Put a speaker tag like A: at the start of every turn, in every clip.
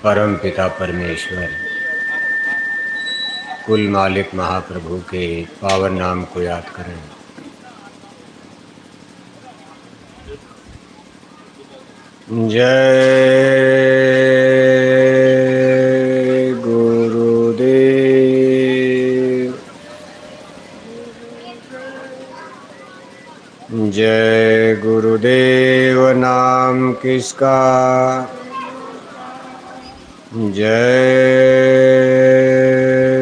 A: परम पिता परमेश्वर कुल मालिक महाप्रभु के पावन नाम को याद करें। जय गुरुदेव, जय गुरुदेव नाम किसका, जय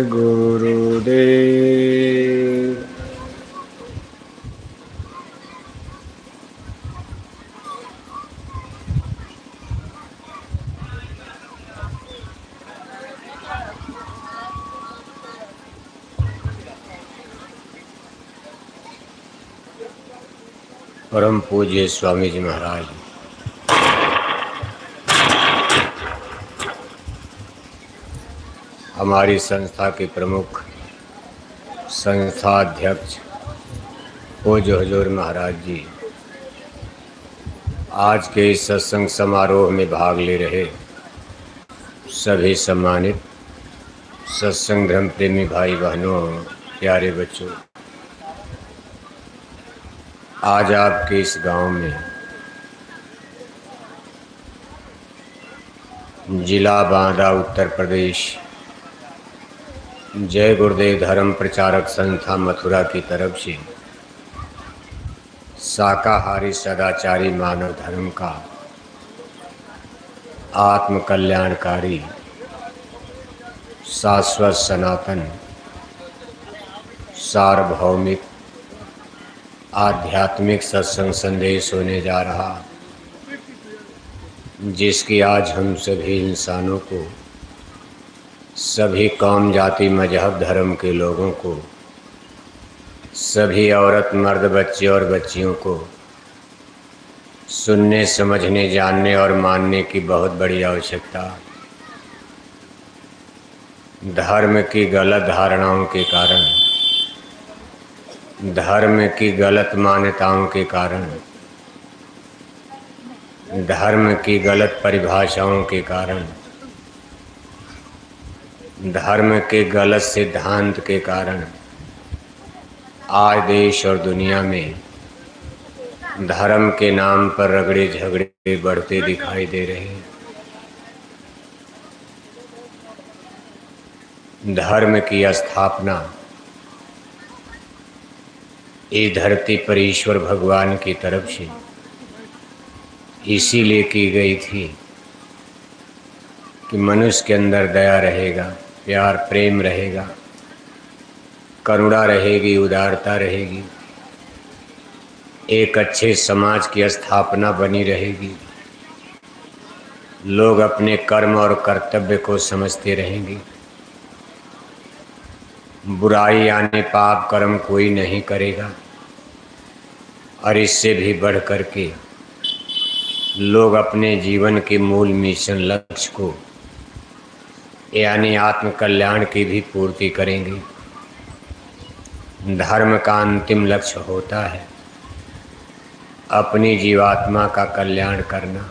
A: गुरुदेव। परम पूज्य स्वामी जी महाराज, हमारी संस्था के प्रमुख संस्था अध्यक्ष पूज्य हुजूर महाराज जी, आज के इस सत्संग समारोह में भाग ले रहे सभी सम्मानित सत्संग धर्म प्रेमी भाई बहनों, प्यारे बच्चों, आज आपके इस गांव में जिला बांदा उत्तर प्रदेश जय गुरुदेव धर्म प्रचारक संस्था मथुरा की तरफ से शाकाहारी सदाचारी मानव धर्म का आत्म कल्याणकारी शाश्वत सनातन सार्वभौमिक आध्यात्मिक सत्संग संदेश होने जा रहा, जिसकी आज हम सभी इंसानों को, सभी कौम जाति मजहब धर्म के लोगों को, सभी औरत मर्द बच्चे और बच्चियों को सुनने समझने जानने और मानने की बहुत बड़ी आवश्यकता। धर्म की गलत धारणाओं के कारण, धर्म की गलत मान्यताओं के कारण, धर्म की गलत परिभाषाओं के कारण, धर्म के गलत सिद्धांत के कारण आज देश और दुनिया में धर्म के नाम पर रगड़े झगड़े बढ़ते दिखाई दे रहे हैं। धर्म की स्थापना इस धरती पर ईश्वर भगवान की तरफ से इसीलिए की गई थी कि मनुष्य के अंदर दया रहेगा, प्यार प्रेम रहेगा, करुणा रहेगी, उदारता रहेगी, एक अच्छे समाज की स्थापना बनी रहेगी, लोग अपने कर्म और कर्तव्य को समझते रहेंगे, बुराई यानी पाप कर्म कोई नहीं करेगा, और इससे भी बढ़ कर के लोग अपने जीवन के मूल मिशन लक्ष्य को यानी आत्म कल्याण की भी पूर्ति करेंगे। धर्म का अंतिम लक्ष्य होता है अपनी जीवात्मा का कल्याण करना,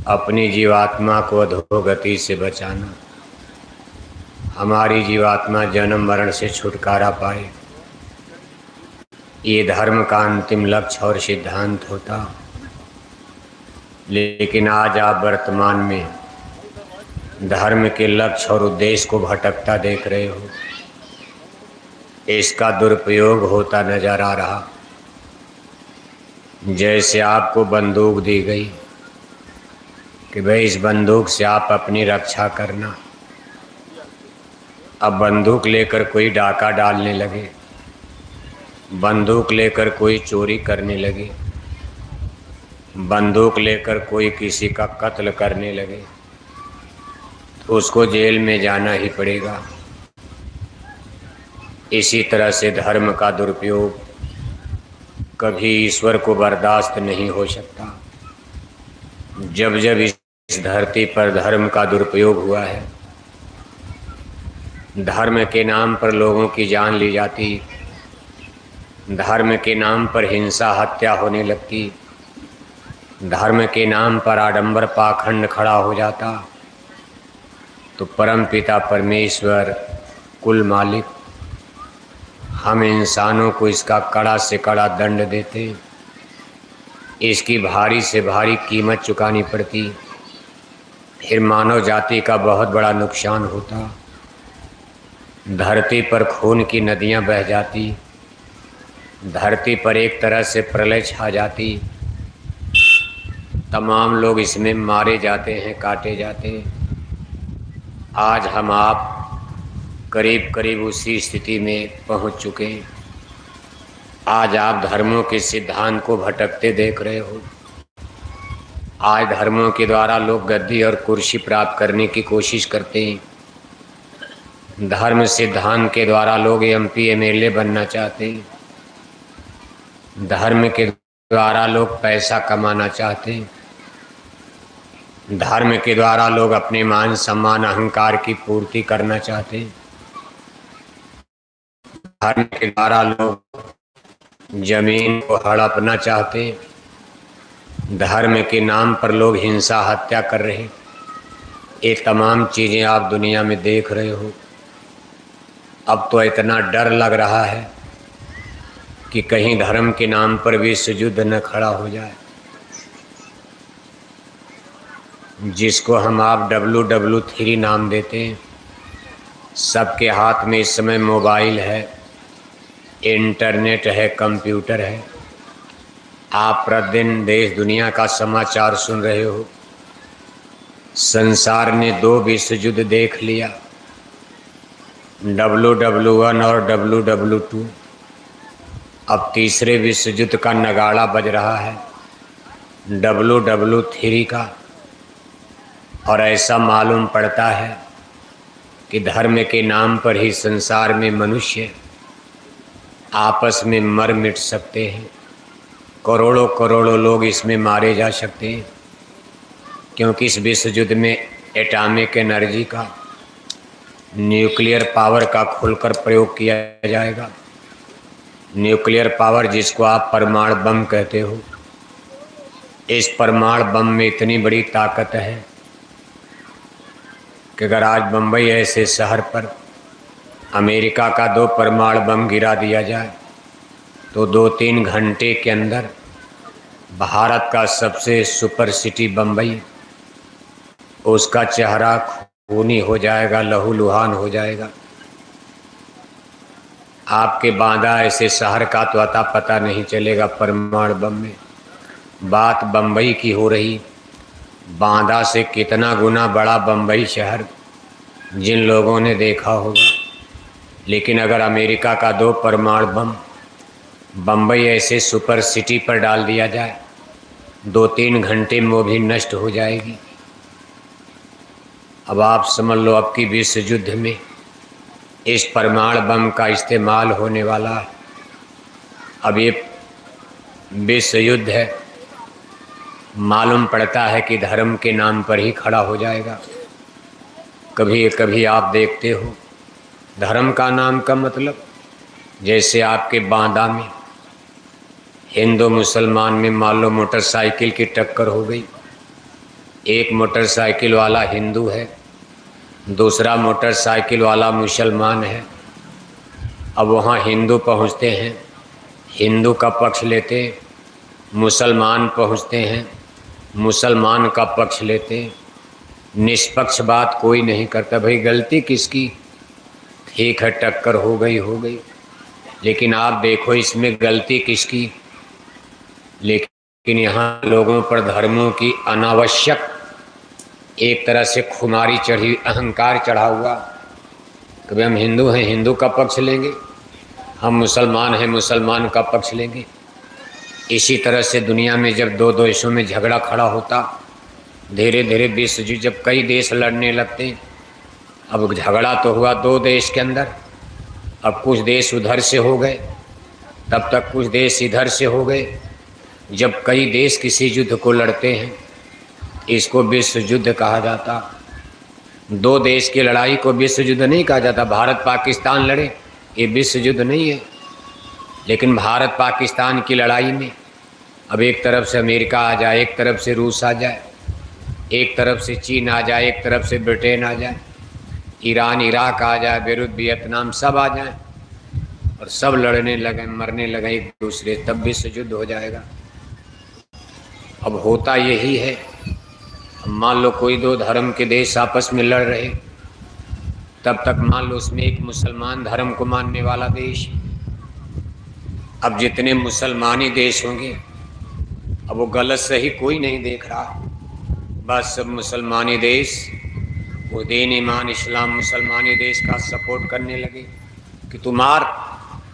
A: अपनी जीवात्मा को अधोगति से बचाना, हमारी जीवात्मा जन्म मरण से छुटकारा पाए। ये धर्म का अंतिम लक्ष्य और सिद्धांत होता। लेकिन आज आप वर्तमान में धर्म के लक्ष्य और उद्देश्य को भटकता देख रहे हो, इसका दुरुपयोग होता नजर आ रहा। जैसे आपको बंदूक दी गई कि भाई इस बंदूक से आप अपनी रक्षा करना, अब बंदूक लेकर कोई डाका डालने लगे, बंदूक लेकर कोई चोरी करने लगे, बंदूक लेकर कोई किसी का कत्ल करने लगे, तो उसको जेल में जाना ही पड़ेगा। इसी तरह से धर्म का दुरुपयोग कभी ईश्वर को बर्दाश्त नहीं हो सकता। जब जब इस धरती पर धर्म का दुरुपयोग हुआ है, धर्म के नाम पर लोगों की जान ली जाती, धर्म के नाम पर हिंसा हत्या होने लगती, धर्म के नाम पर आडंबर पाखंड खड़ा हो जाता तो परम पिता परमेश्वर कुल मालिक हम इंसानों को इसका कड़ा से कड़ा दंड देते, इसकी भारी से भारी कीमत चुकानी पड़ती, फिर मानव जाति का बहुत बड़ा नुकसान होता। धरती पर खून की नदियां बह जाती, धरती पर एक तरह से प्रलय छा जाती, तमाम लोग इसमें मारे जाते हैं, काटे जाते हैं। आज हम आप करीब करीब उसी स्थिति में पहुंच चुके हैं। आज आप धर्मों के सिद्धांत को भटकते देख रहे हो। आज धर्मों के द्वारा लोग गद्दी और कुर्सी प्राप्त करने की कोशिश करते हैं। धर्म सिद्धांत के द्वारा लोग एमपी एमएलए बनना चाहते हैं। धर्म के द्वारा लोग पैसा कमाना चाहते हैं। धर्म के द्वारा लोग अपने मान सम्मान अहंकार की पूर्ति करना चाहते हैं। धर्म के द्वारा लोग जमीन को हड़पना चाहते हैं। धर्म के नाम पर लोग हिंसा हत्या कर रहे हैं। ये तमाम चीज़ें आप दुनिया में देख रहे हो। अब तो इतना डर लग रहा है कि कहीं धर्म के नाम पर विश्व युद्ध न खड़ा हो जाए, जिसको हम आप WW3 नाम देते हैं। सबके हाथ में इस समय मोबाइल है, इंटरनेट है, कंप्यूटर है। आप प्रतिदिन देश दुनिया का समाचार सुन रहे हो। संसार ने 2 विश्व युद्ध देख लिया, WW1 और WW2। अब तीसरे विश्व युद्ध का नगाड़ा बज रहा है, WW3 का। और ऐसा मालूम पड़ता है कि धर्म के नाम पर ही संसार में मनुष्य आपस में मर मिट सकते हैं। करोड़ों करोड़ों लोग इसमें मारे जा सकते हैं, क्योंकि इस विश्व युद्ध में एटॉमिक एनर्जी का, न्यूक्लियर पावर का खुलकर प्रयोग किया जाएगा। न्यूक्लियर पावर, जिसको आप परमाणु बम कहते हो, इस परमाणु बम में इतनी बड़ी ताकत है कि अगर आज बम्बई ऐसे शहर पर अमेरिका का 2 परमाणु बम गिरा दिया जाए तो 2-3 घंटे के अंदर भारत का सबसे सुपर सिटी बम्बई, उसका चेहरा खूनी हो जाएगा, लहूलुहान हो जाएगा। आपके बांदा ऐसे शहर का तो अता पता नहीं चलेगा परमाणु बम में। बात बम्बई की हो रही, बांदा से कितना गुना बड़ा बम्बई शहर जिन लोगों ने देखा होगा। लेकिन अगर अमेरिका का 2 परमाणु बम बम्बई ऐसे सुपर सिटी पर डाल दिया जाए, 2-3 घंटे में वो भी नष्ट हो जाएगी। अब आप समझ लो, अब की विश्व युद्ध में इस परमाणु बम का इस्तेमाल होने वाला है। अब ये विश्व युद्ध है, मालूम पड़ता है कि धर्म के नाम पर ही खड़ा हो जाएगा। कभी कभी आप देखते हो, धर्म का नाम का मतलब, जैसे आपके बांदा में हिंदू मुसलमान में मान लो मोटरसाइकिल की टक्कर हो गई। एक मोटरसाइकिल वाला हिंदू है, दूसरा मोटरसाइकिल वाला मुसलमान है। अब वहाँ हिंदू पहुँचते हैं, हिंदू का पक्ष लेते, मुसलमान पहुँचते हैं, मुसलमान का पक्ष लेते। निष्पक्ष बात कोई नहीं करता। भाई गलती किसकी? ठीक है, टक्कर हो गई, लेकिन आप देखो इसमें गलती किसकी? लेकिन यहाँ लोगों पर धर्मों की अनावश्यक एक तरह से खुमारी चढ़ी, अहंकार चढ़ा हुआ। कभी हम हिंदू हैं, हिंदू का पक्ष लेंगे, हम मुसलमान हैं, मुसलमान का पक्ष लेंगे। इसी तरह से दुनिया में जब 2 देशों में झगड़ा खड़ा होता, धीरे धीरे विश्व युद्ध, जब कई देश लड़ने लगते, अब झगड़ा तो हुआ 2 देश के अंदर, अब कुछ देश उधर से हो गए, तब तक कुछ देश इधर से हो गए। जब कई देश किसी युद्ध को लड़ते हैं, इसको विश्व युद्ध कहा जाता। 2 देश की लड़ाई को विश्व युद्ध नहीं कहा जाता। भारत पाकिस्तान लड़े, ये विश्व युद्ध नहीं है। लेकिन भारत पाकिस्तान की लड़ाई में अब एक तरफ से अमेरिका आ जाए, एक तरफ से रूस आ जाए, एक तरफ से चीन आ जाए, एक तरफ से ब्रिटेन आ जाए, ईरान इराक आ जाए, बेरूत वियतनाम, सब आ जाए और सब लड़ने लगे, मरने लगे एक दूसरे, तब विश्व युद्ध हो जाएगा। अब होता यही है। मान लो कोई दो धर्म के देश आपस में लड़ रहे, तब तक मान लो उसमें एक मुसलमान धर्म को मानने वाला देश। अब जितने मुसलमानी देश होंगे, अब वो गलत सही कोई नहीं देख रहा, बस सब मुसलमानी देश, वो दीन ईमान इस्लाम मुसलमानी देश का सपोर्ट करने लगे कि तू मार,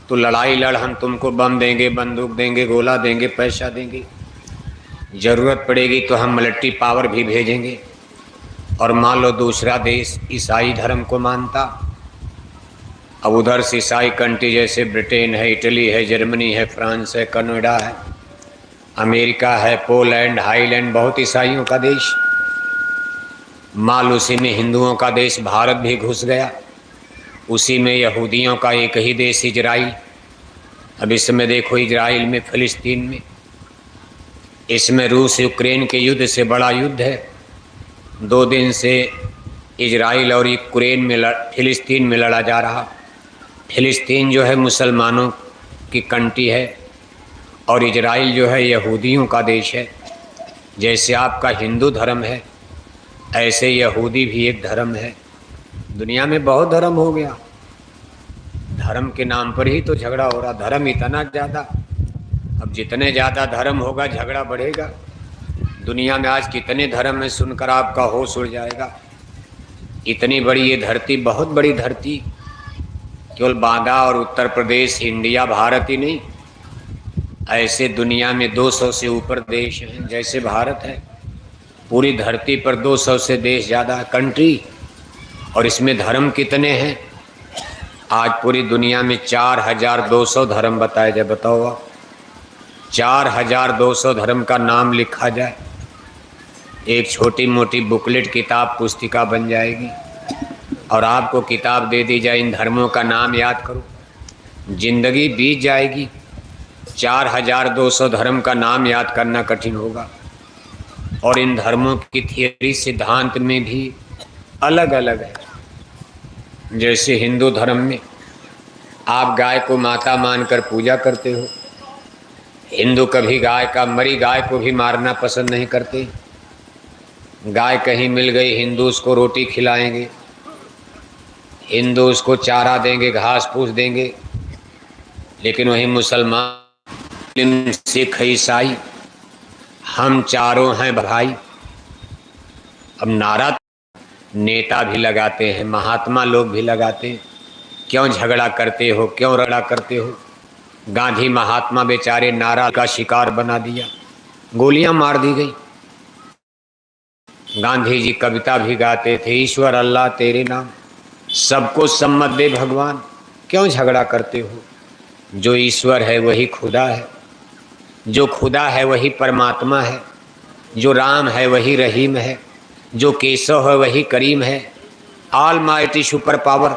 A: तो लड़ाई लड़, हम तुमको बम देंगे, बंदूक देंगे, गोला देंगे, पैसा देंगे, ज़रूरत पड़ेगी तो हम मिलिट्री पावर भी भेजेंगे। और मान लो दूसरा देश ईसाई धर्म को मानता, अब उधर से ईसाई कंट्री जैसे ब्रिटेन है, इटली है, जर्मनी है, फ्रांस है, कनाडा है, अमेरिका है, पोलैंड, हाईलैंड, बहुत ईसाइयों का देश। मान लो उसी में हिंदुओं का देश भारत भी घुस गया, उसी में यहूदियों का एक ही देश इजराइल। अब इसमें देखो इजराइल में, फिलिस्तीन में, इसमें रूस यूक्रेन के युद्ध से बड़ा युद्ध है। 2 दिन से इजराइल और यूक्रेन में फिलिस्तीन में लड़ा जा रहा। फिलिस्तीन जो है मुसलमानों की कंट्री है और इजराइल जो है यहूदियों का देश है। जैसे आपका हिंदू धर्म है, ऐसे यहूदी भी एक धर्म है। दुनिया में बहुत धर्म हो गया, धर्म के नाम पर ही तो झगड़ा हो रहा। धर्म इतना ज़्यादा, अब जितने ज़्यादा धर्म होगा झगड़ा बढ़ेगा। दुनिया में आज कितने धर्म है सुनकर आपका होश उड़ जाएगा। इतनी बड़ी ये धरती, बहुत बड़ी धरती, केवल बांदा और उत्तर प्रदेश, इंडिया, भारत ही नहीं, ऐसे दुनिया में 200 से ऊपर देश हैं। जैसे भारत है, पूरी धरती पर 200 से देश ज़्यादा कंट्री, और इसमें धर्म कितने हैं? आज पूरी दुनिया में 4200 धर्म बताए जाए। बताओ आप, 4200 धर्म का नाम लिखा जाए, एक छोटी मोटी बुकलेट, किताब, पुस्तिका बन जाएगी। और आपको किताब दे दी जाए, इन धर्मों का नाम याद करो, जिंदगी बीत जाएगी। 4200 धर्म का नाम याद करना कठिन होगा। और इन धर्मों की थियरी, सिद्धांत में भी अलग अलग है। जैसे हिंदू धर्म में आप गाय को माता मानकर पूजा करते हो, हिंदू कभी गाय का, मरी गाय को भी मारना पसंद नहीं करते। गाय कहीं मिल गई, हिंदू उसको रोटी खिलाएंगे, हिंदू उसको चारा देंगे, घास फूस देंगे। लेकिन वही मुसलमान, सिख, ईसाई, हम चारों हैं भाई। अब नारा नेता भी लगाते हैं, महात्मा लोग भी लगाते हैं, क्यों झगड़ा करते हो, क्यों रगड़ा करते हो। गांधी महात्मा बेचारे नारा का शिकार बना दिया, गोलियां मार दी गई। गांधी जी कविता भी गाते थे, ईश्वर अल्लाह तेरे नाम, सबको सम्मत दे भगवान, क्यों झगड़ा करते हो। जो ईश्वर है वही खुदा है, जो खुदा है वही परमात्मा है, जो राम है वही रहीम है, जो केशव है वही करीम है। ऑल माइटी सुपर पावर,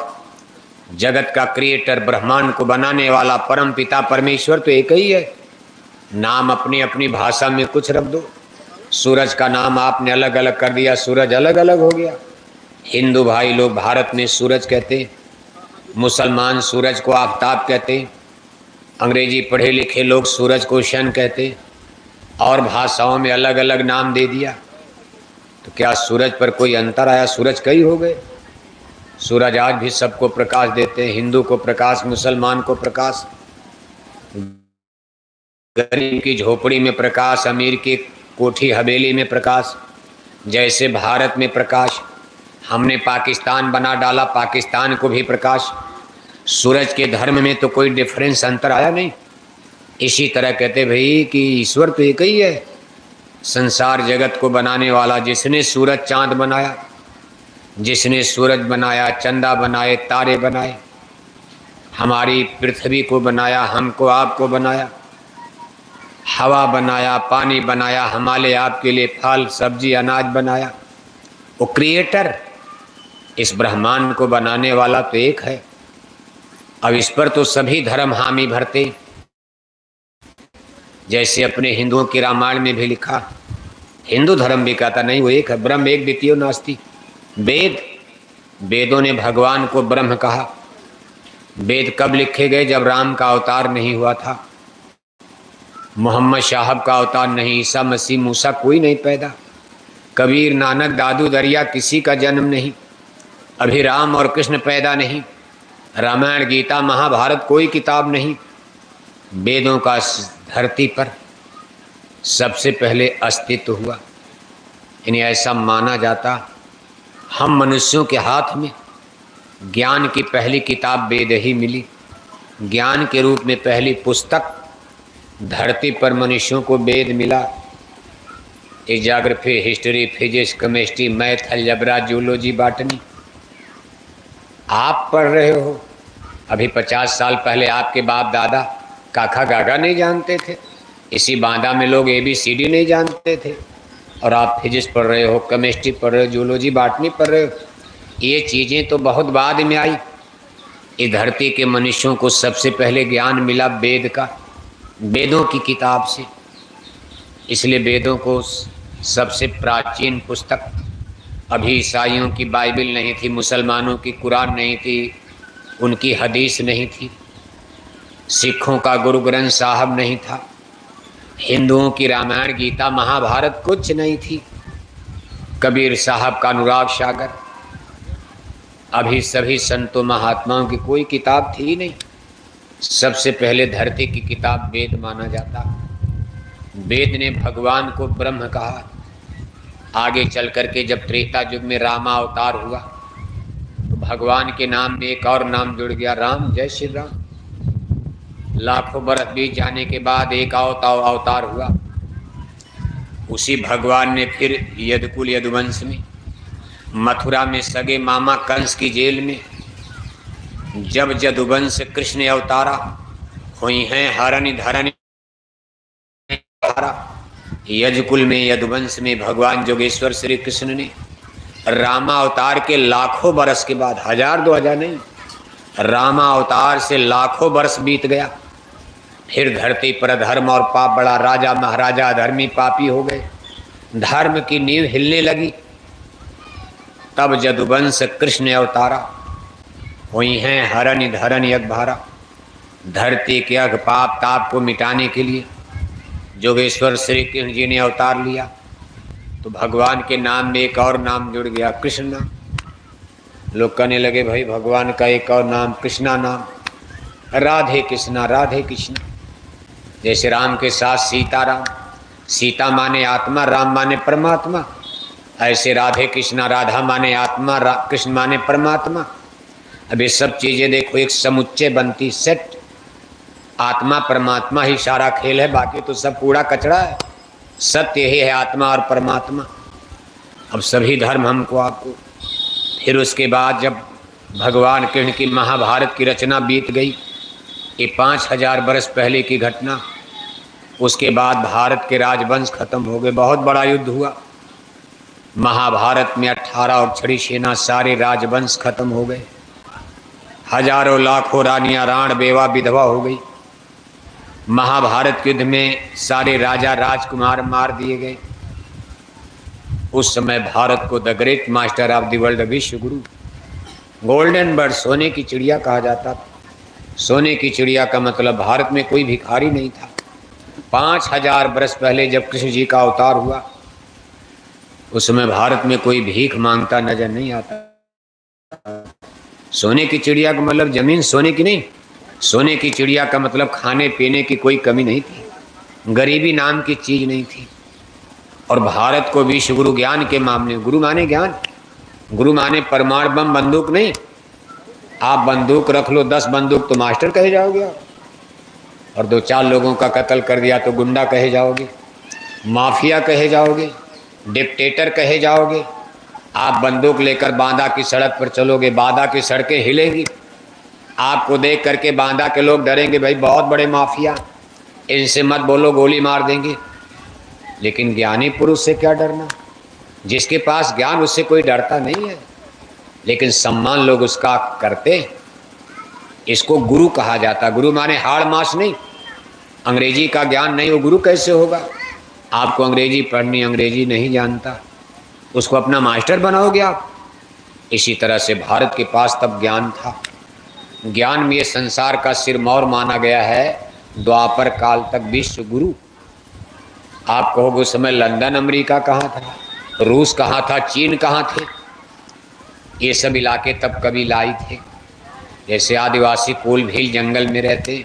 A: जगत का क्रिएटर, ब्रह्मांड को बनाने वाला परम पिता परमेश्वर तो एक ही है। नाम अपनी अपनी भाषा में कुछ रख दो। सूरज का नाम आपने अलग अलग कर दिया, सूरज अलग अलग हो गया। हिंदू भाई लोग भारत में सूरज कहते, मुसलमान सूरज को आफताब कहते, अंग्रेजी पढ़े लिखे लोग सूरज को सन कहते, और भाषाओं में अलग अलग नाम दे दिया। तो क्या सूरज पर कोई अंतर आया? सूरज कई हो गए। सूरज आज भी सबको प्रकाश देते हैं, हिंदू को प्रकाश, मुसलमान को प्रकाश, गरीब की झोपड़ी में प्रकाश, अमीर की कोठी हवेली में प्रकाश। जैसे भारत में प्रकाश, हमने पाकिस्तान बना डाला, पाकिस्तान को भी प्रकाश। सूरज के धर्म में तो कोई डिफरेंस, अंतर आया नहीं। इसी तरह कहते भाई कि ईश्वर तो एक ही है, संसार जगत को बनाने वाला, जिसने सूरज चांद बनाया, जिसने सूरज बनाया, चंदा बनाए, तारे बनाए, हमारी पृथ्वी को बनाया, हमको आपको बनाया, हवा बनाया, पानी बनाया, हमारे आपके लिए फल सब्जी अनाज बनाया। वो क्रिएटर, इस ब्रह्मांड को बनाने वाला तो एक है। अब इस पर तो सभी धर्म हामी भरते। जैसे अपने हिंदुओं के रामायण में भी लिखा, हिंदू धर्म भी कहता नहीं वो एक है, ब्रह्म एक द्वितीय नास्ति। वेदों ने भगवान को ब्रह्म कहा। वेद कब लिखे गए? जब राम का अवतार नहीं हुआ था, मोहम्मद साहब का अवतार नहीं, ईसा मसीह मूसा कोई नहीं पैदा, कबीर नानक दादू दरिया किसी का जन्म नहीं, अभी राम और कृष्ण पैदा नहीं, रामायण गीता महाभारत कोई किताब नहीं। वेदों का धरती पर सबसे पहले अस्तित्व हुआ। यानी ऐसा माना जाता हम मनुष्यों के हाथ में ज्ञान की पहली किताब वेद ही मिली। ज्ञान के रूप में पहली पुस्तक धरती पर मनुष्यों को वेद मिला। Geography, history, physics, chemistry, math, algebra, zoology, botany आप पढ़ रहे हो। अभी 50 साल पहले आपके बाप दादा काका गागा नहीं जानते थे, इसी बांदा में लोग ABCD नहीं जानते थे, और आप फिजिक्स पढ़ रहे हो, केमिस्ट्री पढ़ रहे हो, जूलॉजी, बॉटनी पढ़ रहे हो। ये चीज़ें तो बहुत बाद में आई। इस धरती के मनुष्यों को सबसे पहले ज्ञान मिला वेद का, वेदों की किताब से। इसलिए वेदों को सबसे प्राचीन पुस्तक, अभी ईसाइयों की बाइबल नहीं थी, मुसलमानों की कुरान नहीं थी, उनकी हदीस नहीं थी, सिखों का गुरु ग्रंथ साहब नहीं था, हिंदुओं की रामायण गीता महाभारत कुछ नहीं थी, कबीर साहब का अनुराग सागर, अभी सभी संतों महात्माओं की कोई किताब थी नहीं। सबसे पहले धरती की किताब वेद माना जाता। वेद ने भगवान को ब्रह्म कहा। आगे चल करके जब त्रेता युग में रामा अवतार हुआ तो भगवान के नाम में एक और नाम जुड़ गया, राम, जय श्री राम। लाखों बरस बीत जाने के बाद एक अवतार हुआ। उसी भगवान ने फिर यदुकुल यदुवंश में, मथुरा में सगे मामा कंस की जेल में जब यदुवंश कृष्ण अवतारा, हुई हैं हरनि धरनि यजकुल में, यदुवंश में भगवान जोगेश्वर श्री कृष्ण ने रामा अवतार के लाखों बरस के बाद, 1000 2000 नहीं, रामा अवतार से लाखों बरस बीत गया। फिर धरती पर धर्म और पाप बड़ा, राजा महाराजा अधर्मी पापी हो गए, धर्म की नींव हिलने लगी। तब यदुवंश कृष्ण अवतारा, हुई हैं हरनि धरनि अघभारा। धरती के अघ पाप ताप को मिटाने के लिए जोगेश्वर श्री कृष्ण जी ने अवतार लिया। तो भगवान के नाम में एक और नाम जुड़ गया, कृष्ण नाम। लोग कहने लगे भाई भगवान का एक और नाम कृष्णा नाम, राधे कृष्णा राधे कृष्णा। जैसे राम के साथ सीता राम, सीता माने आत्मा, राम माने परमात्मा, ऐसे राधे कृष्णा, राधा माने आत्मा, कृष्ण माने परमात्मा। अब ये सब चीज़ें देखो एक समुच्चय बनती, सेट। आत्मा परमात्मा ही सारा खेल है, बाकी तो सब कूड़ा कचरा है। सत्य ही है आत्मा और परमात्मा। अब सभी धर्म हमको आपको। फिर उसके बाद जब भगवान कृष्ण की महाभारत की रचना बीत गई, ये 5000 बरस पहले की घटना। उसके बाद भारत के राजवंश खत्म हो गए, बहुत बड़ा युद्ध हुआ। महाभारत में 18 और छड़ी सेना, सारे राजवंश खत्म हो गए। हजारों लाखों रानियां राण बेवा विधवा हो गई। महाभारत युद्ध में सारे राजा राजकुमार मार दिए गए। उस समय भारत को the great master of the world, विश्व गुरु, गोल्डन बर्ड, सोने की चिड़िया कहा जाता था। सोने की चिड़िया का मतलब भारत में कोई भिखारी नहीं था। 5000 बरस पहले जब कृष्ण जी का अवतार हुआ, उस समय भारत में कोई भीख मांगता नजर नहीं आता। सोने की चिड़िया का मतलब जमीन सोने की नहीं, सोने की चिड़िया का मतलब खाने पीने की कोई कमी नहीं थी, गरीबी नाम की चीज नहीं थी। और भारत को विश्व गुरु ज्ञान के मामले, गुरु माने ज्ञान, गुरु माने परमाणु बम बंदूक नहीं। आप बंदूक रख लो 10 बंदूक तो मास्टर कहे जाओगे आप, और 2-4 लोगों का कत्ल कर दिया तो गुंडा कहे जाओगे, माफिया कहे जाओगे, डिक्टेटर कहे जाओगे। आप बंदूक लेकर बांदा की सड़क पर चलोगे, बांदा की सड़कें हिलेगी, आपको देख करके बांदा के लोग डरेंगे, भाई बहुत बड़े माफिया, इनसे मत बोलो गोली मार देंगे। लेकिन ज्ञानी पुरुष से क्या डरना, जिसके पास ज्ञान उससे कोई डरता नहीं है, लेकिन सम्मान लोग उसका करते। इसको गुरु कहा जाता। गुरु माने हाड़ मास नहीं, अंग्रेजी का ज्ञान नहीं, वो गुरु कैसे होगा? आपको अंग्रेजी पढ़नी, अंग्रेजी नहीं जानता, उसको अपना मास्टर बनाओगे आप? इसी तरह से भारत के पास तब ज्ञान था। ज्ञान में ये संसार का सिरमौर माना गया है, द्वापर काल तक विश्व गुरु। आप कहोगे उस समय लंदन अमेरिका कहाँ था, रूस कहाँ था, चीन कहाँ थे? ये सब इलाके तब कबीलाई थे। जैसे आदिवासी कोल भील जंगल में रहते,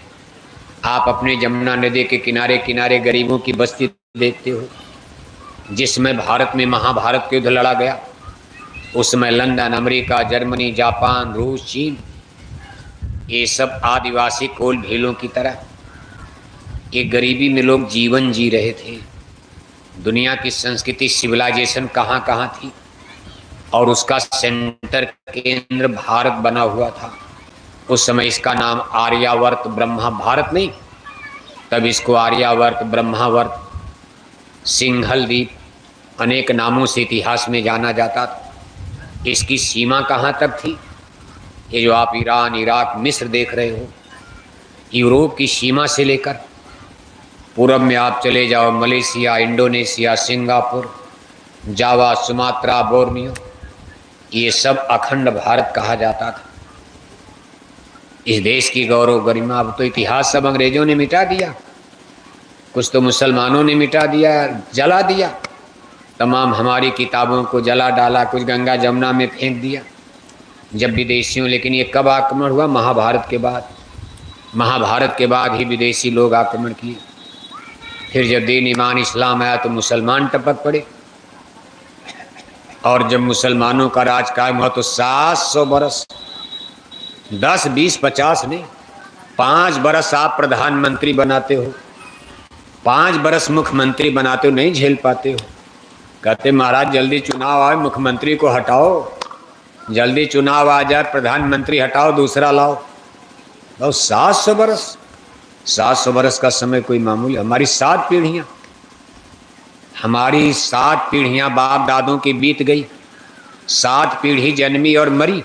A: आप अपने जमुना नदी के किनारे किनारे गरीबों की बस्ती देखते हो। जिसमें भारत में महाभारत के युद्ध लड़ा गया, उस समय लंदन, अमेरिका, जर्मनी, जापान, रूस, चीन, ये सब आदिवासी कोल भीलों की तरह ये गरीबी में लोग जीवन जी रहे थे। दुनिया की संस्कृति, सिविलाइजेशन कहाँ कहाँ थी, और उसका सेंटर केंद्र भारत बना हुआ था। उस समय इसका नाम आर्यावर्त, ब्रह्मा भारत नहीं, तब इसको आर्यावर्त, ब्रह्मावर्त, सिंघल द्वीप, अनेक नामों से इतिहास में जाना जाता था। इसकी सीमा कहाँ तक थी? ये जो आप ईरान, इराक, मिस्र देख रहे हो, यूरोप की सीमा से लेकर पूरब में आप चले जाओ, मलेशिया, इंडोनेशिया, सिंगापुर, जावा, सुमात्रा, बोर्नियो, ये सब अखंड भारत कहा जाता था। इस देश की गौरव गरिमा अब तो इतिहास सब अंग्रेजों ने मिटा दिया, कुछ तो मुसलमानों ने मिटा दिया, जला दिया। तमाम हमारी किताबों को जला डाला, कुछ गंगा जमुना में फेंक दिया जब विदेशियों। लेकिन ये कब आक्रमण हुआ? महाभारत के बाद। महाभारत के बाद ही विदेशी लोग आक्रमण किए। फिर जब दीन ईमान इस्लाम आया तो मुसलमान टपक पड़े, और जब मुसलमानों का राज कायम हुआ तो 700 बरस, 10, 20, 50 नहीं, 5 बरस आप प्रधानमंत्री बनाते हो, 5 बरस मुख्यमंत्री बनाते हो, नहीं झेल पाते हो। कहते महाराज जल्दी चुनाव आए, मुख्यमंत्री को हटाओ, जल्दी चुनाव आ जाए, प्रधानमंत्री हटाओ, दूसरा लाओ। तो 700 बरस, 700 बरस का समय कोई मामूली। हमारी 7 पीढ़ियाँ, हमारी 7 पीढ़ियाँ बाप दादों की बीत गई, 7 पीढ़ी जन्मी और मरी।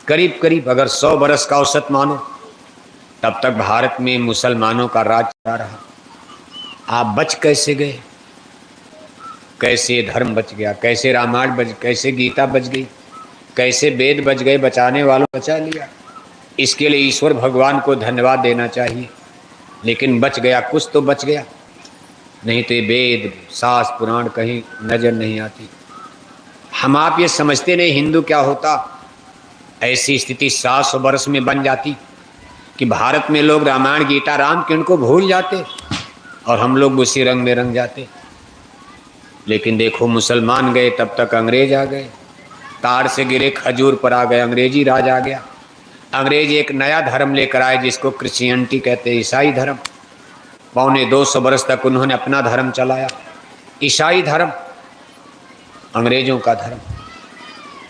A: करीब करीब अगर 100 बरस का औसत मानो, तब तक भारत में मुसलमानों का राज चला रहा। आप बच कैसे गए? कैसे धर्म बच गया? कैसे रामायण बच, कैसे गीता बच गई? कैसे वेद बच गए? बचाने वालों बचा लिया। इसके लिए ईश्वर भगवान को धन्यवाद देना चाहिए। लेकिन बच गया, कुछ तो बच गया, नहीं तो ये वेद, शास्त्र, पुराण कहीं नजर नहीं आती। हम आप ये समझते नहीं हिंदू क्या होता। ऐसी स्थिति 700 वर्ष में बन जाती कि भारत में लोग रामायण, गीता, राम किरण को भूल जाते और हम लोग उसी रंग में रंग जाते। लेकिन देखो मुसलमान गए, तब तक अंग्रेज आ गए, तार से गिरे खजूर पर आ गए, अंग्रेजी राज आ गया। अंग्रेज एक नया धर्म लेकर आए जिसको क्रिश्चियनिटी कहते हैं, ईसाई धर्म। 250 वर्ष तक उन्होंने अपना धर्म चलाया, ईसाई धर्म, अंग्रेजों का धर्म।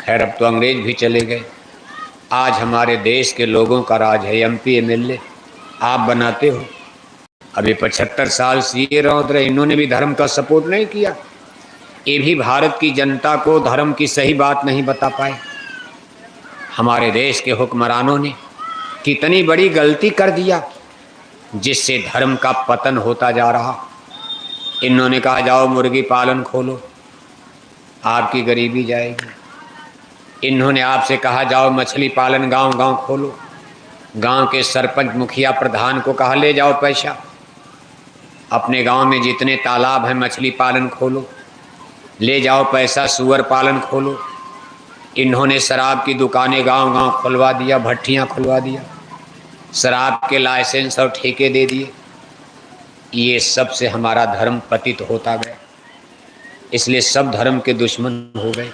A: खैर अब तो अंग्रेज भी चले गए, आज हमारे देश के लोगों का राज है। एमपी एमएलए आप बनाते हो। अभी 75 साल से ये रौद रहे, इन्होंने भी धर्म का सपोर्ट नहीं किया। ये भी भारत की जनता को धर्म की सही बात नहीं बता पाए। हमारे देश के हुक्मरानों ने कितनी बड़ी गलती कर दिया, जिससे धर्म का पतन होता जा रहा। इन्होंने कहा जाओ मुर्गी पालन खोलो, आपकी गरीबी जाएगी। इन्होंने आपसे कहा जाओ मछली पालन गांव गांव खोलो। गांव के सरपंच, मुखिया, प्रधान को कहा ले जाओ पैसा, अपने गांव में जितने तालाब हैं मछली पालन खोलो, ले जाओ पैसा, सुअर पालन खोलो। इन्होंने शराब की दुकानें गांव गांव खुलवा दिया, भट्टियां खुलवा दिया, शराब के लाइसेंस और ठेके दे दिए। ये सब से हमारा धर्म पतित होता गया, इसलिए सब धर्म के दुश्मन हो गए।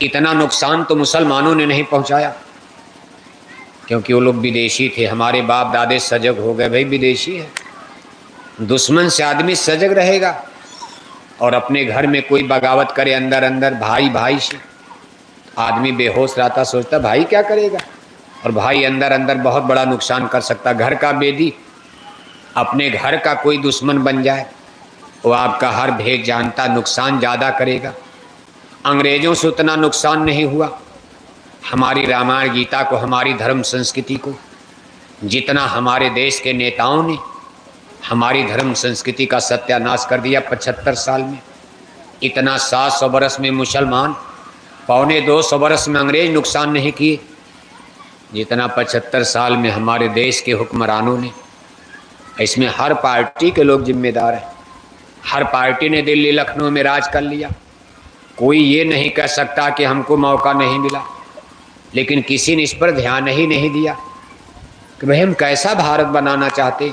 A: इतना नुकसान तो मुसलमानों ने नहीं पहुंचाया, क्योंकि वो लोग विदेशी थे। हमारे बाप दादे सजग हो गए, भाई विदेशी है, दुश्मन से आदमी सजग रहेगा। और अपने घर में कोई बगावत करे अंदर अंदर, भाई भाई से, आदमी बेहोश रहता, सोचता भाई क्या करेगा, और भाई अंदर अंदर बहुत बड़ा नुकसान कर सकता। घर का बेदी अपने घर का कोई दुश्मन बन जाए, वो आपका हर भेद जानता, नुकसान ज़्यादा करेगा। अंग्रेजों से उतना नुकसान नहीं हुआ हमारी रामायण गीता को, हमारी धर्म संस्कृति को, जितना हमारे देश के नेताओं ने हमारी धर्म संस्कृति का सत्यानाश कर दिया 75 साल में। इतना 700 बरस में मुसलमान, 250 बरस में अंग्रेज नुकसान नहीं किए जितना 75 साल में हमारे देश के हुक्मरानों ने। इसमें हर पार्टी के लोग जिम्मेदार हैं। हर पार्टी ने दिल्ली लखनऊ में राज कर लिया। कोई ये नहीं कह सकता कि हमको मौका नहीं मिला, लेकिन किसी ने इस पर ध्यान ही नहीं दिया कि भाई हम कैसा भारत बनाना चाहते,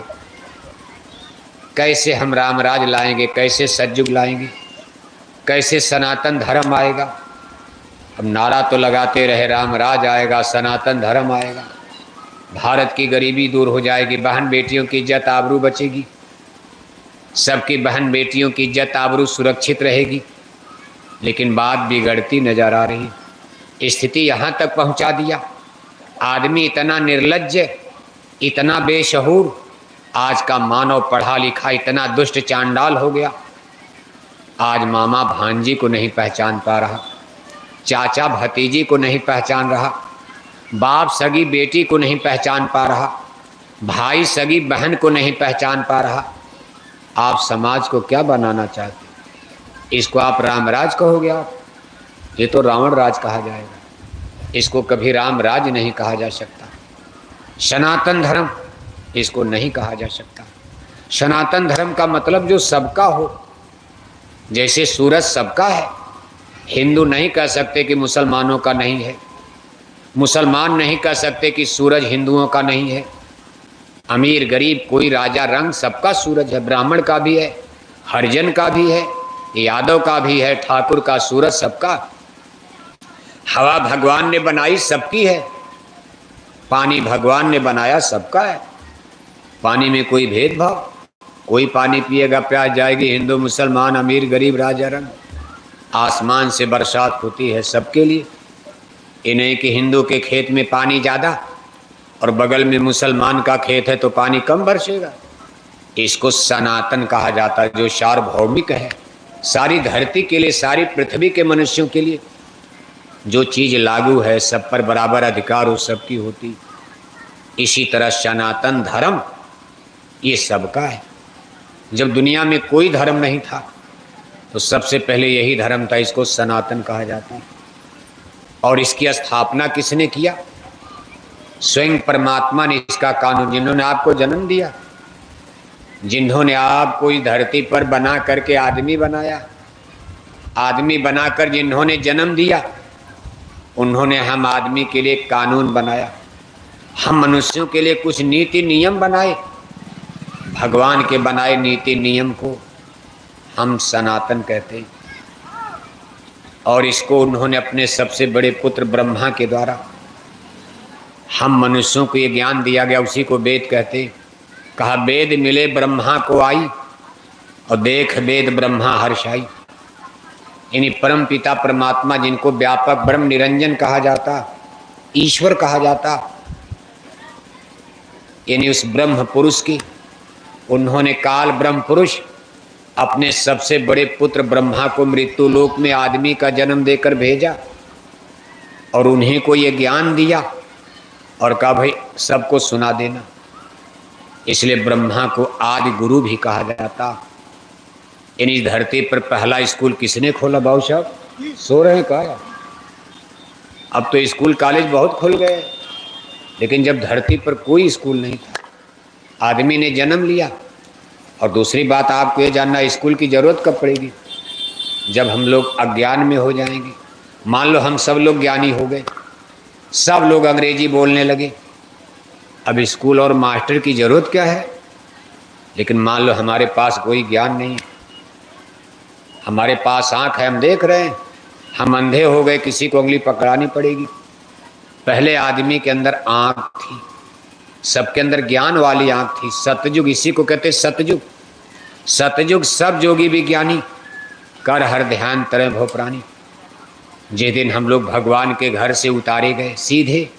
A: कैसे हम रामराज लाएंगे, कैसे सतयुग लाएंगे, कैसे सनातन धर्म आएगा। अब नारा तो लगाते रहे रामराज आएगा, सनातन धर्म आएगा, भारत की गरीबी दूर हो जाएगी, बहन बेटियों की इज्जत आबरू बचेगी, सबकी बहन बेटियों की इज्जत आबरू सुरक्षित रहेगी। लेकिन बात बिगड़ती नजर आ रही। स्थिति यहाँ तक पहुँचा दिया। आदमी इतना निर्लज्ज, इतना बेशहूर, आज का मानव पढ़ा लिखा इतना दुष्ट चांडाल हो गया। आज मामा भांजी को नहीं पहचान पा रहा, चाचा भतीजी को नहीं पहचान रहा, बाप सगी बेटी को नहीं पहचान पा रहा, भाई सगी बहन को नहीं पहचान पा रहा। आप समाज को क्या बनाना चाहते? इसको आप रामराज कहोगे? आप ये तो रावण राज कहा जाएगा। इसको कभी रामराज नहीं कहा जा सकता। सनातन धर्म इसको नहीं कहा जा सकता। सनातन धर्म का मतलब जो सबका हो। जैसे सूरज सबका है, हिंदू नहीं कह सकते कि मुसलमानों का नहीं है, मुसलमान नहीं कह सकते कि सूरज हिंदुओं का नहीं है। अमीर गरीब कोई राजा रंग सबका सूरज है। ब्राह्मण का भी है, हरिजन का भी है, यादव का भी है, ठाकुर का सूरज सबका। हवा भगवान ने बनाई सबकी है, पानी भगवान ने बनाया सबका है। पानी में कोई भेदभाव, कोई पानी पिएगा प्यास जाएगी, हिंदू मुसलमान अमीर गरीब राजा रंग। आसमान से बरसात होती है सबके लिए। ये नहीं कि हिंदू के खेत में पानी ज़्यादा और बगल में मुसलमान का खेत है तो पानी कम बरसेगा। इसको सनातन कहा जाता है, जो सार्वभौमिक है, सारी धरती के लिए, सारी पृथ्वी के मनुष्यों के लिए। जो चीज़ लागू है सब पर बराबर अधिकार हो सबकी होती। इसी तरह सनातन धर्म ये सबका है। जब दुनिया में कोई धर्म नहीं था तो सबसे पहले यही धर्म था, इसको सनातन कहा जाता है। और इसकी स्थापना किसने किया? स्वयं परमात्मा ने इसका कानून, जिन्होंने आपको जन्म दिया, जिन्होंने आपको इस धरती पर बना करके आदमी बनाया, आदमी बनाकर जिन्होंने जन्म दिया, उन्होंने हम आदमी के लिए कानून बनाया। हम मनुष्यों के लिए कुछ नीति नियम बनाए। भगवान के बनाए नीति नियम को हम सनातन कहते हैं। और इसको उन्होंने अपने सबसे बड़े पुत्र ब्रह्मा के द्वारा हम मनुष्यों को ये ज्ञान दिया गया, उसी को वेद कहते हैं। कहा वेद मिले ब्रह्मा को आई और देख वेद ब्रह्मा हर्षाई। यानी परम पिता परमात्मा, जिनको व्यापक ब्रह्म निरंजन कहा जाता, ईश्वर कहा जाता, यानी उस ब्रह्म पुरुष की उन्होंने काल ब्रह्म पुरुष अपने सबसे बड़े पुत्र ब्रह्मा को मृत्यु लोक में आदमी का जन्म देकर भेजा और उन्हीं को ये ज्ञान दिया और कहा भाई सबको सुना देना। इसलिए ब्रह्मा को आदि गुरु भी कहा जाता। यानी धरती पर पहला स्कूल किसने खोला? बाबू साहब सो रहे हैं क्या? अब तो स्कूल कॉलेज बहुत खुल गए, लेकिन जब धरती पर कोई स्कूल नहीं था, आदमी ने जन्म लिया। और दूसरी बात आपको ये जानना, स्कूल की ज़रूरत कब पड़ेगी? जब हम लोग अज्ञान में हो जाएंगे। मान लो हम सब लोग ज्ञानी हो गए, सब लोग अंग्रेजी बोलने लगे, अब स्कूल और मास्टर की ज़रूरत क्या है? लेकिन मान लो हमारे पास कोई ज्ञान नहीं है, हमारे पास आँख है, हम देख रहे हैं, हम अंधे हो गए, किसी को उंगली पकड़ानी पड़ेगी। पहले आदमी के अंदर आँख थी, सबके अंदर ज्ञान वाली आँख थी। सतयुग, इसी को कहते सतयुग। सतयुग सब जोगी भी ज्ञानी, कर हर ध्यान तरह भो प्राणी। जिस दिन हम लोग भगवान के घर से उतारे गए, सीधे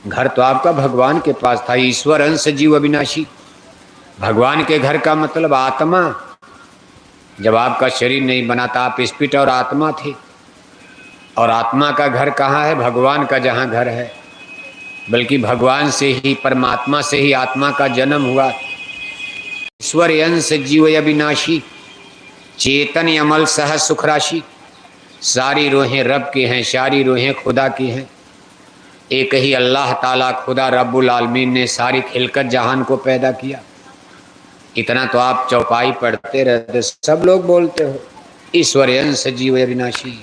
A: घर तो आपका भगवान के पास था, ईश्वर अंश जीव अविनाशी। भगवान के घर का मतलब आत्मा। जब आपका शरीर नहीं बना था आप स्पिरिट और आत्मा थे, और आत्मा का घर कहाँ है? भगवान का जहाँ घर है। बल्कि भगवान से ही, परमात्मा से ही आत्मा का जन्म हुआ। ईश्वर अंश जीव अविनाशी, चेतन अमल सह सुख राशि। सारी रूहें रब की हैं, सारी रूहें खुदा की हैं। एक ही अल्लाह ताला खुदा रब्बुल आलमीन ने सारी खिलकत जहान को पैदा किया। इतना तो आप चौपाई पढ़ते रहते, सब लोग बोलते हो ईश्वर अंश जीव अविनाशी,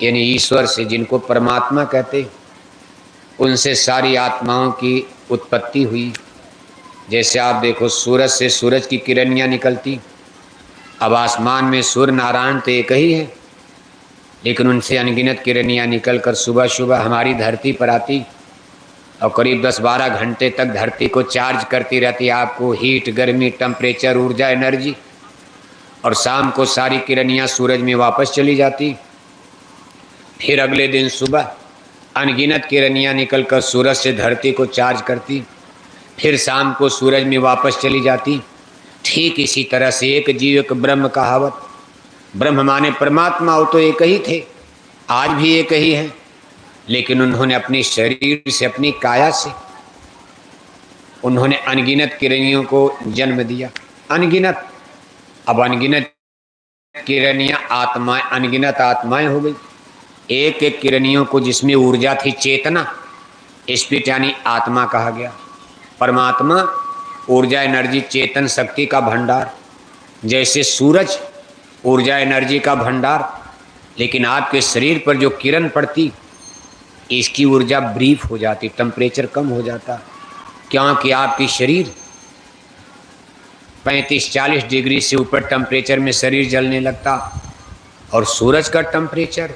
A: यानी ईश्वर से, जिनको परमात्मा कहते, उनसे सारी आत्माओं की उत्पत्ति हुई। जैसे आप देखो, सूरज से सूरज की किरणियाँ निकलती। अब आसमान में सूर्य नारायण तो एक ही है, लेकिन उनसे अनगिनत किरणियाँ निकलकर सुबह सुबह हमारी धरती पर आती और करीब 10-12 घंटे तक धरती को चार्ज करती रहती, आपको हीट, गर्मी, टेम्परेचर, ऊर्जा, एनर्जी। और शाम को सारी किरणियाँ सूरज में वापस चली जाती। फिर अगले दिन सुबह अनगिनत किरणियाँ निकलकर सूरज से धरती को चार्ज करती, फिर शाम को सूरज में वापस चली जाती। ठीक इसी तरह से एक जीव एक ब्रह्म कहावत। ब्रह्म माने परमात्मा, वो तो एक ही थे, आज भी एक ही हैं, लेकिन उन्होंने अपने शरीर से, अपनी काया से उन्होंने अनगिनत किरणियों को जन्म दिया। अनगिनत, अब अनगिनत किरणियाँ आत्माएं, अनगिनत आत्माएं हो गई। एक एक किरणियों को जिसमें ऊर्जा थी, चेतना, स्पिरिट यानी आत्मा कहा गया। परमात्मा ऊर्जा, एनर्जी, चेतन शक्ति का भंडार। जैसे सूरज ऊर्जा, एनर्जी का भंडार, लेकिन आपके शरीर पर जो किरण पड़ती, इसकी ऊर्जा ब्रीफ हो जाती, टेम्परेचर कम हो जाता, क्योंकि आपकी शरीर 35-40 डिग्री से ऊपर टेम्परेचर में शरीर जलने लगता। और सूरज का टेम्परेचर,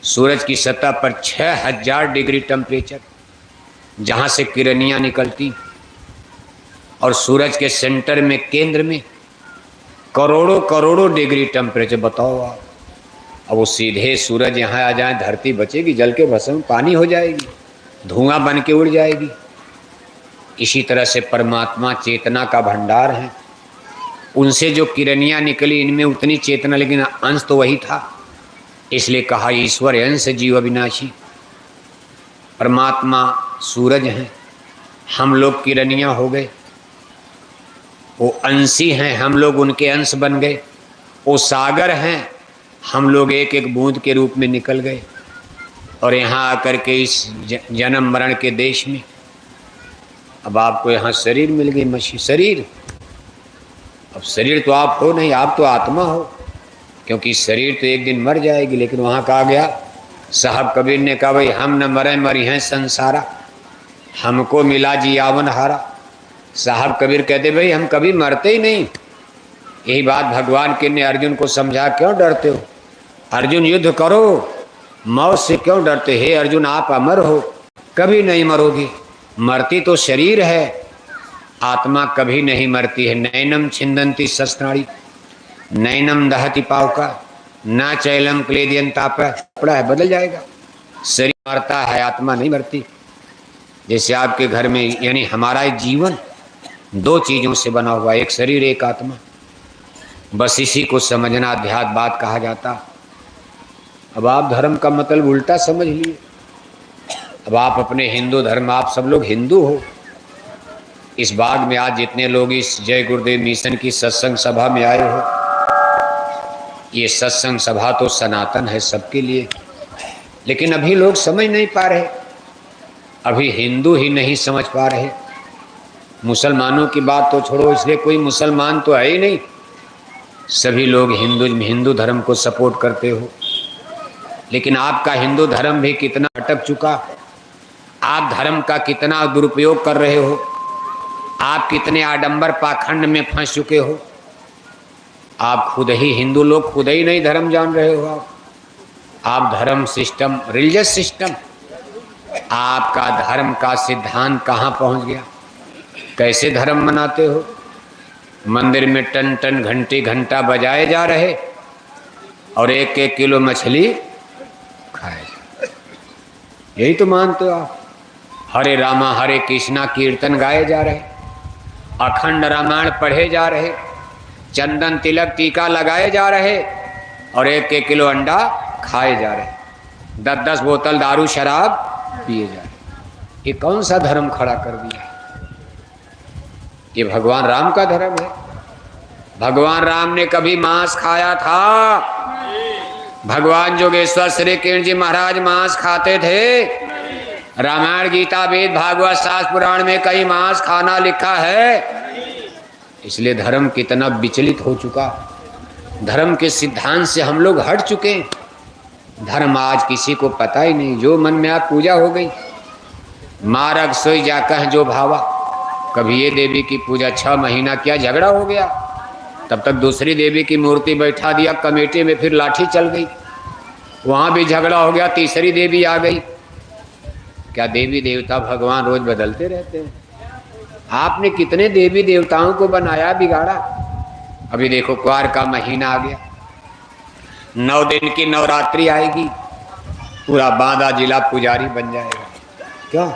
A: सूरज की सतह पर 6000 डिग्री टेम्परेचर, जहाँ से किरणियाँ निकलती। और सूरज के सेंटर में, केंद्र में करोड़ों करोड़ों डिग्री टेम्परेचर। बताओ आप, अब वो सीधे सूरज यहाँ आ जाए, धरती बचेगी, जल के भस्म पानी हो जाएगी, धुआं बन के उड़ जाएगी। इसी तरह से परमात्मा चेतना का भंडार है। उनसे जो किरणियाँ निकली, इनमें उतनी चेतना, लेकिन अंश तो वही था। इसलिए कहा ईश्वर अंश जीव अविनाशी। परमात्मा सूरज हैं, हम लोग किरणियाँ हो गए। वो अंशी हैं, हम लोग उनके अंश बन गए। वो सागर हैं, हम लोग एक एक बूंद के रूप में निकल गए। और यहाँ आकर के इस जन्म मरण के देश में अब आपको यहाँ शरीर मिल गई, मशीन शरीर। अब शरीर तो आप हो नहीं, आप तो आत्मा हो, क्योंकि शरीर तो एक दिन मर जाएगी। लेकिन वहाँ कहा गया, साहब कबीर ने कहा, भाई हम न मरे मरी हैं संसारा, हमको मिला जियावन हारा। साहब कबीर कहते, भाई हम कभी मरते ही नहीं। यही बात भगवान के ने अर्जुन को समझा, क्यों डरते हो अर्जुन, युद्ध करो, मौत से क्यों डरते। हे अर्जुन, आप अमर हो, कभी नहीं मरोगे। मरती तो शरीर है, आत्मा कभी नहीं मरती है। नैनम छिंदंती शस्त्राणी, नैनम दहति पावका, ना चैलम क्लेदियन ताप। कपड़ा है, बदल जाएगा। शरीर मरता है, आत्मा नहीं मरती। जैसे आपके घर में, यानी हमारा जीवन 2 चीज़ों से बना हुआ, एक शरीर, एक आत्मा। बस इसी को समझना अध्यात्मवाद कहा जाता। अब आप धर्म का मतलब उल्टा समझ लिए। अब आप अपने हिंदू धर्म, आप सब लोग हिंदू हो। इस बाग में आज जितने लोग इस जय गुरुदेव मिशन की सत्संग सभा में आए हो, ये सत्संग सभा तो सनातन है सबके लिए। लेकिन अभी लोग समझ नहीं पा रहे, अभी हिंदू ही नहीं समझ पा रहे। मुसलमानों की बात तो छोड़ो, इसलिए कोई मुसलमान तो है ही नहीं। सभी लोग हिंदू धर्म को सपोर्ट करते हो। लेकिन आपका हिंदू धर्म भी कितना अटक चुका, आप धर्म का कितना दुरुपयोग कर रहे हो, आप कितने आडंबर पाखंड में फंस चुके हो। आप खुद ही, हिंदू लोग खुद ही नहीं धर्म जान रहे हो। आप धर्म सिस्टम, रिलीजियस सिस्टम, आपका धर्म का सिद्धांत कहाँ पहुँच गया। कैसे धर्म मनाते हो। मंदिर में टन टन घंटा बजाए जा रहे और 1-1 किलो मछली खाए, यही तो मानते हो आप। हरे रामा हरे कृष्णा कीर्तन गाए जा रहे, अखंड रामायण पढ़े जा रहे, चंदन तिलक टीका लगाए जा रहे और 1-1 किलो अंडा खाए जा रहे, 10-10 बोतल दारू शराब पिए जा रहे। ये कौन सा धर्म खड़ा कर दिया। ये भगवान राम का धर्म है। भगवान राम ने कभी मांस खाया था? भगवान जोगेश्वर श्री किरण जी महाराज मांस खाते थे? रामायण गीता वेद भागवत शास्त्र पुराण में कहीं मांस खाना लिखा है? इसलिए धर्म कितना विचलित हो चुका। धर्म के सिद्धांत से हम लोग हट चुके। धर्म आज किसी को पता ही नहीं। जो मन में आप पूजा हो गई, मारग सोई जा कह जो भावा। कभी ये देवी की पूजा 6 महीना किया, झगड़ा हो गया, तब तक दूसरी देवी की मूर्ति बैठा दिया कमेटी में, फिर लाठी चल गई, वहां भी झगड़ा हो गया, तीसरी देवी आ गई। क्या देवी देवता भगवान रोज बदलते रहते हैं? आपने कितने देवी देवताओं को बनाया, बिगाड़ा। अभी देखो क्वार का महीना आ गया, 9 दिन की नवरात्रि आएगी, पूरा बांदा जिला पुजारी बन जाएगा। क्यों?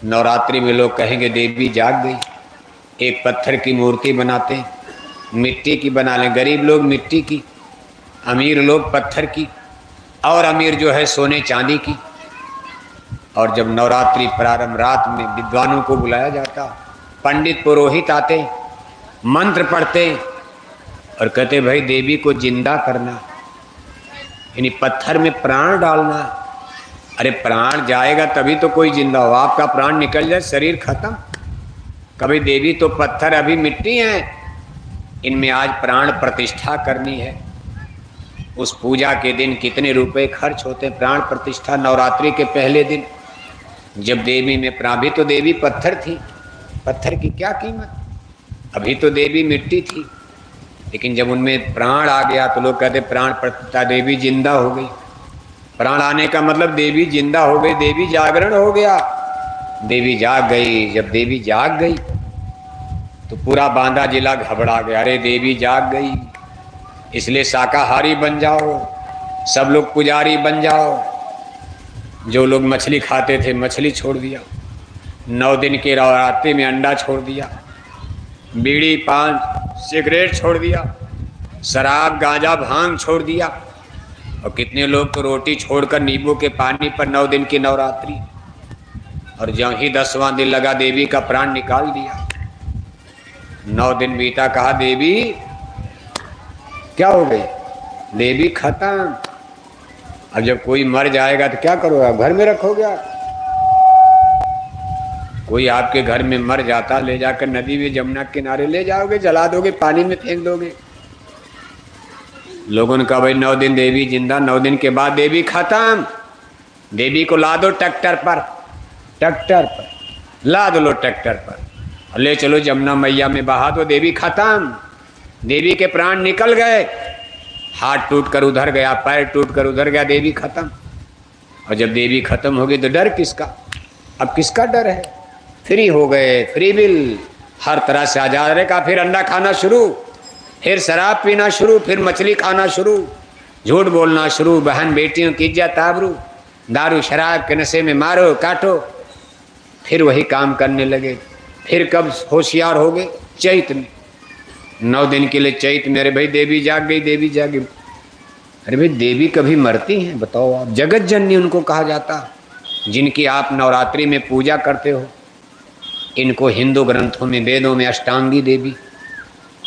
A: नवरात्रि में लोग कहेंगे देवी जाग गई। एक पत्थर की मूर्ति बनाते हैं, मिट्टी की बना लें, गरीब लोग मिट्टी की, अमीर लोग पत्थर की, और अमीर जो है सोने चांदी की। और जब नवरात्रि प्रारंभ रात में विद्वानों को बुलाया जाता, पंडित पुरोहित आते, मंत्र पढ़ते और कहते भाई देवी को जिंदा करना, यानी पत्थर में प्राण डालना। अरे प्राण जाएगा तभी तो कोई जिंदा हो। आपका प्राण निकल जाए शरीर खत्म। कभी देवी तो पत्थर, अभी मिट्टी है, इनमें आज प्राण प्रतिष्ठा करनी है। उस पूजा के दिन कितने रुपए खर्च होते हैं। प्राण प्रतिष्ठा नवरात्रि के पहले दिन, जब देवी में प्राण, भी तो देवी पत्थर थी, पत्थर की क्या कीमत। अभी तो देवी मिट्टी थी, लेकिन जब उनमें प्राण आ गया तो लोग कहते प्राण प्रतिष्ठा, देवी जिंदा हो गई। प्राण आने का मतलब देवी जिंदा हो गई, देवी जागरण हो गया, देवी जाग गई। जब देवी जाग गई तो पूरा बांदा जिला घबरा गया, अरे देवी जाग गई, इसलिए शाकाहारी बन जाओ, सब लोग पुजारी बन जाओ। जो लोग मछली खाते थे मछली छोड़ दिया, 9 दिन के नवरात्रि में अंडा छोड़ दिया, बीड़ी पान सिगरेट छोड़ दिया, शराब गांजा भांग छोड़ दिया, और कितने लोग तो रोटी छोड़कर नींबू के पानी पर 9 दिन की नवरात्रि। और जब ही 10वां दिन लगा देवी का प्राण निकाल दिया। 9 दिन बीता, कहा देवी क्या हो गई? देवी खत्म। अब जब कोई मर जाएगा तो क्या करोगे? आप घर में रखोगे? कोई आपके घर में मर जाता, ले जाकर नदी में जमुना किनारे ले जाओगे, जला दोगे, पानी में फेंक दोगे। लोगों ने कहा भाई 9 दिन देवी जिंदा, 9 दिन के बाद देवी खत्म। देवी को ला दो ट्रैक्टर पर, ट्रैक्टर पर ला दो, लो ट्रैक्टर पर, और ले चलो जमुना मैया में बहा दो, देवी खत्म। देवी के प्राण निकल गए, हाथ टूट कर उधर गया, पैर टूट कर उधर गया, देवी खत्म। और जब देवी खत्म हो गई तो डर किसका? अब किसका डर है? फ्री हो गए, फ्री बिल, हर तरह से आजाद रहे। का फिर अंडा खाना शुरू, फिर शराब पीना शुरू, फिर मछली खाना शुरू, झूठ बोलना शुरू, बहन बेटियों की इज्जत आबरू, दारू शराब के नशे में मारो काटो, फिर वही काम करने लगे। फिर कब होशियार हो गए? चैत में, 9 दिन के लिए चैत में, अरे भाई देवी जाग गई, देवी जाग गई। अरे भाई देवी कभी मरती हैं? बताओ आप। जगत जननी उनको कहा जाता, जिनकी आप नवरात्रि में पूजा करते हो। इनको हिंदू ग्रंथों में, वेदों में अष्टांगी देवी,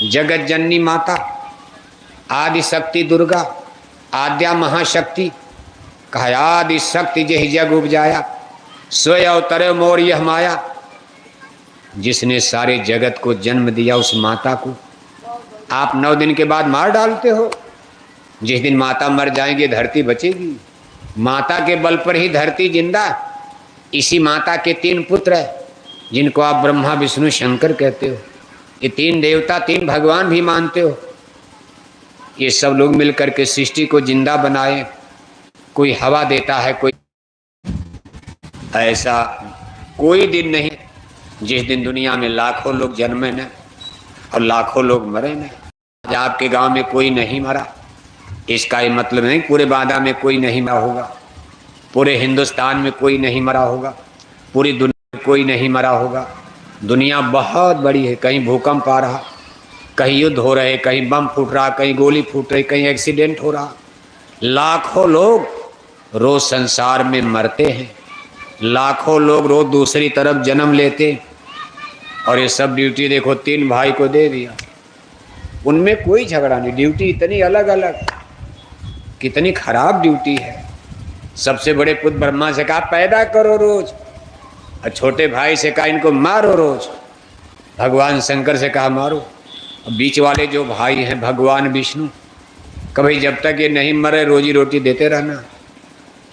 A: जगत जननी माता, आदि शक्ति दुर्गा, आद्या महाशक्ति, कहा आदि शक्ति जही जग उपजाया, सोय अवतरे मोर यह माया। जिसने सारे जगत को जन्म दिया उस माता को आप 9 दिन के बाद मार डालते हो। जिस दिन माता मर जाएंगे धरती बचेगी। माता के बल पर ही धरती जिंदा। इसी माता के 3 पुत्र हैं, जिनको आप ब्रह्मा विष्णु शंकर कहते हो। ये 3 देवता, 3 भगवान भी मानते हो। ये सब लोग मिलकर के सृष्टि को जिंदा बनाए। कोई हवा देता है, कोई ऐसा कोई दिन नहीं जिस दिन दुनिया में लाखों लोग जन्मे न और लाखों लोग मरे न। आज आपके गांव में कोई नहीं मरा, इसका ये मतलब नहीं पूरे बांदा में कोई नहीं मरा होगा, पूरे हिंदुस्तान में कोई नहीं मरा होगा, पूरी दुनिया में कोई नहीं मरा होगा। दुनिया बहुत बड़ी है, कहीं भूकंप आ रहा, कहीं युद्ध हो रहे, कहीं बम फूट रहा, कहीं गोली फूट रही, कहीं एक्सीडेंट हो रहा। लाखों लोग रोज संसार में मरते हैं, लाखों लोग रोज दूसरी तरफ जन्म लेते। और ये सब ड्यूटी देखो 3 भाई को दे दिया, उनमें कोई झगड़ा नहीं, ड्यूटी इतनी अलग अलग, कितनी खराब ड्यूटी है। सबसे बड़े पुत्र ब्रह्मा से कहा पैदा करो रोज, और छोटे भाई से कहा इनको मारो रोज, भगवान शंकर से कहा मारो, और बीच वाले जो भाई हैं भगवान विष्णु, कभी जब तक ये नहीं मरे रोजी रोटी देते रहना,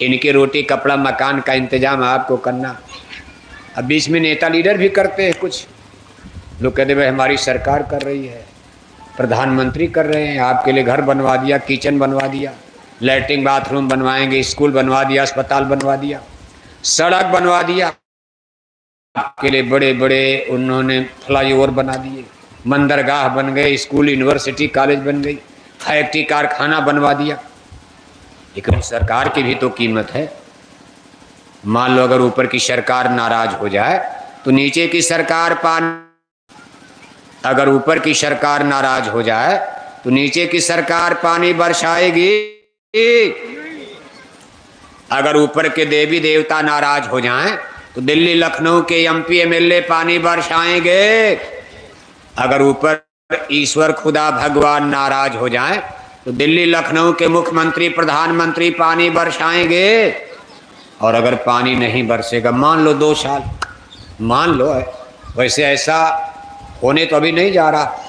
A: इनके रोटी कपड़ा मकान का इंतजाम आपको करना। अब बीच में नेता लीडर भी करते हैं, कुछ लोग कहते भाई हमारी सरकार कर रही है, प्रधानमंत्री कर रहे हैं, आपके लिए घर बनवा दिया, किचन बनवा दिया, लैट्रिन बाथरूम बनवाएंगे, स्कूल बनवा दिया, अस्पताल बनवा दिया, सड़क बनवा दिया, आपके लिए बड़े बड़े उन्होंने फ्लाईओवर बना दिए, बंदरगाह बन गए, स्कूल यूनिवर्सिटी कॉलेज बन गई, फैक्ट्री कारखाना बनवा दिया। लेकिन सरकार की भी तो कीमत है। मान लो अगर ऊपर की सरकार नाराज हो जाए तो नीचे की सरकार अगर ऊपर की सरकार नाराज हो जाए तो नीचे की सरकार पानी बरसाएगी। अगर ऊपर के देवी देवता नाराज हो जाएं तो दिल्ली लखनऊ के एमपी एमएलए पानी बरसाएंगे। अगर ऊपर ईश्वर खुदा भगवान नाराज हो जाएं तो दिल्ली लखनऊ के मुख्यमंत्री प्रधानमंत्री पानी बरसाएंगे। और अगर पानी नहीं बरसेगा, मान लो 2 साल, मान लो है, वैसे ऐसा होने तो अभी नहीं जा रहा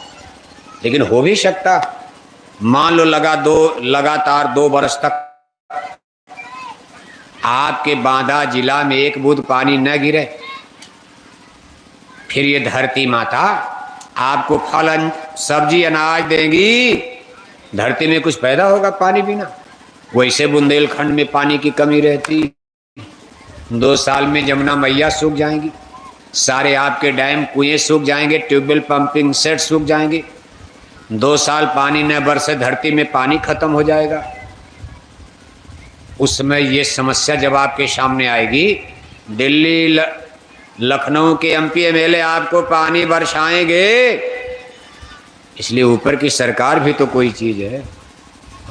A: लेकिन हो भी सकता, मान लो लगातार 2 बरस तक आपके बांदा जिला में 1 बूंद पानी न गिरे, फिर ये धरती माता आपको फल सब्जी अनाज देंगी, धरती में कुछ पैदा होगा पानी बिना? वैसे बुंदेलखंड में पानी की कमी रहती, 2 साल में जमुना मैया सूख जाएंगी, सारे आपके डैम कुएं सूख जाएंगे, ट्यूबवेल पंपिंग सेट सूख जाएंगे, 2 साल पानी न बरसे धरती में पानी खत्म हो जाएगा। उस समय ये समस्या जब आपके सामने आएगी, दिल्ली लखनऊ के एमपी एमएलए आपको पानी बरसाएंगे। इसलिए ऊपर की सरकार भी तो कोई चीज़ है।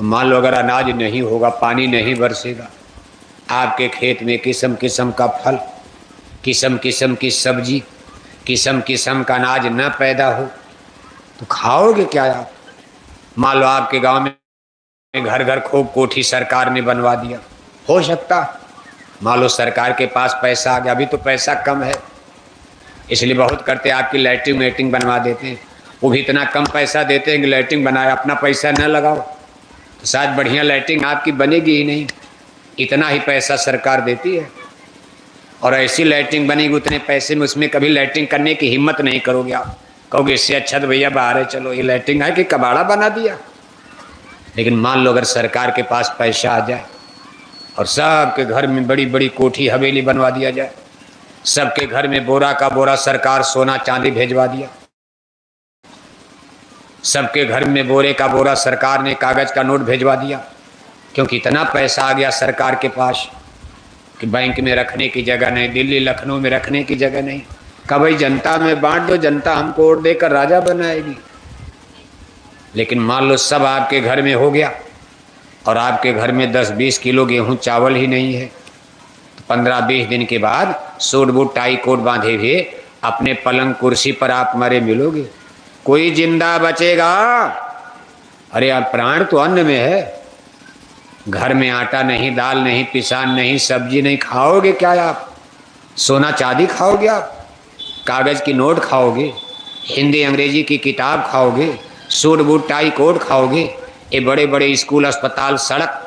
A: मान लो अगर अनाज नहीं होगा, पानी नहीं बरसेगा, आपके खेत में किस्म किस्म का फल, किस्म किस्म की सब्जी, किस्म किस्म का अनाज न पैदा हो तो खाओगे क्या आप? मान लो आपके गांव में घर घर खूब कोठी सरकार ने बनवा दिया, हो सकता मान लो सरकार के पास पैसा आ गया, अभी तो पैसा कम है इसलिए बहुत करते आपकी लैट्रिन वेटिंग बनवा देते हैं, वो भी इतना कम पैसा देते हैं कि लैट्रिन बनाए, अपना पैसा न लगाओ तो शायद बढ़िया लैट्रिन आपकी बनेगी ही नहीं, इतना ही पैसा सरकार देती है। और ऐसी लैट्रिन बनेगी उतने पैसे में, उसमें कभी लैट्रिन करने की हिम्मत नहीं करोगे आप, कहोगे इससे अच्छा तो भैया बाहर है, चलो ये लैट्रिन है कि कबाड़ा बना दिया। लेकिन मान लो अगर सरकार के पास पैसा आ जाए और सबके घर में बड़ी बड़ी कोठी हवेली बनवा दिया जाए, सबके घर में बोरा का बोरा सरकार सोना चांदी भेजवा दिया, सबके घर में बोरे का बोरा सरकार ने कागज का नोट भेजवा दिया, क्योंकि इतना पैसा आ गया सरकार के पास कि बैंक में रखने की जगह नहीं, दिल्ली लखनऊ में रखने की जगह नहीं। कहा भाई जनता में बांट दो, जनता हमको वोट देकर राजा बनाएगी। लेकिन मान लो सब आपके घर में हो गया और आपके घर में 10-20 किलो गेहूं चावल ही नहीं है, तो 15-20 दिन के बाद सूट बूट टाई कोट बांधे हुए अपने पलंग कुर्सी पर आप मरे मिलोगे, कोई जिंदा बचेगा? अरे आप प्राण तो अन्न में है, घर में आटा नहीं, दाल नहीं, पिसान नहीं, सब्जी नहीं, खाओगे क्या आप? सोना चांदी खाओगे आप? कागज की नोट खाओगे? हिंदी अंग्रेजी की किताब खाओगे? सूट बूट टाई कोट खाओगे? ये बड़े बड़े स्कूल अस्पताल सड़क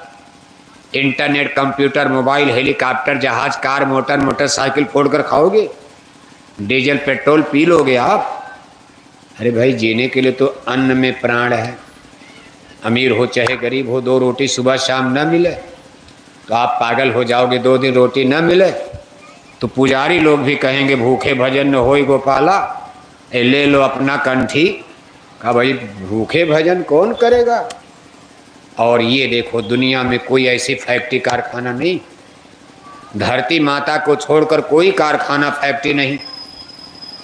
A: इंटरनेट कंप्यूटर मोबाइल हेलीकॉप्टर जहाज कार मोटर मोटरसाइकिल फोड़ कर खाओगे? डीजल पेट्रोल पी लोगे आप? अरे भाई जीने के लिए तो अन्न में प्राण है, अमीर हो चाहे गरीब हो, 2 रोटी सुबह शाम न मिले तो आप पागल हो जाओगे। 2 दिन रोटी न मिले तो पुजारी लोग भी कहेंगे भूखे भजन न होई गोपाला, ए ले लो अपना कंठी। कहा भाई भूखे भजन कौन करेगा? और ये देखो दुनिया में कोई ऐसी फैक्ट्री कारखाना नहीं, धरती माता को छोड़कर कोई कारखाना फैक्ट्री नहीं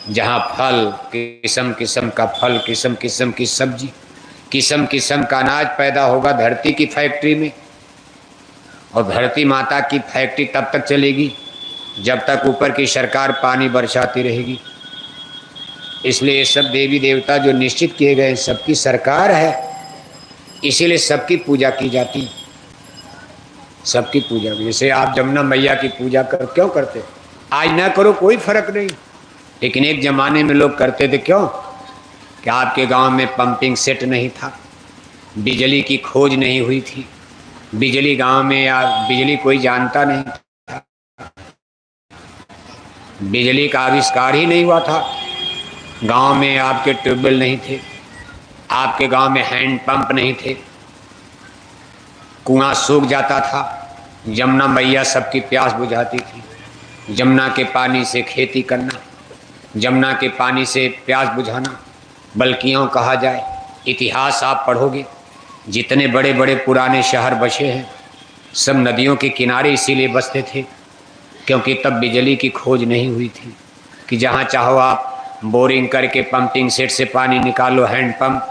A: जहाँ फल किस्म किस्म का फल, किस्म किस्म की सब्जी, किस्म किस्म का अनाज पैदा होगा धरती की फैक्ट्री में। और धरती माता की फैक्ट्री तब तक चलेगी जब तक ऊपर की सरकार पानी बरसाती रहेगी। इसलिए ये सब देवी देवता जो निश्चित किए गए सबकी सरकार है, इसीलिए सबकी पूजा की जाती, सबकी पूजा। जैसे आप जमुना मैया की पूजा क्यों करते? आज ना करो कोई फर्क नहीं, लेकिन एक जमाने में लोग करते थे। क्यों? कि आपके गांव में पंपिंग सेट नहीं था, बिजली की खोज नहीं हुई थी, बिजली गांव में या बिजली कोई जानता नहीं था, बिजली का आविष्कार ही नहीं हुआ था, गांव में आपके ट्यूबवेल नहीं थे, आपके गांव में हैंड पंप नहीं थे, कुआं सूख जाता था, जमुना मैया सबकी प्यास बुझाती थी। जमुना के पानी से खेती करना, जमुना के पानी से प्यास बुझाना, बल्कि यूँ कहा जाए, इतिहास आप पढ़ोगे, जितने बड़े बड़े पुराने शहर बसे हैं सब नदियों के किनारे इसीलिए बसते थे, क्योंकि तब बिजली की खोज नहीं हुई थी कि जहाँ चाहो आप बोरिंग करके पंपिंग सेट से पानी निकालो, हैंड पंप।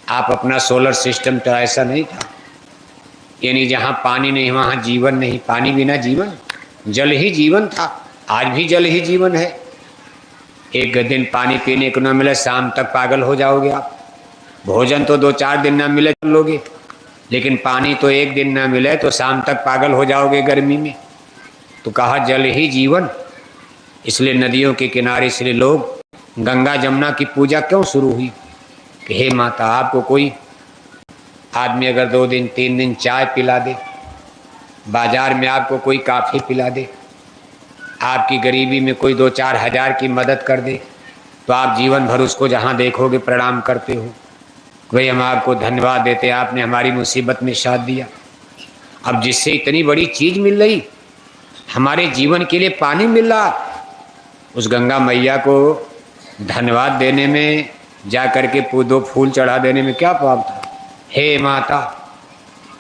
A: आप अपना सोलर सिस्टम तो ऐसा नहीं था, यानी जहाँ पानी नहीं वहाँ जीवन नहीं, पानी बिना जीवन, जल ही जीवन था, आज भी जल ही जीवन है। एक दिन पानी पीने को न मिले शाम तक पागल हो जाओगे आप, भोजन तो 2-4 दिन ना मिले तो लोगे, लेकिन पानी तो एक दिन ना मिले तो शाम तक पागल हो जाओगे गर्मी में। तो कहा जल ही जीवन, इसलिए नदियों के किनारे इसलिए लोग गंगा जमुना की पूजा क्यों शुरू हुई कि हे माता, आपको कोई आदमी अगर 2 दिन 3 दिन चाय पिला दे, बाजार में आपको कोई काफ़ी पिला दे, आपकी गरीबी में कोई 2-4 हज़ार की मदद कर दे, तो आप जीवन भर उसको जहाँ देखोगे प्रणाम करते हो, भाई हम आपको धन्यवाद देते, आपने हमारी मुसीबत में साथ दिया। अब जिससे इतनी बड़ी चीज़ मिल रही, हमारे जीवन के लिए पानी मिल रहा, उस गंगा मैया को धन्यवाद देने में, जा कर के 2 फूल चढ़ा देने में क्या पाप था? हे माता,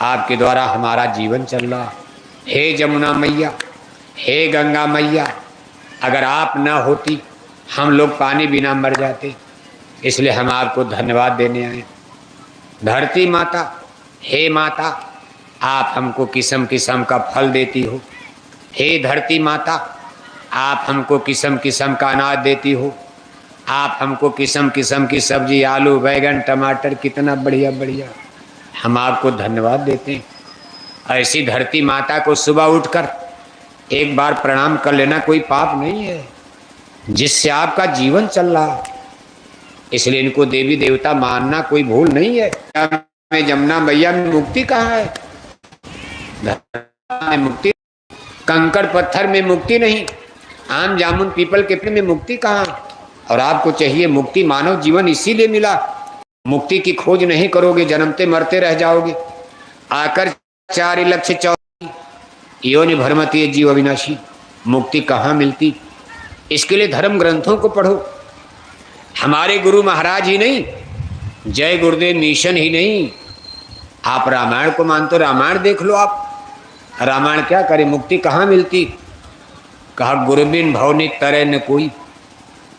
A: आपके द्वारा हमारा जीवन चल रहा, हे जमुना मैया, हे गंगा मैया, अगर आप ना होती हम लोग पानी बिना मर जाते, इसलिए हम आपको धन्यवाद देने आए। धरती माता, हे माता, आप हमको किस्म किस्म का फल देती हो, हे धरती माता, आप हमको किस्म किस्म का अनाज देती हो, आप हमको किस्म किस्म की सब्जी, आलू बैगन टमाटर, कितना बढ़िया बढ़िया, हम आपको धन्यवाद देते हैं। ऐसी धरती माता को सुबह उठकर एक बार प्रणाम कर लेना कोई पाप नहीं है, जिससे आपका जीवन चल रहा, इसलिए इनको देवी देवता मानना कोई भूल नहीं है। में जमुना मैया में मुक्ति कहाँ है? में मुक्ति, कंकड़ पत्थर में मुक्ति नहीं, आम जामुन पीपल के पेड़ में मुक्ति कहाँ? और आपको चाहिए मुक्ति, मानव जीवन इसीलिए मिला, मुक्ति की खोज नहीं करोगे जन्मते मरते रह जाओगे। आकर 4 लक्ष्य 14 योनि भरमती जीव अविनाशी, मुक्ति कहाँ मिलती? इसके लिए धर्म ग्रंथों को पढ़ो। हमारे गुरु महाराज ही नहीं, जय गुरुदेव मिशन ही नहीं, आप रामायण को मानते हो, रामायण देख लो आप, रामायण क्या करे, मुक्ति कहाँ मिलती? कहा गुरबिन भवनी तरह न कोई,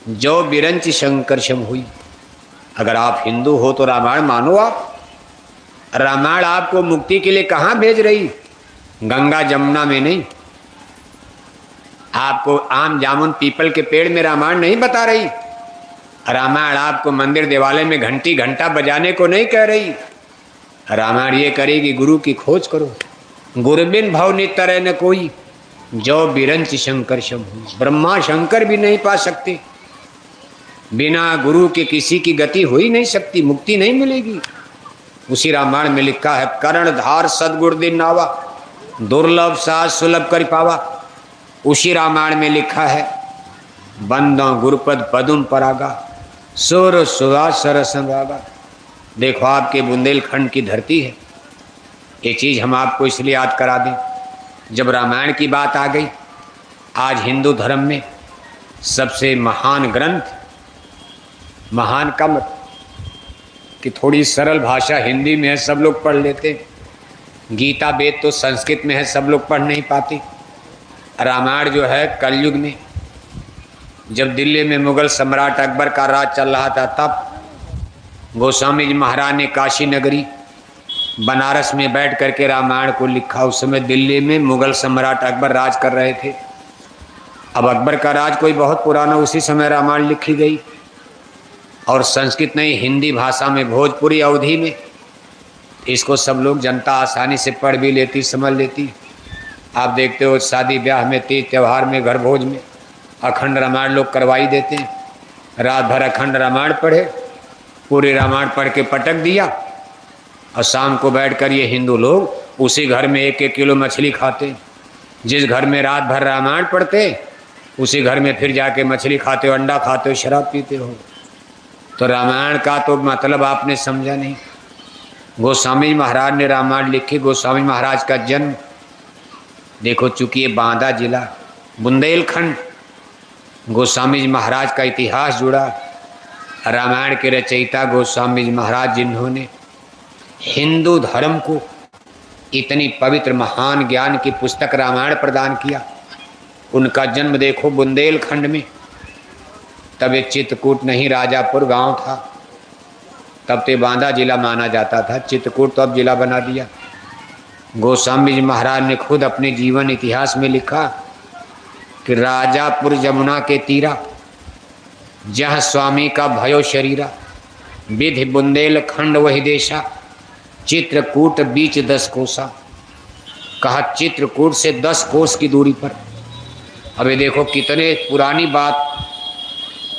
A: जो बिरंच शंकरशम हुई। अगर आप हिंदू हो तो रामायण मानो आप, रामायण आपको मुक्ति के लिए कहाँ भेज रही? गंगा जमुना में नहीं, आपको आम जामुन पीपल के पेड़ में रामायण नहीं बता रही, रामायण आपको मंदिर देवालय में घंटी घंटा बजाने को नहीं कह रही, रामायण ये करेगी गुरु की खोज करो। गुरबिन भव नितर न कोई, जो बिरंच शंकर शम हुई। ब्रह्मा शंकर भी नहीं पा सकते, बिना गुरु के किसी की गति हो ही नहीं सकती, मुक्ति नहीं मिलेगी। उसी रामायण में लिखा है, कर्णधार सदगुर दिन नावा, दुर्लभ साज सुलभ कर पावा। उसी रामायण में लिखा है, बंदो गुरुपद पदुम परागा, सुर सुवास सरसम रागा। देखो आपके बुंदेलखंड की धरती है, ये चीज़ हम आपको इसलिए याद करा दें, जब रामायण की बात आ गई। आज हिंदू धर्म में सबसे महान ग्रंथ, महान का मत कि थोड़ी सरल भाषा हिंदी में है, सब लोग पढ़ लेते। गीता वेद तो संस्कृत में है, सब लोग पढ़ नहीं पाते। रामायण जो है कलयुग में, जब दिल्ली में मुगल सम्राट अकबर का राज चल रहा था, तब गोस्वामी जी महाराज ने काशी नगरी बनारस में बैठ करके रामायण को लिखा। उस समय दिल्ली में मुगल सम्राट अकबर राज कर रहे थे, अब अकबर का राज कोई बहुत पुराना, उसी समय रामायण लिखी गई, और संस्कृत नहीं, हिंदी भाषा में, भोजपुरी अवधि में। इसको सब लोग, जनता आसानी से पढ़ भी लेती, समझ लेती। आप देखते हो शादी ब्याह में, तीज त्यौहार में, घर भोज में अखंड रामायण लोग करवाई देते हैं। रात भर अखंड रामायण पढ़े, पूरे रामायण पढ़ के पटक दिया, और शाम को बैठकर ये हिंदू लोग उसी घर में 1-1 किलो मछली खाते। जिस घर में रात भर रामायण पढ़ते, उसी घर में फिर जाके मछली खाते हो, अंडा खाते हो, शराब पीते हो। तो रामायण का तो मतलब आपने समझा नहीं। गोस्वामी महाराज ने रामायण लिखी। गोस्वामी महाराज का जन्म देखो, चूंकि ये बांदा जिला, बुंदेलखंड, गोस्वामी जी महाराज का इतिहास जुड़ा। रामायण के रचयिता गोस्वामी जी महाराज, जिन्होंने हिंदू धर्म को इतनी पवित्र महान ज्ञान की पुस्तक रामायण प्रदान किया, उनका जन्म देखो बुंदेलखंड में। तब ये चित्रकूट नहीं, राजापुर गांव था, तब तो बांदा जिला माना जाता था। चित्रकूट तो अब जिला बना दिया। गोस्वामी जी महाराज ने खुद अपने जीवन इतिहास में लिखा कि राजापुर जमुना के तीरा, जहाँ स्वामी का भयो शरीरा, विधि बुंदेलखंड वही देशा, चित्रकूट बीच 10 कोसा। कहा चित्रकूट से 10 कोस की दूरी पर। अबे देखो कितने पुरानी बात,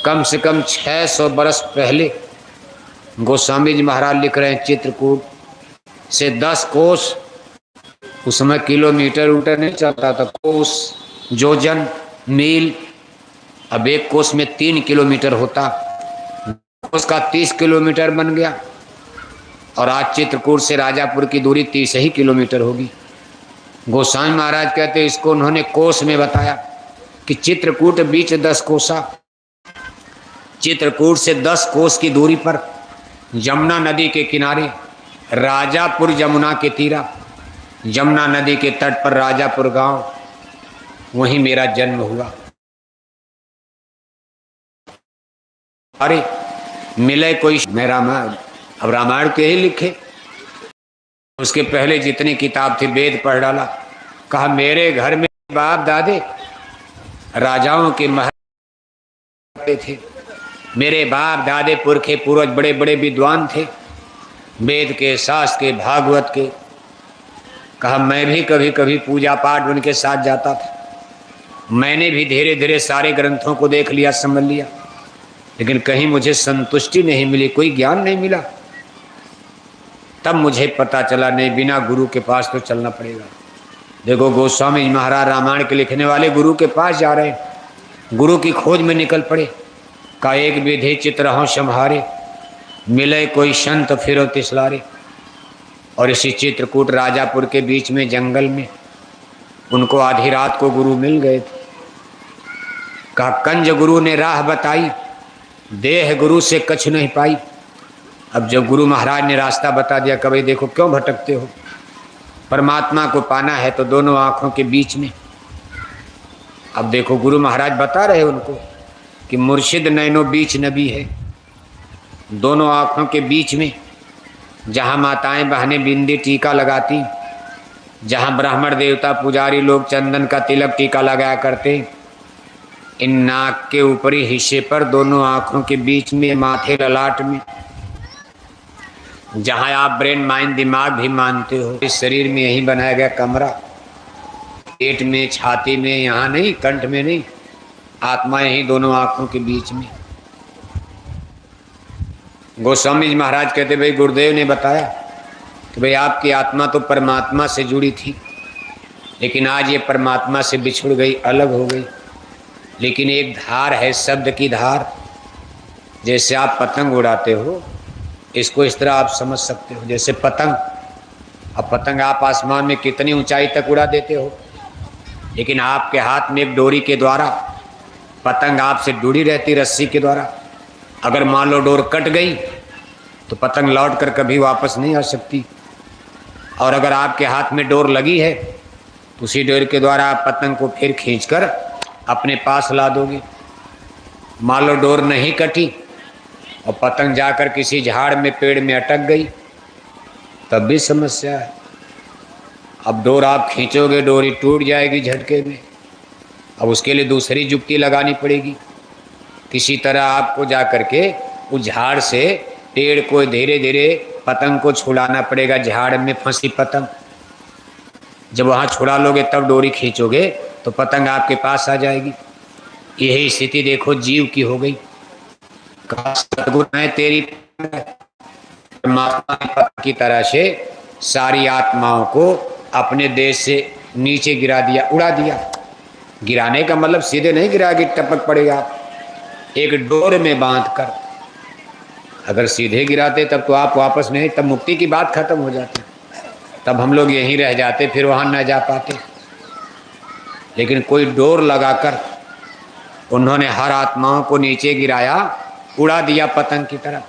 A: कम से कम 600 बरस पहले गोस्वामी जी महाराज लिख रहे हैं। चित्रकूट से 10 कोस, उस समय किलोमीटर उटर नहीं चलता था, कोस, जोजन, मील। अब 1 कोस में 3 किलोमीटर होता, कोस का 30 किलोमीटर बन गया। और आज चित्रकूट से राजापुर की दूरी 30 ही किलोमीटर होगी। गोस्वामी महाराज कहते, इसको उन्होंने कोस में बताया कि चित्रकूट बीच 10 कोसा। चित्रकूट से 10 कोस की दूरी पर, यमुना नदी के किनारे, राजापुर जमुना के तीरा, यमुना नदी के तट पर राजापुर गांव, वहीं मेरा जन्म हुआ। अरे मिले कोई, मैं रामायण, अब रामायण के ही लिखे। उसके पहले जितनी किताब थी वेद पढ़ डाला। कहा मेरे घर में बाप दादे राजाओं के महल थे, मेरे बाप दादे पुरखे पूर्वज बड़े बड़े विद्वान थे, वेद के, शास्त्र के, भागवत के। कहा मैं भी कभी कभी पूजा पाठ उनके साथ जाता था। मैंने भी धीरे धीरे सारे ग्रंथों को देख लिया, समझ लिया, लेकिन कहीं मुझे संतुष्टि नहीं मिली, कोई ज्ञान नहीं मिला। तब मुझे पता चला नहीं, बिना गुरु के पास तो चलना पड़ेगा। देखो गोस्वामी महाराज रामायण के लिखने वाले गुरु के पास जा रहे, गुरु की खोज में निकल पड़े। का एक विधि चित्रहों सम्हारे, मिले कोई संत फिरो तिसलारे। और इसी चित्रकूट राजापुर के बीच में जंगल में उनको आधी रात को गुरु मिल गए थे। कहा कंज गुरु ने राह बताई, देह गुरु से कछ नहीं पाई। अब जब गुरु महाराज ने रास्ता बता दिया, कभी देखो क्यों भटकते हो, परमात्मा को पाना है तो दोनों आँखों के बीच में। अब देखो गुरु महाराज बता रहे उनको कि मुर्शिद नैनो बीच नबी है, दोनों आँखों के बीच में, जहाँ माताएं बहनें बिंदी टीका लगाती, जहाँ ब्राह्मण देवता पुजारी लोग चंदन का तिलक टीका लगाया करते, इन नाक के ऊपरी हिस्से पर, दोनों आँखों के बीच में, माथे ललाट में, जहाँ आप ब्रेन माइंड दिमाग भी मानते हो, इस शरीर में यही बनाया गया कमरा, पेट में, छाती में, यहाँ नहीं, कंठ में नहीं, आत्मा यही दोनों आँखों के बीच में। गोस्वामी जी महाराज कहते भाई गुरुदेव ने बताया कि भाई आपकी आत्मा तो परमात्मा से जुड़ी थी, लेकिन आज ये परमात्मा से बिछुड़ गई, अलग हो गई। लेकिन एक धार है, शब्द की धार, जैसे आप पतंग उड़ाते हो, इसको इस तरह आप समझ सकते हो जैसे पतंग। अब पतंग आप आसमान में कितनी ऊंचाई तक उड़ा देते हो, लेकिन आपके हाथ में एक डोरी के द्वारा पतंग आपसे जुड़ी रहती, रस्सी के द्वारा। अगर मान लो डोर कट गई तो पतंग लौट कर कभी वापस नहीं आ सकती। और अगर आपके हाथ में डोर लगी है तो उसी डोर के द्वारा आप पतंग को फिर खींचकर अपने पास ला दोगे। मान लो डोर नहीं कटी और पतंग जाकर किसी झाड़ में, पेड़ में अटक गई, तब भी समस्या है। अब डोर आप खींचोगे, डोरी टूट जाएगी झटके में। अब उसके लिए दूसरी जुक्ति लगानी पड़ेगी। किसी तरह आपको जा करके उस झाड़ से पेड़ को धीरे धीरे पतंग को छुड़ाना पड़ेगा। झाड़ में फंसी पतंग, जब वहाँ छुड़ा लोगे तब डोरी खींचोगे तो पतंग आपके पास आ जाएगी। यही स्थिति देखो जीव की हो गई। सद्गुण है तेरी परमात्मा की तरह से सारी आत्माओं को अपने देश से नीचे गिरा दिया, उड़ा दिया। गिराने का मतलब सीधे नहीं गिरा कि टपक पड़ेगा, एक डोर में बांध कर। अगर सीधे गिराते तब तो आप वापस नहीं, तब मुक्ति की बात खत्म हो जाती, तब हम लोग यहीं रह जाते, फिर वहां न जा पाते। लेकिन कोई डोर लगाकर उन्होंने हर आत्माओं को नीचे गिराया, उड़ा दिया पतंग की तरह।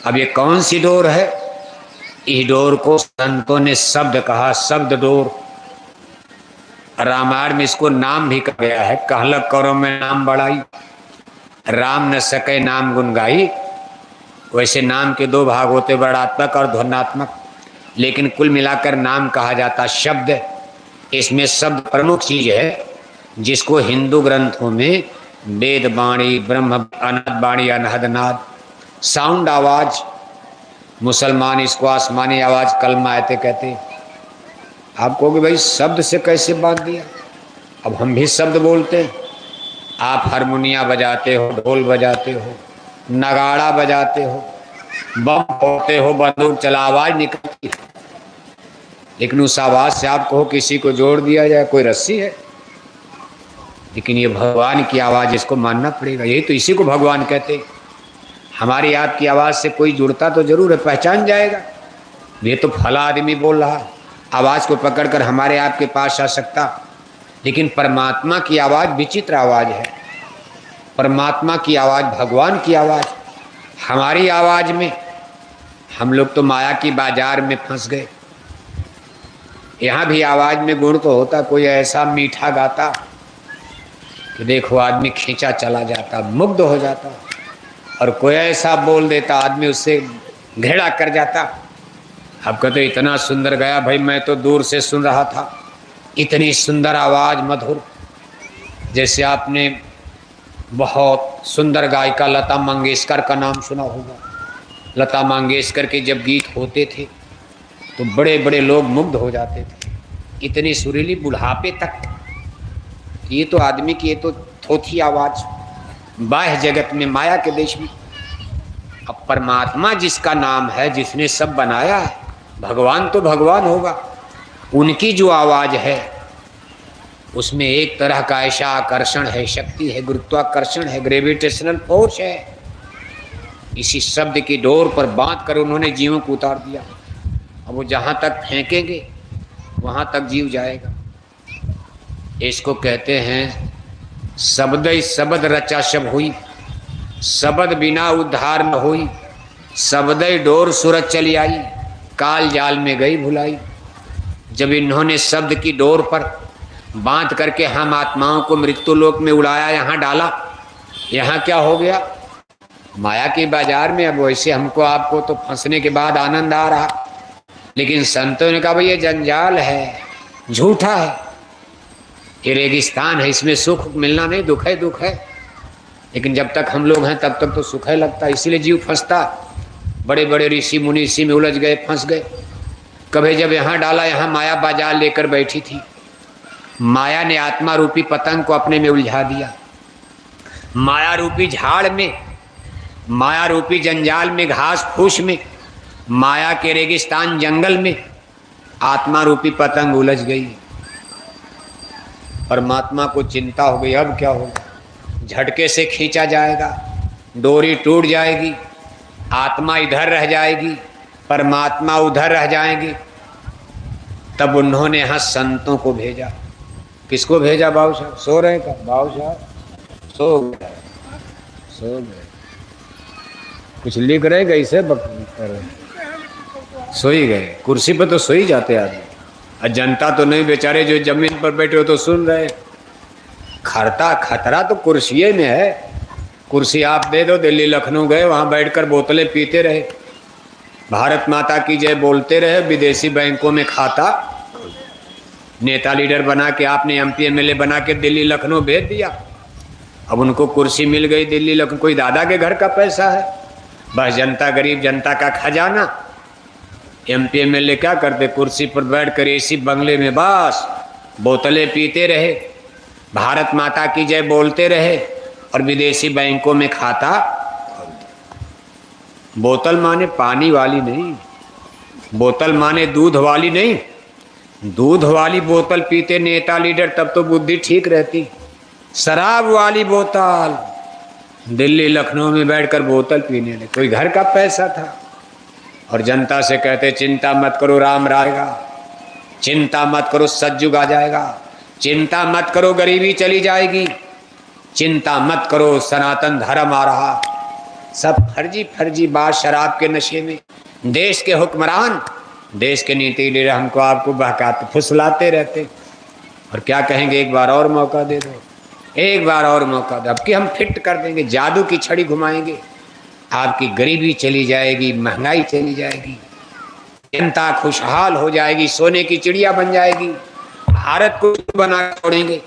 A: अब ये कौन सी डोर है? इस डोर को संतों ने शब्द कहा, शब्द डोर। रामायण में इसको नाम भी कहा गया है, कहलक करो में नाम बढ़ाई, राम न सके नाम गुन गाई। वैसे नाम के दो भाग होते, वर्णात्मक और ध्वन्यात्मक, लेकिन कुल मिलाकर नाम कहा जाता शब्द। इसमें शब्द प्रमुख चीज है, जिसको हिंदू ग्रंथों में वेद वाणी, ब्रह्म अनहद वाणी, अनहद नाद, साउंड आवाज। मुसलमान इसको आसमानी आवाज कलमा आयते कहते। आप कहोगे भाई शब्द से कैसे बांध दिया? अब हम भी शब्द बोलते हैं। आप हारमोनिया बजाते हो, ढोल बजाते हो, नगाड़ा बजाते हो, बम फोड़ते हो, बंदूक चला, आवाज निकलती है। लेकिन उस आवाज से आप कहो किसी को जोड़ दिया जाए, कोई रस्सी है? लेकिन ये भगवान की आवाज, इसको मानना पड़ेगा। यही तो इसी को भगवान कहते हैं। हमारी आपकी आवाज से कोई जुड़ता तो जरूर है, पहचान जाएगा। ये तो फला आदमी बोल रहा, आवाज को पकड़कर हमारे आपके पास आ सकता। लेकिन परमात्मा की आवाज विचित्र आवाज है। परमात्मा की आवाज, भगवान की आवाज। हमारी आवाज में हम लोग तो माया की बाजार में फंस गए। यहाँ भी आवाज में गुण तो होता, कोई ऐसा मीठा गाता कि देखो आदमी खींचा चला जाता, मुग्ध हो जाता, और कोई ऐसा बोल देता आदमी उससे घृणा कर जाता। अब कहते इतना सुंदर गाया, भाई मैं तो दूर से सुन रहा था, इतनी सुंदर आवाज, मधुर। जैसे आपने बहुत सुंदर गायिका लता मंगेशकर का नाम सुना होगा। लता मंगेशकर के जब गीत होते थे तो बड़े बड़े लोग मुग्ध हो जाते थे। इतनी सुरीली, बुढ़ापे तक। ये तो आदमी की, ये तो थोथी आवाज, बाह्य जगत में, माया के देश में। अब परमात्मा जिसका नाम है, जिसने सब बनाया है, भगवान तो भगवान होगा। उनकी जो आवाज है उसमें एक तरह का ऐसा आकर्षण है, शक्ति है, गुरुत्वाकर्षण है, ग्रेविटेशनल फोर्स है। इसी शब्द की डोर पर बांध कर उन्होंने जीवों को उतार दिया। अब वो जहाँ तक फेंकेंगे वहाँ तक जीव जाएगा। इसको कहते हैं शब्द शब्द रचा सब हुई, शब्द बिना उद्धार न हुई। शब्द डोर सूरज चली आई, काल जाल में गई भुलाई। जब इन्होंने शब्द की डोर पर बांध करके हम आत्माओं को मृत्यु लोक में उड़ाया, यहाँ डाला, यहाँ क्या हो गया? माया के बाजार में। अब वैसे हमको आपको तो फंसने के बाद आनंद आ रहा, लेकिन संतों ने कहा भाई ये जंजाल है, झूठा है, ये रेगिस्तान है, इसमें सुख मिलना नहीं, दुख है, दुख है। लेकिन जब तक हम लोग हैं तब तक तो सुख है लगता, इसीलिए जीव फंसता। बड़े बड़े ऋषि मुनि इसी में उलझ गए, फंस गए। कभी जब यहाँ डाला, यहाँ माया बाजार लेकर बैठी थी। माया ने आत्मा रूपी पतंग को अपने में उलझा दिया। माया रूपी झाड़ में, माया रूपी जंजाल में, घास फूस में, माया के रेगिस्तान जंगल में आत्मा रूपी पतंग उलझ गई। परमात्मा को चिंता हो गई, अब क्या होगा? झटके से खींचा जाएगा, डोरी टूट जाएगी, आत्मा इधर रह जाएगी, परमात्मा उधर रह जाएगी। तब उन्होंने यहाँ संतों को भेजा। किसको भेजा? बाबू साहब सो रहे का? बाबू साहब सो गए, सो गए, कुछ लिख रहे कैसे सो ही गए। कुर्सी पर तो सो ही जाते आदमी, और जनता तो नहीं, बेचारे जो जमीन पर बैठे हो तो सुन रहे। खतरा तो कुर्सी में है। कुर्सी आप दे दो, दिल्ली लखनऊ गए, वहाँ बैठकर बोतलें पीते रहे, भारत माता की जय बोलते रहे, विदेशी बैंकों में खाता, नेता लीडर बना के आपने एमपी एमएलए बना के दिल्ली लखनऊ भेज दिया। अब उनको कुर्सी मिल गई दिल्ली लखनऊ, कोई दादा के घर का पैसा है, बस जनता, गरीब जनता का खजाना। एमपी एमएलए क्या करते, कुर्सी पर बैठ कर एसी बंगले में बस बोतलें पीते रहे, भारत माता की जय बोलते रहे और विदेशी बैंकों में खाता। बोतल माने पानी वाली नहीं, बोतल माने दूध वाली नहीं, दूध वाली बोतल पीते नेता लीडर तब तो बुद्धि ठीक रहती। शराब वाली बोतल, दिल्ली लखनऊ में बैठकर बोतल पीने लगे, कोई घर का पैसा था। और जनता से कहते चिंता मत करो राम आएगा, चिंता मत करो सतयुग आ जाएगा, चिंता मत करो गरीबी चली जाएगी, चिंता मत करो सनातन धर्म आ रहा। सब फर्जी फर्जी बात शराब के नशे में। देश के हुक्मरान, देश के नीति लीडर हमको आपको बहकाते फुसलाते रहते। और क्या कहेंगे, एक बार और मौका दे दो, एक बार और मौका दो, अब कि हम फिट कर देंगे, जादू की छड़ी घुमाएंगे, आपकी गरीबी चली जाएगी, महंगाई चली जाएगी, जनता खुशहाल हो जाएगी, सोने की चिड़िया बन जाएगी, भारत को बना छोड़ेंगे।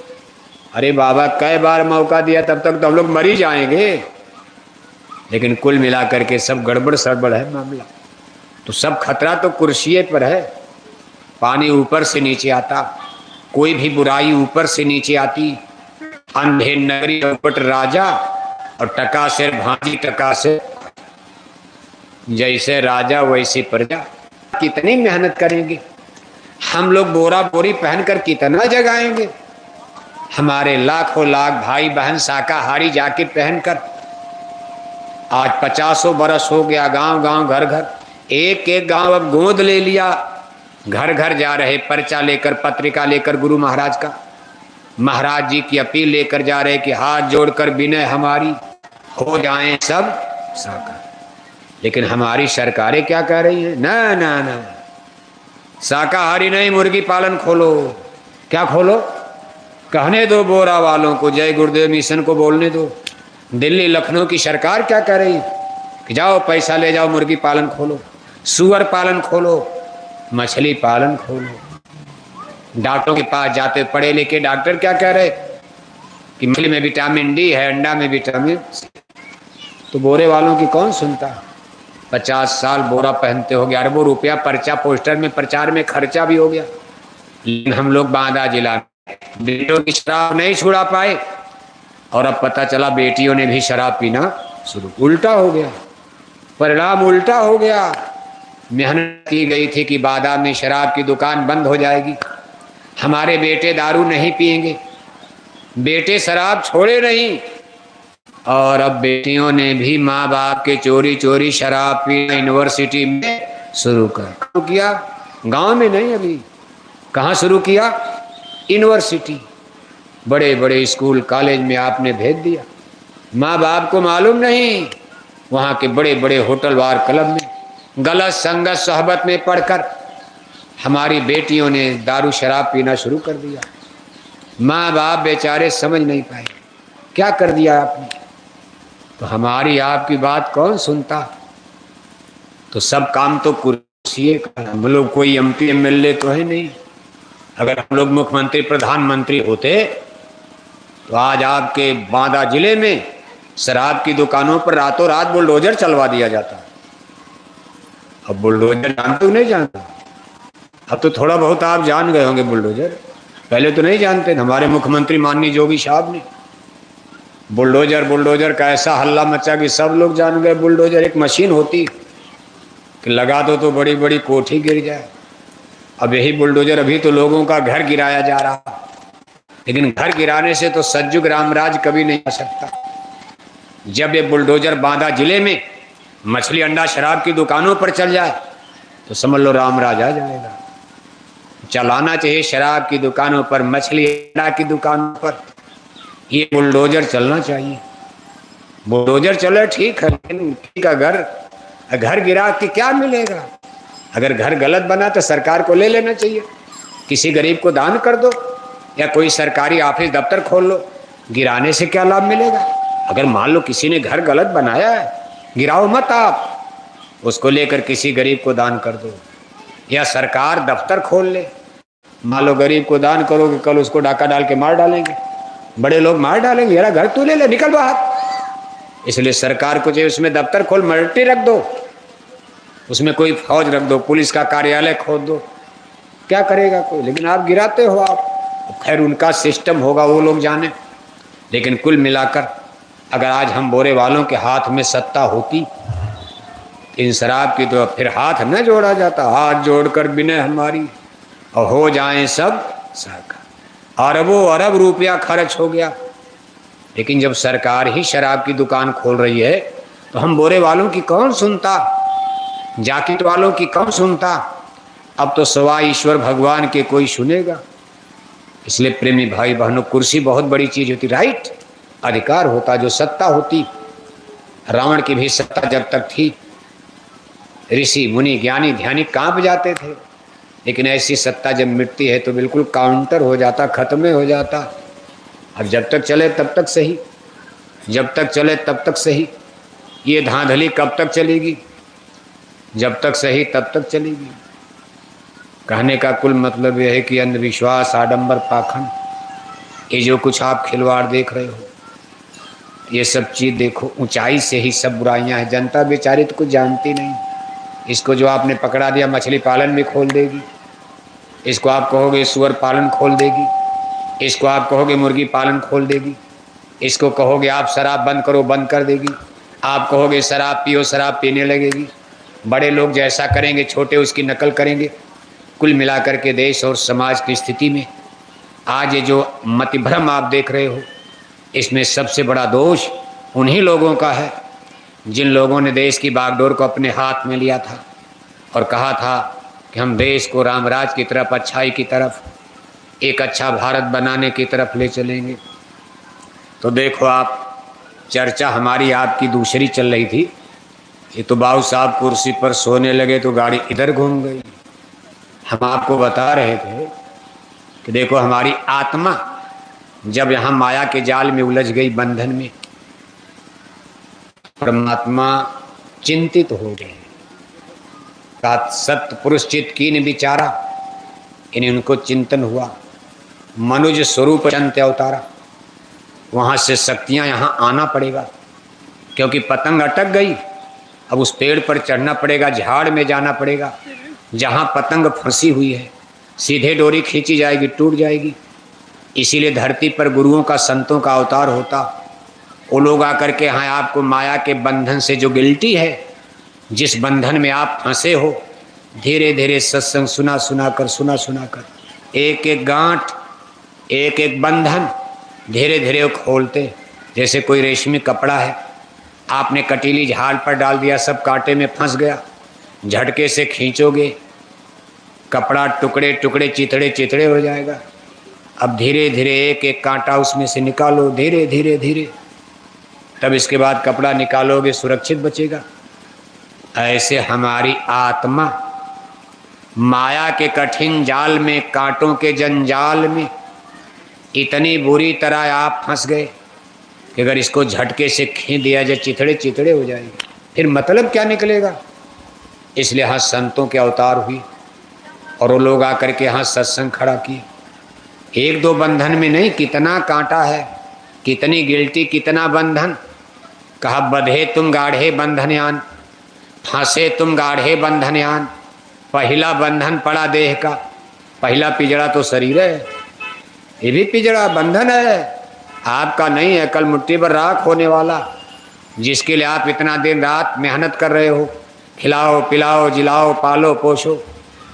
A: अरे बाबा कई बार मौका दिया, तब तक तो हम लोग मर ही जाएंगे। लेकिन कुल मिलाकर के सब गड़बड़ सड़बड़ है मामला। तो सब खतरा तो कुर्सी पर है। पानी ऊपर से नीचे आता, कोई भी बुराई ऊपर से नीचे आती। अंधे नगरी उपट राजा और टका से भांजी, टका से जैसे राजा वैसी प्रजा। कितनी मेहनत करेंगे हम लोग, बोरा बोरी पहनकर कितना जगाएंगे। हमारे लाखों लाख भाई बहन शाकाहारी जैकेट पहनकर, आज 50 बरस हो गया, गांव गांव घर घर, एक एक गांव अब गोद ले लिया, घर घर जा रहे पर्चा लेकर, पत्रिका लेकर, गुरु महाराज का, महाराज जी की अपील लेकर जा रहे कि हाथ जोड़कर विनय हमारी हो जाएं सब साकार। लेकिन हमारी सरकारें क्या कह रही हैं, ना ना ना, शाकाहारी नहीं, मुर्गी पालन खोलो। क्या खोलो, कहने दो बोरा वालों को, जय गुरुदेव मिशन को बोलने दो। दिल्ली लखनऊ की सरकार क्या कह रही कि जाओ पैसा ले जाओ, मुर्गी पालन खोलो, सुअर पालन खोलो, मछली पालन खोलो। डॉक्टरों के पास जाते पढ़े लिखे डॉक्टर क्या कह रहे कि मछली में विटामिन डी है, अंडा में विटामिन सी। तो बोरे वालों की कौन सुनता। 50 साल बोरा पहनते हो गया, अरबों रुपया पर्चा पोस्टर में प्रचार में खर्चा भी हो गया। लेकिन हम लोग बांदा जिला बेटियों की शराब नहीं छुड़ा पाए, और अब पता चला बेटियों ने भी शराब पीना शुरू। उल्टा हो गया, परिणाम उल्टा हो गया। मेहनत की गई थी कि बादा में शराब की दुकान बंद हो जाएगी, हमारे बेटे दारू नहीं पिएंगे, बेटे शराब छोड़े नहीं, और अब बेटियों ने भी माँ बाप के चोरी चोरी शराब पीना यूनिवर्सिटी में शुरू कर किया। गांव में नहीं, अभी कहाँ शुरू किया, यूनिवर्सिटी, बड़े बड़े स्कूल कॉलेज में आपने भेज दिया। माँ बाप को मालूम नहीं, वहाँ के बड़े बड़े होटल बार क्लब में गलत संगत सोहबत में पढ़कर हमारी बेटियों ने दारू शराब पीना शुरू कर दिया। माँ बाप बेचारे समझ नहीं पाए, क्या कर दिया आपने। तो हमारी आपकी बात कौन सुनता। तो सब काम तो कुर्सी का, हम लोग कोई एमपी एमएलए तो है नहीं। अगर हम लोग मुख्यमंत्री प्रधानमंत्री होते तो आज आपके बांदा जिले में शराब की दुकानों पर रातों रात बुलडोजर चलवा दिया जाता। अब बुलडोजर जानते हो नहीं जानते, अब तो थोड़ा बहुत आप जान गए होंगे बुलडोजर, पहले तो नहीं जानते। हमारे मुख्यमंत्री माननीय जोगी साहब ने बुलडोजर बुलडोजर का ऐसा हल्ला मचा कि सब लोग जान गए। बुलडोजर एक मशीन होती कि लगा दो तो बड़ी बड़ी कोठी गिर जाए। अब यही बुलडोजर अभी तो लोगों का घर गिराया जा रहा, लेकिन घर गिराने से तो सतयुग रामराज कभी नहीं आ सकता। जब ये बुलडोजर बांदा जिले में मछली अंडा शराब की दुकानों पर चल जाए तो समझ लो रामराज आ जाएगा। चलाना चाहिए शराब की दुकानों पर, मछली अंडा की दुकानों पर ये बुलडोजर चलना चाहिए। बुलडोजर चले ठीक है, लेकिन ठीक है, घर गिरा के क्या मिलेगा। अगर घर गलत बना तो सरकार को ले लेना चाहिए, किसी गरीब को दान कर दो या कोई सरकारी ऑफिस दफ्तर खोल लो, गिराने से क्या लाभ मिलेगा। अगर मान लो किसी ने घर गलत बनाया है, गिराओ मत आप, उसको लेकर किसी गरीब को दान कर दो, या सरकार दफ्तर खोल ले मान लो गरीब को दान करोगे, कल उसको डाका डाल के मार डालेंगे, बड़े लोग मार डालेंगे, यार घर तू ले ले, निकल बाहर। इसलिए सरकार को चाहिए उसमें दफ्तर खोल, मल्टी रख दो, उसमें कोई फौज रख दो, पुलिस का कार्यालय खोद दो, क्या करेगा कोई। लेकिन आप गिराते हो आप। खैर उनका सिस्टम होगा, वो लोग जाने। लेकिन कुल मिलाकर अगर आज हम बोरे वालों के हाथ में सत्ता होती इन शराब की, तो फिर हाथ न जोड़ा जाता, हाथ जोड़कर बिना हमारी, और हो जाएं सब सरकार। अरबों अरब रुपया खर्च हो गया। लेकिन जब सरकार ही शराब की दुकान खोल रही है तो हम बोरे वालों की कौन सुनता, जाकिट वालों की कौन सुनता। अब तो सवाई ईश्वर भगवान के कोई सुनेगा। इसलिए प्रेमी भाई बहनों, कुर्सी बहुत बड़ी चीज होती, राइट, अधिकार होता, जो सत्ता होती। रावण की भी सत्ता जब तक थी, ऋषि मुनि ज्ञानी ध्यानी कांप जाते थे। लेकिन ऐसी सत्ता जब मिटती है तो बिल्कुल काउंटर हो जाता, खत्म हो जाता। अब जब तक चले तब तक सही, जब तक चले तब तक सही। ये धांधली कब तक चलेगी? जब तक सही तब तक चलेगी। कहने का कुल मतलब यह है कि अंधविश्वास, आडंबर, पाखंड, ये जो कुछ आप खिलवाड़ देख रहे हो, ये सब चीज़ देखो, ऊंचाई से ही सब बुराइयां हैं। जनता बेचारी तो कुछ जानती नहीं। इसको जो आपने पकड़ा दिया मछली पालन भी खोल देगी, इसको आप कहोगे सुअर पालन खोल देगी, इसको आप कहोगे मुर्गी पालन खोल देगी, इसको कहोगे आप शराब बंद करो, बंद कर देगी, आप कहोगे शराब पियो, शराब पीने लगेगी। बड़े लोग जैसा करेंगे छोटे उसकी नकल करेंगे। कुल मिलाकर के देश और समाज की स्थिति में आज ये जो मतिभ्रम आप देख रहे हो, इसमें सबसे बड़ा दोष उन्हीं लोगों का है जिन लोगों ने देश की बागडोर को अपने हाथ में लिया था और कहा था कि हम देश को रामराज की तरफ, अच्छाई की तरफ, एक अच्छा भारत बनाने की तरफ ले चलेंगे। तो देखो आप, चर्चा हमारी आपकी दूसरी चल रही थी। ये तो बाबू साहब कुर्सी पर सोने लगे तो गाड़ी इधर घूम गई। हम आपको बता रहे थे कि देखो हमारी आत्मा जब यहाँ माया के जाल में उलझ गई, बंधन में, परमात्मा चिंतित हो गए। सत्य पुरुष चित कीन विचारा, इन्हें उनको चिंतन हुआ। मनुज स्वरूप चंत अवतारा, वहाँ से शक्तियाँ यहाँ आना पड़ेगा, क्योंकि पतंग अटक गई। अब उस पेड़ पर चढ़ना पड़ेगा, झाड़ में जाना पड़ेगा। जहाँ पतंग फंसी हुई है सीधे डोरी खींची जाएगी, टूट जाएगी। इसीलिए धरती पर गुरुओं का, संतों का अवतार होता। वो लोग आकर के यहाँ आपको माया के बंधन से, जो गिल्टी है, जिस बंधन में आप फंसे हो, धीरे धीरे सत्संग सुना सुना कर एक एक गांठ, एक एक बंधन धीरे धीरे वो खोलते। जैसे कोई रेशमी कपड़ा है, आपने कटीली झाड़ पर डाल दिया, सब कांटे में फंस गया, झटके से खींचोगे, कपड़ा टुकड़े टुकड़े, चिथड़े चिथड़े हो जाएगा। अब धीरे धीरे एक एक कांटा उसमें से निकालो, धीरे धीरे धीरे, तब इसके बाद कपड़ा निकालोगे, सुरक्षित बचेगा। ऐसे हमारी आत्मा माया के कठिन जाल में, कांटों के जंजाल में इतनी बुरी तरह आप फंस गए कि अगर इसको झटके से खींच दिया जाए, चिथड़े चिथड़े हो जाएगी, फिर मतलब क्या निकलेगा। इसलिए यहाँ संतों के अवतार हुई और वो लोग आकर के यहाँ सत्संग खड़ा किए। एक दो बंधन में नहीं, कितना कांटा है, कितनी गिल्टी, कितना बंधन। कहा बंधे तुम गाढ़े बंधनयान, फांसे तुम गाढ़े बंधनयान। पहला बंधन पड़ा देह का, पहला पिजड़ा तो शरीर है, ये भी पिजड़ा बंधन है, आपका नहीं है। कल मुट्ठी पर राख होने वाला, जिसके लिए आप इतना दिन रात मेहनत कर रहे हो, खिलाओ पिलाओ जिलाओ पालो पोषो,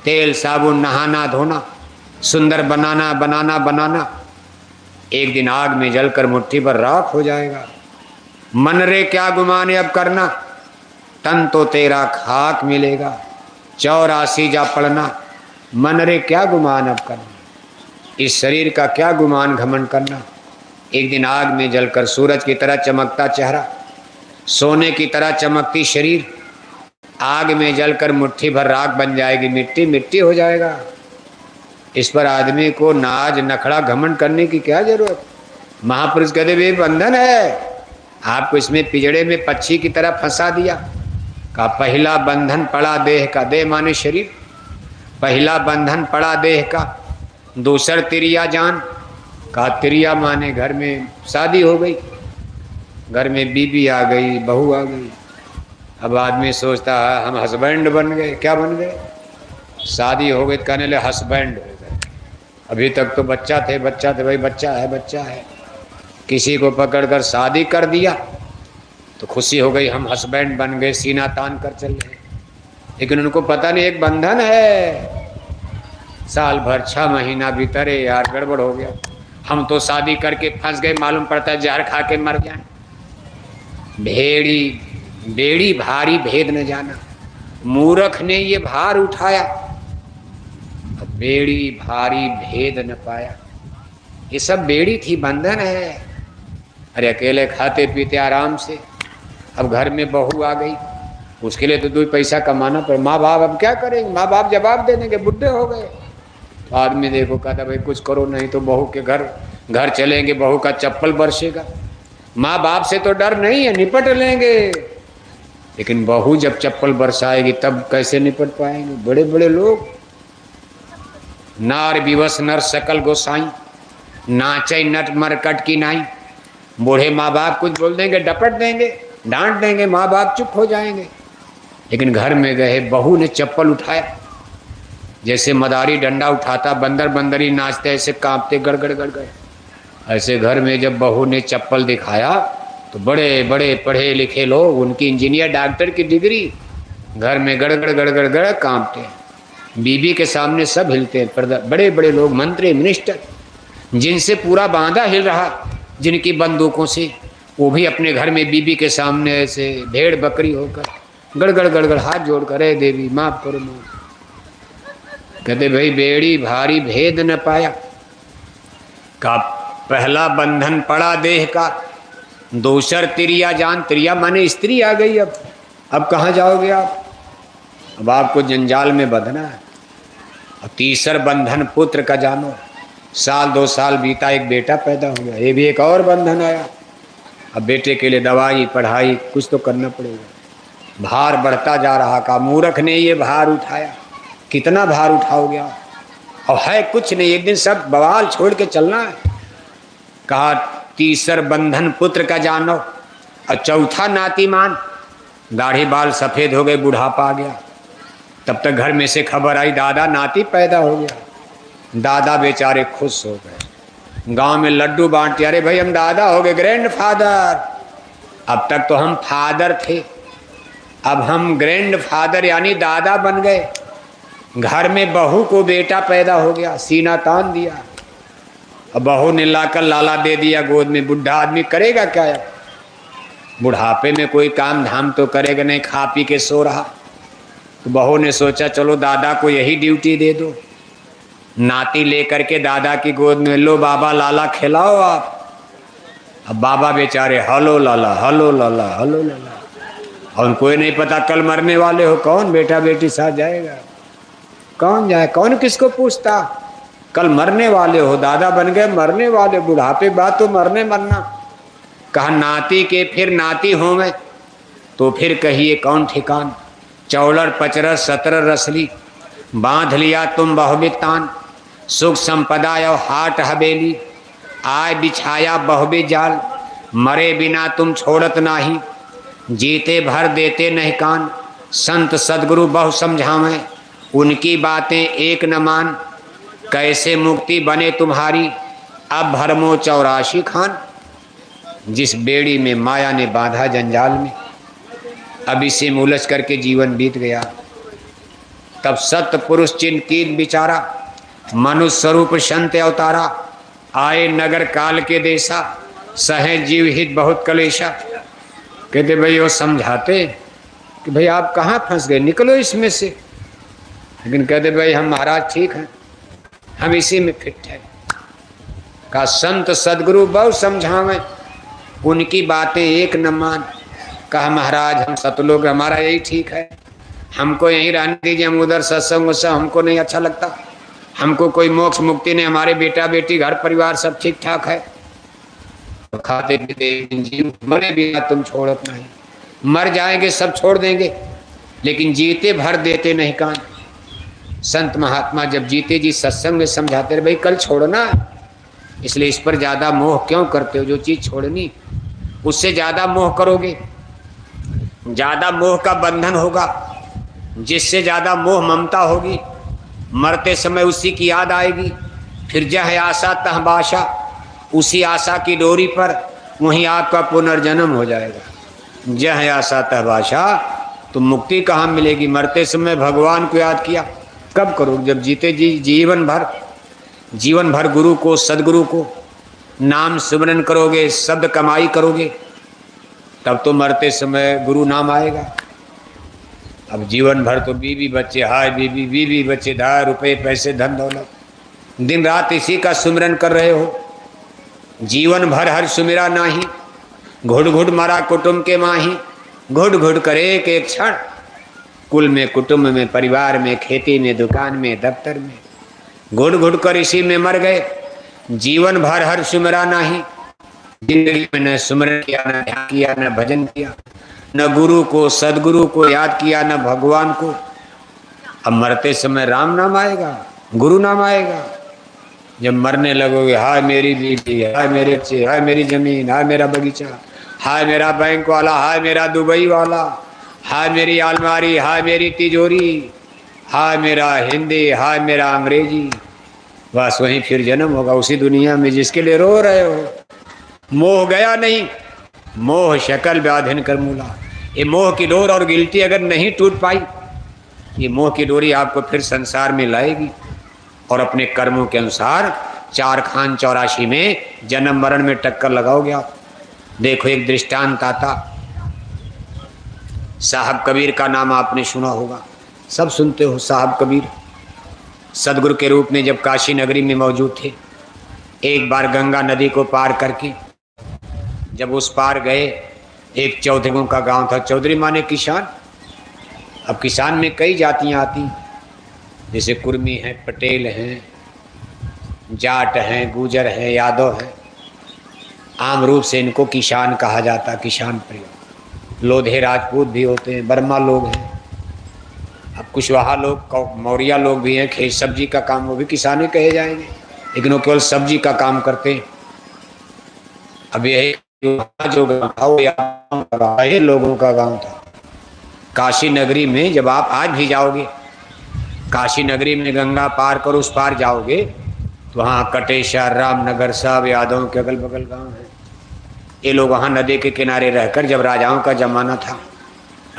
A: तेल साबुन नहाना धोना, सुंदर बनाना बनाना बनाना, एक दिन आग में जलकर मुट्ठी पर राख हो जाएगा। मन रे क्या गुमाने अब करना, तन तो तेरा खाक मिलेगा। 84 जा पढ़ना, मन रे क्या गुमान अब करना, इस शरीर का क्या गुमान घमंड करना। एक दिन आग में जलकर सूरज की तरह चमकता चेहरा, सोने की तरह चमकती शरीर, आग में जलकर मुट्ठी भर राख बन जाएगी, मिट्टी मिट्टी हो जाएगा। इस पर आदमी को नाज नखड़ा घमंड करने की क्या जरूरत। महापुरुष कहते वे बंधन है, आपको इसमें पिजड़े में पक्षी की तरह फंसा दिया। का पहला बंधन पड़ा देह का, देह माने शरीर, पहला बंधन पड़ा देह का, दूसर तिरिया जान, कहा तिरिया माने घर में शादी हो गई, घर में बीबी आ गई, बहू आ गई। अब आदमी सोचता है हम हस्बैंड बन गए। क्या बन गए? शादी हो गई, कहने ले हस्बैंड हो गए। अभी तक तो बच्चा थे भाई, बच्चा है बच्चा है। किसी को पकड़कर शादी कर दिया तो खुशी हो गई, हम हस्बैंड बन गए, सीना तान कर चल रहे। लेकिन उनको पता नहीं एक बंधन है। साल भर 6 महीना भीतर यार गड़बड़ हो गया, हम तो शादी करके फंस गए, मालूम पड़ता है जहर खा के मर जाए। बेड़ी भारी भेद न जाना, मूर्ख ने ये भार उठाया, बेड़ी भारी भेद न पाया। ये सब बेड़ी थी, बंधन है। अरे अकेले खाते पीते आराम से, अब घर में बहू आ गई, उसके लिए तो 2 पैसा कमाना पड़े। माँ बाप अब क्या करेंगे? माँ बाप जवाब दे देंगे, बुढ़े हो गए। तो आदमी देखो कहता भाई कुछ करो, नहीं तो बहू के घर चलेंगे, बहू का चप्पल बरसेगा। माँ बाप से तो डर नहीं है, निपट लेंगे, लेकिन बहू जब चप्पल बरसाएगी तब कैसे निपट पाएंगे? बड़े बड़े लोग, नार विवश नर सकल गोसाई, नाचे नट मरकट की नाई। बूढ़े माँ बाप कुछ बोल देंगे, डपट देंगे, डांट देंगे, माँ बाप चुप हो जाएंगे। लेकिन घर में गए, बहू ने चप्पल उठाया, जैसे मदारी डंडा उठाता, बंदर बंदरी नाचते, ऐसे कांपते गड़गड़ गड़गड़। ऐसे घर में जब बहू ने चप्पल दिखाया तो बड़े बड़े पढ़े लिखे लोग, उनकी इंजीनियर डॉक्टर की डिग्री, घर में गड़गड़ गड़गड़ गड़ कांपते। बीबी के सामने सब हिलते हैं, बड़े बड़े लोग, मंत्री मिनिस्टर, जिनसे पूरा बांधा हिल रहा, जिनकी बंदूकों से, वो भी अपने घर में बीबी के सामने ऐसे भेड़ बकरी होकर गड़गड़ गड़गड़ हाथ जोड़कर, अरे देवी माफ करो माफ। कहते भाई बेड़ी भारी भेद न पाया, का पहला बंधन पड़ा देह का, दूसर तिरिया जान, तिरिया माने स्त्री आ गई। अब कहाँ जाओगे आप? अब आपको जंजाल में बंधना है। और तीसर बंधन पुत्र का जानो, 1-2 साल बीता, एक बेटा पैदा हो गया, ये भी एक और बंधन आया। अब बेटे के लिए दवाई पढ़ाई कुछ तो करना पड़ेगा, भार बढ़ता जा रहा। का मूर्ख ने ये भार उठाया, कितना भार उठाओगे आप? और है कुछ नहीं, एक दिन सब बवाल छोड़ के चलना है। कहा तीसर बंधन पुत्र का जानो, और चौथा नातीमान, दाढ़ी बाल सफेद हो गए, बुढ़ापा आ गया। तब तक घर में से खबर आई दादा नाती पैदा हो गया। दादा बेचारे खुश हो गए, गांव में लड्डू बांटते, अरे भाई हम दादा हो गए, ग्रैंड फादर। अब तक तो हम फादर थे, अब हम ग्रैंड फादर यानी दादा बन गए। घर में बहू को बेटा पैदा हो गया, सीना तान दिया। अब बहू ने लाकर लाला दे दिया गोद में। बुढ़ा आदमी करेगा क्या? बुढ़ापे में कोई काम धाम तो करेगा नहीं, खा पी के सो रहा। तो बहू ने सोचा चलो दादा को यही ड्यूटी दे दो, नाती लेकर के दादा की गोद में, लो बाबा लाला खिलाओ आप। अब बाबा बेचारे हलो लाला हलो लाला हलो लाला, और उनको नहीं पता कल मरने वाले हो, कौन बेटा बेटी साथ जाएगा, कौन जाए, कौन किसको पूछता। कल मरने वाले हो, दादा बन गए, मरने वाले, बुढ़ापे बाद तो मरने मरना। कहा नाती के फिर नाती होंगे तो फिर कहिए कौन ठिकान। चौलर पचरस 17 रसली, बांध लिया तुम बहुबित तान। सुख संपदा यो हाट हवेली, आय बिछाया बहुबित जाल। मरे बिना तुम छोड़त नाही, जीते भर देते नहीं कान। संत सदगुरु बहु समझावें, उनकी बातें एक न मान। कैसे मुक्ति बने तुम्हारी, अब भरमो 84 खान। जिस बेड़ी में माया ने बांधा जंजाल में, अब इसे उलझ करके जीवन बीत गया। तब सत्य पुरुष चिन्ह बिचारा, मनुष्य स्वरूप संत अवतारा। आए नगर काल के देशा, सहे जीव हित बहुत कलेशा। कहते भाई वो समझाते कि भाई आप कहाँ फंस गए, निकलो इसमें से। लेकिन कहते भाई हम महाराज ठीक हैं, हम इसी में फिट है। का संत सदगुरु बहुत समझावें, उनकी बातें एक न मान। कहा महाराज हम सतलोग, हमारा यही ठीक है, हमको यहीं रहने दीजिए, हम उधर सत्संग सब हमको नहीं अच्छा लगता, हमको कोई मोक्ष मुक्ति नहीं, हमारे बेटा बेटी घर परिवार सब ठीक ठाक है। खाते पीते जीव, मरे बिना तुम छोड़त नहीं। मर जाएंगे सब छोड़ देंगे, लेकिन जीते भर देते नहीं कान। संत महात्मा जब जीते जी सत्संग में समझाते रहे, भाई कल छोड़ना, इसलिए इस पर ज्यादा मोह क्यों करते हो? जो चीज छोड़नी उससे ज्यादा मोह करोगे, ज्यादा मोह का बंधन होगा। जिससे ज्यादा मोह ममता होगी, मरते समय उसी की याद आएगी। फिर जह आशा तह बाशा, उसी आशा की डोरी पर वहीं आपका पुनर्जन्म हो जाएगा। जह आशा तह बाशा, तो मुक्ति कहाँ मिलेगी? मरते समय भगवान को याद किया कब करोगे? जब जीते जी जीवन भर गुरु को, सदगुरु को नाम सिमरन करोगे, शब्द कमाई करोगे, तब तो मरते समय गुरु नाम आएगा। अब जीवन भर तो बीवी बच्चे, हाय बीवी बीवी बच्चे, धाय रुपए पैसे धन दौलत, दिन रात इसी का सुमिरन कर रहे हो। जीवन भर हर सुमिरा नाही, घुट घुट मरा कुटुंब के माही, घुट घुट करे के क्षण, कुल में, कुटुंब में, परिवार में, खेती में, दुकान में, दफ्तर में, घुट घुट कर इसी में मर गए। जीवन भर हर सुमिरा नाही, जिंदगी में न सुमिरन किया, न ध्यान किया, न भजन किया, न गुरु को, सदगुरु को याद किया, न भगवान को। अब मरते समय राम नाम आएगा, गुरु नाम आएगा। जब मरने लगोगे, हाय मेरी बीवी, हाय मेरे बच्चे, हाय मेरी जमीन, हाय मेरा बगीचा, हाय मेरा बैंक वाला, हाय मेरा दुबई वाला, हाय मेरी अलमारी, हाय मेरी तिजोरी, हाय मेरा हिंदी, हाय मेरा अंग्रेजी। बस वहीं फिर जन्म होगा, उसी दुनिया में जिसके लिए रो रहे हो। मोह गया नहीं, मोह शकल व्याधिन कर मूला। ये मोह की डोर और गिल्टी अगर नहीं टूट पाई, ये मोह की डोरी आपको फिर संसार में लाएगी और अपने कर्मों के अनुसार 4 खान 84 में जन्म मरण में टक्कर लगाओगे आप। देखो एक दृष्टांत आता, साहब कबीर का नाम आपने सुना होगा, सब सुनते हो। साहब कबीर सदगुरु के रूप में जब काशी नगरी में मौजूद थे, एक बार गंगा नदी को पार करके जब उस पार गए, एक चौधरी का गांव था। चौधरी माने किसान। अब किसान में कई जातियां आती, जैसे कुर्मी हैं, पटेल हैं, जाट हैं, गुजर हैं, यादव हैं। आम रूप से इनको किसान कहा जाता, किसान परिवार। लोधे राजपूत भी होते हैं, बर्मा लोग हैं, अब कुशवाहा लोग, मौर्या लोग भी हैं। खेत सब्जी का काम, वो भी किसान ही कहे जाएंगे, लेकिन वो केवल सब्जी का काम करते हैं। अब यही जो गाँव था, ये लोगों का गांव था। काशी नगरी में जब आप आज भी जाओगे, काशी नगरी में गंगा पार कर उस पार जाओगे, तो वहाँ कटेश्वर, रामनगर, सब यादवों के अगल बगल गांव हैं। ये लोग वहाँ नदी के किनारे रहकर, जब राजाओं का जमाना था,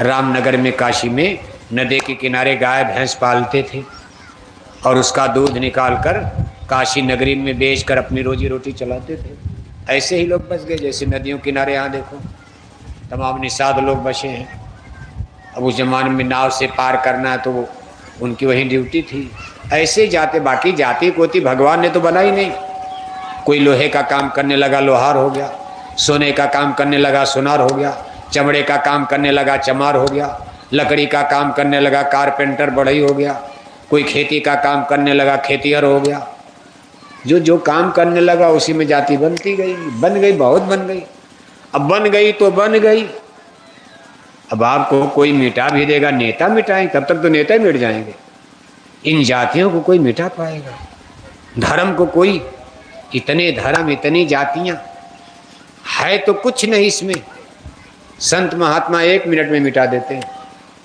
A: रामनगर में, काशी में नदी के किनारे गाय भैंस पालते थे और उसका दूध निकाल कर काशी नगरी में बेचकर अपनी रोजी रोटी चलाते थे। ऐसे ही लोग बस गए, जैसे नदियों किनारे यहाँ देखो तमाम निषाद लोग बसे हैं। अब उस जमाने में नाव से पार करना है तो उनकी वही ड्यूटी थी। ऐसे जाते, बाकी जाति कोती भगवान ने तो बनाई नहीं। कोई लोहे का काम करने लगा, लोहार हो गया, सोने का काम करने लगा, सुनार हो गया, चमड़े का काम करने लगा, चमार हो गया, लकड़ी का काम करने लगा, कारपेंटर बढ़ई हो गया, कोई खेती का काम करने लगा, खेतिहर हो गया। जो जो काम करने लगा उसी में जाति बनती गई, बन गई, बहुत बन गई। अब बन गई तो बन गई। अब आपको कोई मिटा भी देगा, नेता मिटाएं, तब तक तो नेता ही मिट जाएंगे। इन जातियों को कोई मिटा पाएगा? धर्म को कोई, इतने धर्म, इतनी जातियां, है तो कुछ नहीं इसमें। संत महात्मा 1 मिनट में मिटा देते हैं।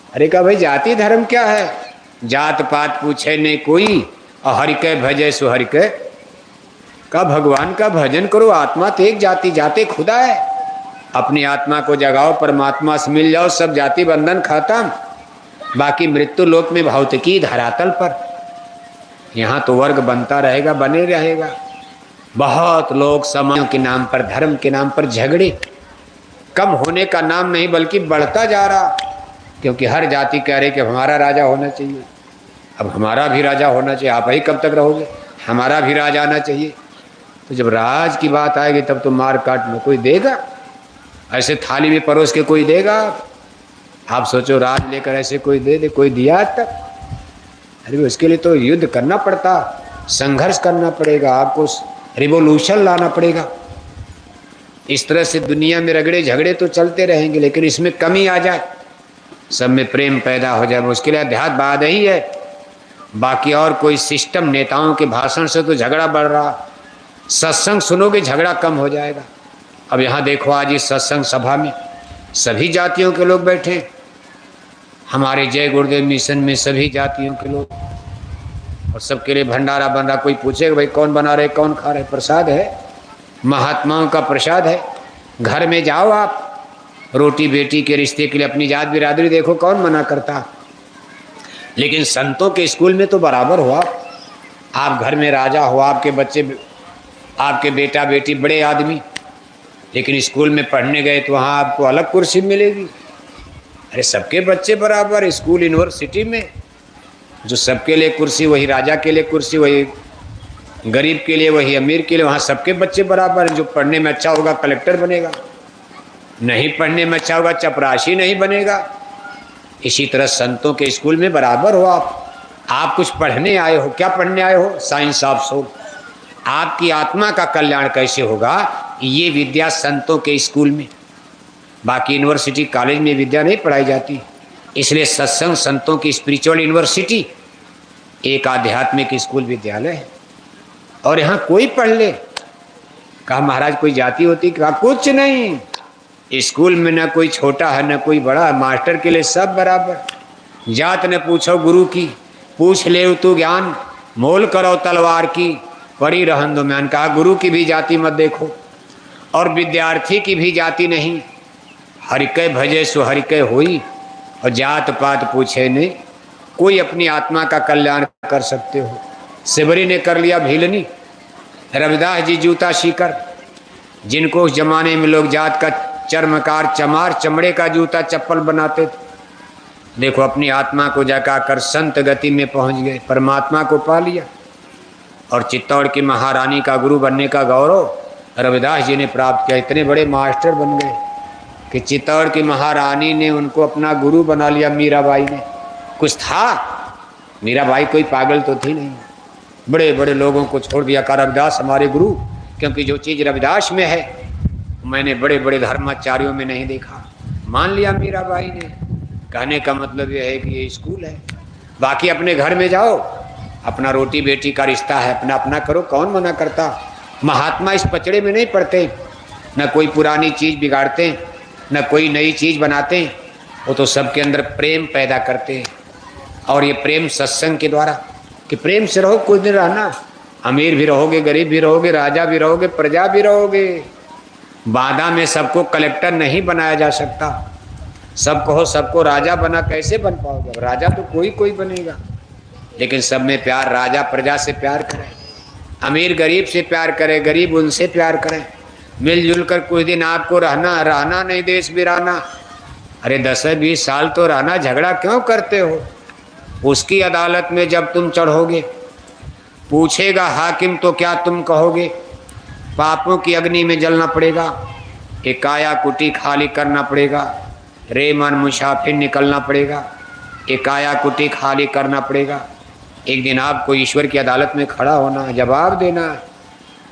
A: अरे कहा भाई जाति धर्म क्या है? जात पात पूछे नहीं कोई, और हरि के भजे सो हरि के। का भगवान का भजन करो, आत्मा तो एक, जाति जाते खुदा है। अपनी आत्मा को जगाओ, परमात्मा से मिल जाओ, सब जाति बंधन खत्म। बाकी मृत्यु लोक में भौतिकी धरातल पर, यहाँ तो वर्ग बनता रहेगा, बने रहेगा। बहुत लोग समाज के नाम पर, धर्म के नाम पर झगड़े, कम होने का नाम नहीं बल्कि बढ़ता जा रहा। क्योंकि हर जाति कह रही कि हमारा राजा होना चाहिए। अब हमारा भी राजा होना चाहिए, आप ही कब तक रहोगे? हमारा भी राज आना चाहिए। तो जब राज की बात आएगी तब तो मार काट में कोई देगा, ऐसे थाली में परोस के कोई देगा? आप सोचो राज लेकर ऐसे कोई दे दे, कोई दिया तक? अरे उसके लिए तो युद्ध करना पड़ता, संघर्ष करना पड़ेगा, आपको रिवोल्यूशन लाना पड़ेगा। इस तरह से दुनिया में रगड़े झगड़े तो चलते रहेंगे, लेकिन इसमें कमी आ जाए, सब में प्रेम पैदा हो जाए, उसके लिए अध्यात्म बाध ही है। बाकी और कोई सिस्टम, नेताओं के भाषण से तो झगड़ा बढ़ रहा, सत्संग सुनोगे झगड़ा कम हो जाएगा। अब यहाँ देखो, आज इस सत्संग सभा में सभी जातियों के लोग बैठे, हमारे जय गुरुदेव मिशन में सभी जातियों के लोग, और सबके लिए भंडारा बन रहा। कोई पूछेगा भाई कौन बना रहे, कौन खा रहे? प्रसाद है, महात्माओं का प्रसाद है। घर में जाओ आप, रोटी बेटी के रिश्ते के लिए अपनी जात बिरादरी देखो, कौन मना करता? लेकिन संतों के स्कूल में तो बराबर हुआ। आप घर में राजा हो, आपके बच्चे, आपके बेटा बेटी बड़े आदमी, लेकिन स्कूल में पढ़ने गए तो वहाँ आपको अलग कुर्सी मिलेगी। अरे सबके बच्चे बराबर, स्कूल यूनिवर्सिटी में जो सबके लिए कुर्सी, वही राजा के लिए कुर्सी, वही गरीब के लिए, वही अमीर के लिए, वहाँ सबके बच्चे बराबर। जो पढ़ने में अच्छा होगा कलेक्टर बनेगा, नहीं पढ़ने में अच्छा होगा चपरासी नहीं बनेगा। इसी तरह संतों के स्कूल में बराबर हो आप कुछ पढ़ने आए हो। क्या पढ़ने आए हो? Science of soul. आपकी आत्मा का कल्याण कैसे होगा, ये विद्या संतों के स्कूल में। बाकी यूनिवर्सिटी कॉलेज में विद्या नहीं पढ़ाई जाती। इसलिए सत्संग संतों की स्पिरिचुअल यूनिवर्सिटी एक आध्यात्मिक स्कूल विद्यालय है। और यहाँ कोई पढ़ ले। कहा महाराज कोई जाति होती? कहा कुछ नहीं, स्कूल में न कोई छोटा है न कोई बड़ा है, मास्टर के लिए सब बराबर। जात न पूछो गुरु की, पूछ ले तू ज्ञान, मोल करो तलवार की, पड़ी रहन दो म्यान। कहा गुरु की भी जाति मत देखो और विद्यार्थी की भी जाति नहीं। हरिकै भजे सो हरिकै होई, और जात पात पूछे नहीं। कोई अपनी आत्मा का कल्याण कर सकते हो। सिबरी ने कर लिया भीलनी, रविदास जी जूता सीकर, जिनको उस जमाने में लोग जात का चर्मकार चमार चमड़े का जूता चप्पल बनाते थे, देखो अपनी आत्मा को जगाकर संत गति में पहुंच गए, परमात्मा को पा लिया। और चित्तौड़ की महारानी का गुरु बनने का गौरव रविदास जी ने प्राप्त किया। इतने बड़े मास्टर बन गए कि चित्तौड़ की महारानी ने उनको अपना गुरु बना लिया। मीराबाई ने कुछ था, मीराबाई कोई पागल तो थी नहीं, बड़े बड़े लोगों को छोड़ दिया। का रविदास हमारे गुरु, क्योंकि जो चीज़ रविदास में है मैंने बड़े बड़े धर्माचार्यों में नहीं देखा। मान लिया मीराबाई ने। कहने का मतलब यह है कि ये स्कूल है। बाकी अपने घर में जाओ, अपना रोटी बेटी का रिश्ता है, अपना अपना करो, कौन मना करता। महात्मा इस पचड़े में नहीं पड़ते, न कोई पुरानी चीज़ बिगाड़ते, न कोई नई चीज़ बनाते। वो तो सबके अंदर प्रेम पैदा करते हैं। और ये प्रेम सत्संग के द्वारा, कि प्रेम से रहो, कुछ दिन रहना, अमीर भी रहोगे, गरीब भी रहोगे, राजा भी रहोगे, प्रजा भी रहोगे। बाधा में सबको कलेक्टर नहीं बनाया जा सकता। सब कहो सबको राजा बना, कैसे बन पाओगे? राजा तो कोई कोई बनेगा, लेकिन सब में प्यार। राजा प्रजा से प्यार करे, अमीर गरीब से प्यार करे, गरीब उनसे प्यार करे। मिलजुल कर कुछ दिन आपको रहना नहीं देश बिराना। अरे 10-20 साल तो रहना, झगड़ा क्यों करते हो? उसकी अदालत में जब तुम चढ़ोगे, पूछेगा हाकिम तो क्या तुम कहोगे? पापों की अग्नि में जलना पड़ेगा, एक काया कुटी खाली करना पड़ेगा, रे मन मुसाफिर निकलना पड़ेगा, एक काया कुटी खाली करना पड़ेगा। एक दिन आपको ईश्वर की अदालत में खड़ा होना है, जवाब देना है।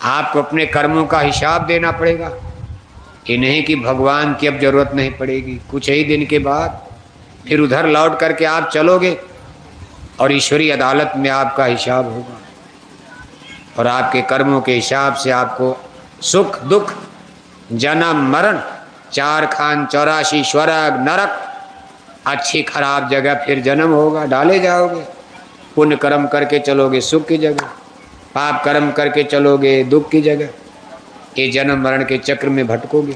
A: आपको अपने कर्मों का हिसाब देना पड़ेगा। ये नहीं कि भगवान की अब जरूरत नहीं पड़ेगी, कुछ ही दिन के बाद फिर उधर लौट करके आप चलोगे और ईश्वरी अदालत में आपका हिसाब होगा। और आपके कर्मों के हिसाब से आपको सुख दुख, जन्म मरण, 4 खान 84 स्वर्ग नरक, अच्छी खराब जगह फिर जन्म होगा, डाले जाओगे। पुण्य कर्म करके चलोगे सुख की जगह, पाप कर्म करके चलोगे दुख की जगह। ये जन्म मरण के चक्र में भटकोगे।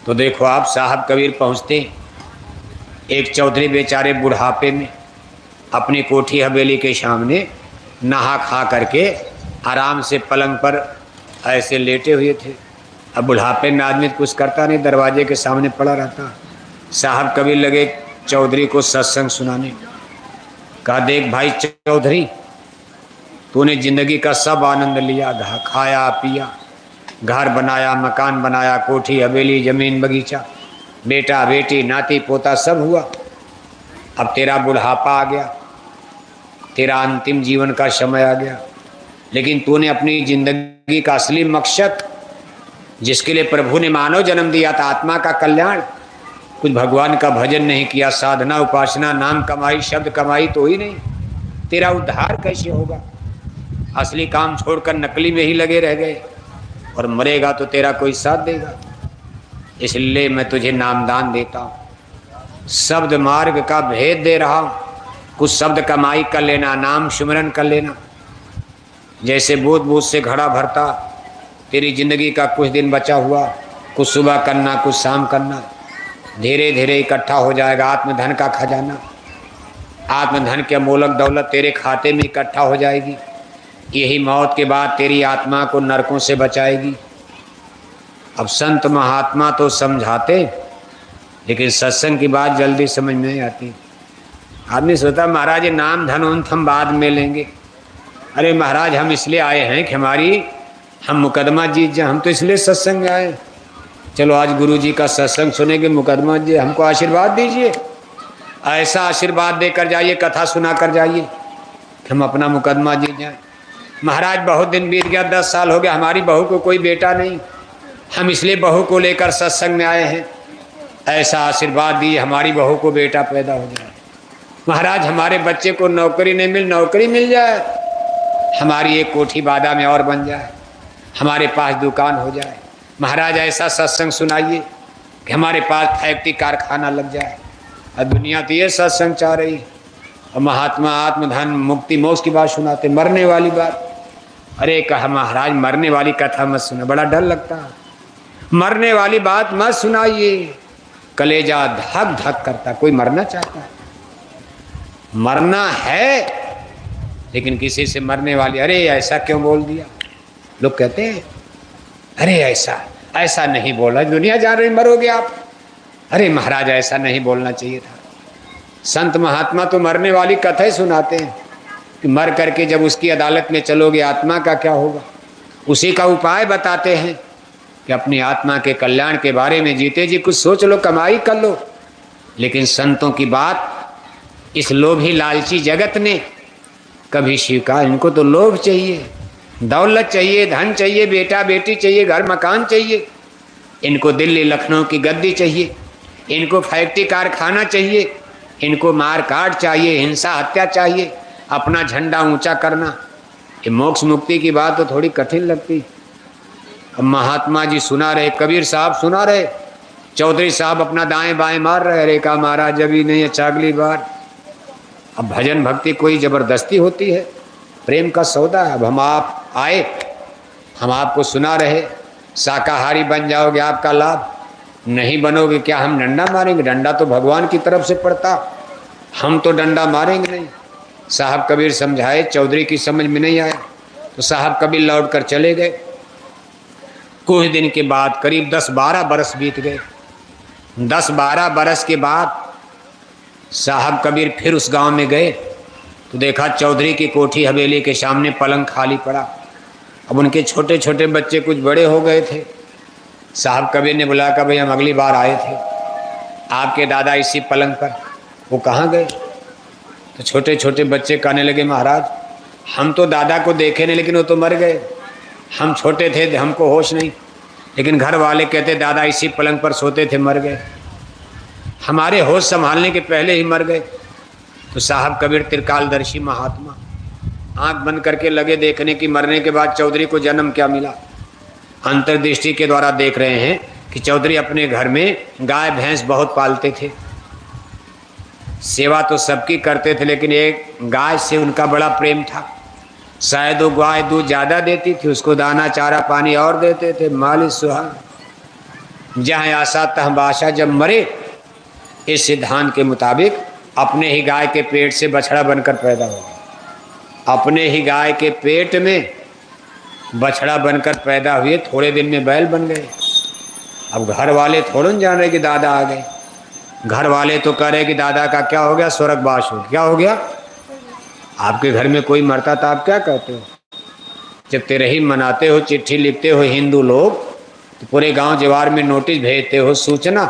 A: तो देखो आप साहब कबीर पहुँचते, एक चौधरी बेचारे बुढ़ापे में अपनी कोठी हवेली के सामने नहा खा करके आराम से पलंग पर ऐसे लेटे हुए थे। अब बुढ़ापे में आदमी कुछ करता नहीं, दरवाजे के सामने पड़ा रहता। साहब कबीर लगे चौधरी को सत्संग सुनाने। कहा देख भाई चौधरी, तूने जिंदगी का सब आनंद लिया, खाया पिया, घर बनाया, मकान बनाया, कोठी हवेली जमीन बगीचा, बेटा बेटी नाती पोता सब हुआ। अब तेरा बुढ़ापा आ गया, तेरा अंतिम जीवन का समय आ गया, लेकिन तूने अपनी जिंदगी का असली मकसद, जिसके लिए प्रभु ने मानव जन्म दिया था, आत्मा का कल्याण, कुछ भगवान का भजन नहीं किया, साधना उपासना नाम कमाई शब्द कमाई तो ही नहीं। तेरा उद्धार कैसे होगा? असली काम छोड़कर नकली में ही लगे रह गए, और मरेगा तो तेरा कोई साथ देगा। इसलिए मैं तुझे नामदान देता हूँ, शब्द मार्ग का भेद दे रहा हूँ। कुछ शब्द कमाई कर लेना, नाम सिमरन कर लेना। जैसे बूंद बूंद से घड़ा भरता, तेरी जिंदगी का कुछ दिन बचा हुआ, कुछ सुबह करना कुछ शाम करना, धीरे धीरे इकट्ठा हो जाएगा आत्मधन का खजाना। आत्मधन की अमोलक दौलत तेरे खाते में इकट्ठा हो जाएगी। यही मौत के बाद तेरी आत्मा को नरकों से बचाएगी। अब संत महात्मा तो समझाते, लेकिन सत्संग की बात जल्दी समझ में नहीं आती। आदमी सोचता महाराज ये नाम धन उन हम बाद में लेंगे। अरे महाराज हम इसलिए आए हैं कि हम मुकदमा जीत जाए, हम तो इसलिए सत्संग में आए। चलो आज गुरु जी का सत्संग सुनेंगे, मुकदमा जी हमको आशीर्वाद दीजिए, ऐसा आशीर्वाद देकर जाइए, कथा सुना कर जाइए कि हम अपना मुकदमा जीत जाए। महाराज बहुत दिन बीत गया, 10 साल हो गया, हमारी बहू को कोई बेटा नहीं, हम इसलिए बहू को लेकर सत्संग में आए हैं, ऐसा आशीर्वाद दिए हमारी बहू को बेटा पैदा हो जाए। महाराज हमारे बच्चे को नौकरी नहीं मिल, नौकरी मिल जाए, हमारी एक कोठी बादा में और बन जाए, हमारे पास दुकान हो जाए। महाराज ऐसा सत्संग सुनाइए कि हमारे पास फैक्ट्री कारखाना लग जाए। और दुनिया तो ये सत्संग चाह रही, और महात्मा आत्मधन मुक्ति मोक्ष की बात सुनाते, मरने वाली बात। अरे कहा महाराज मरने वाली कथा मत सुना, बड़ा डर लगता है, मरने वाली बात मत सुनाइए, कलेजा धक धक करता। कोई मरना चाहता है? मरना है, लेकिन किसी से मरने वाली, अरे ऐसा क्यों बोल दिया? लोग कहते हैं अरे ऐसा नहीं बोला, दुनिया जान रही मरोगे आप। अरे महाराज ऐसा नहीं बोलना चाहिए था। संत महात्मा तो मरने वाली कथा ही सुनाते हैं कि मर करके जब उसकी अदालत में चलोगे आत्मा का क्या होगा, उसी का उपाय बताते हैं कि अपनी आत्मा के कल्याण के बारे में जीते जी कुछ सोच लो, कमाई कर लो। लेकिन संतों की बात इस लोभी लालची जगत ने कभी स्वीकार, इनको तो लोभ चाहिए, दौलत चाहिए, धन चाहिए, बेटा बेटी चाहिए, घर मकान चाहिए, इनको दिल्ली लखनऊ की गद्दी चाहिए, इनको फैक्ट्री कारखाना चाहिए, इनको मार काट चाहिए, हिंसा हत्या चाहिए, अपना झंडा ऊंचा करना। ये मोक्ष मुक्ति की बात तो थोड़ी कठिन लगती। अब महात्मा जी सुना रहे, कबीर साहब सुना रहे, चौधरी साहब अपना दाएं बाएं मार रहे, अरे का महाराज जब ही नहीं अच्छा अगली बार। अब भजन भक्ति कोई जबरदस्ती होती है, प्रेम का सौदा है। अब हम आप आए, हम आपको सुना रहे, शाकाहारी बन जाओगे आपका लाभ, नहीं बनोगे क्या हम डंडा मारेंगे? डंडा तो भगवान की तरफ से पड़ता, हम तो डंडा मारेंगे नहीं। साहब कबीर समझाए, चौधरी की समझ में नहीं आया, तो साहब कबीर लौट कर चले गए। कुछ दिन के बाद करीब 10-12 बरस बीत गए। 10-12 बरस के बाद साहब कबीर फिर उस गांव में गए तो देखा चौधरी की कोठी हवेली के सामने पलंग खाली पड़ा। अब उनके छोटे छोटे बच्चे कुछ बड़े हो गए थे। साहब कबीर ने बुलाया कि भाई हम अगली बार आए थे, आपके दादा इसी पलंग पर, वो कहाँ गए? तो छोटे छोटे बच्चे कहने लगे महाराज हम तो दादा को देखे नहीं, लेकिन वो तो मर गए, हम छोटे थे हमको होश नहीं, लेकिन घर वाले कहते दादा इसी पलंग पर सोते थे, मर गए, हमारे होश संभालने के पहले ही मर गए। तो साहब कबीर त्रिकालदर्शी महात्मा आंख बंद करके लगे देखने की मरने के बाद चौधरी को जन्म क्या मिला। अंतर्दृष्टि के द्वारा देख रहे हैं कि चौधरी अपने घर में गाय भैंस बहुत पालते थे, सेवा तो सबकी करते थे, लेकिन एक गाय से उनका बड़ा प्रेम था। शायद वो गाय दूध ज़्यादा देती थी, उसको दाना चारा पानी और देते थे, मालिश सुहाग जहाँ आशा तहाँ बाशा। जब मरे इस सिद्धांत के मुताबिक अपने ही गाय के पेट से बछड़ा बनकर पैदा हो गया, अपने ही गाय के पेट में बछड़ा बनकर पैदा हुए, थोड़े दिन में बैल बन गए। अब घर वाले थोड़े जान रहे कि दादा आ गए, घर वाले तो कह रहे कि दादा का क्या हो गया, स्वर्गवास हो, क्या हो गया? आपके घर में कोई मरता था आप क्या कहते हो? जब तेरही मनाते हो, चिट्ठी लिखते हो हिंदू लोग, तो पूरे गांव जवार में नोटिस भेजते हो सूचना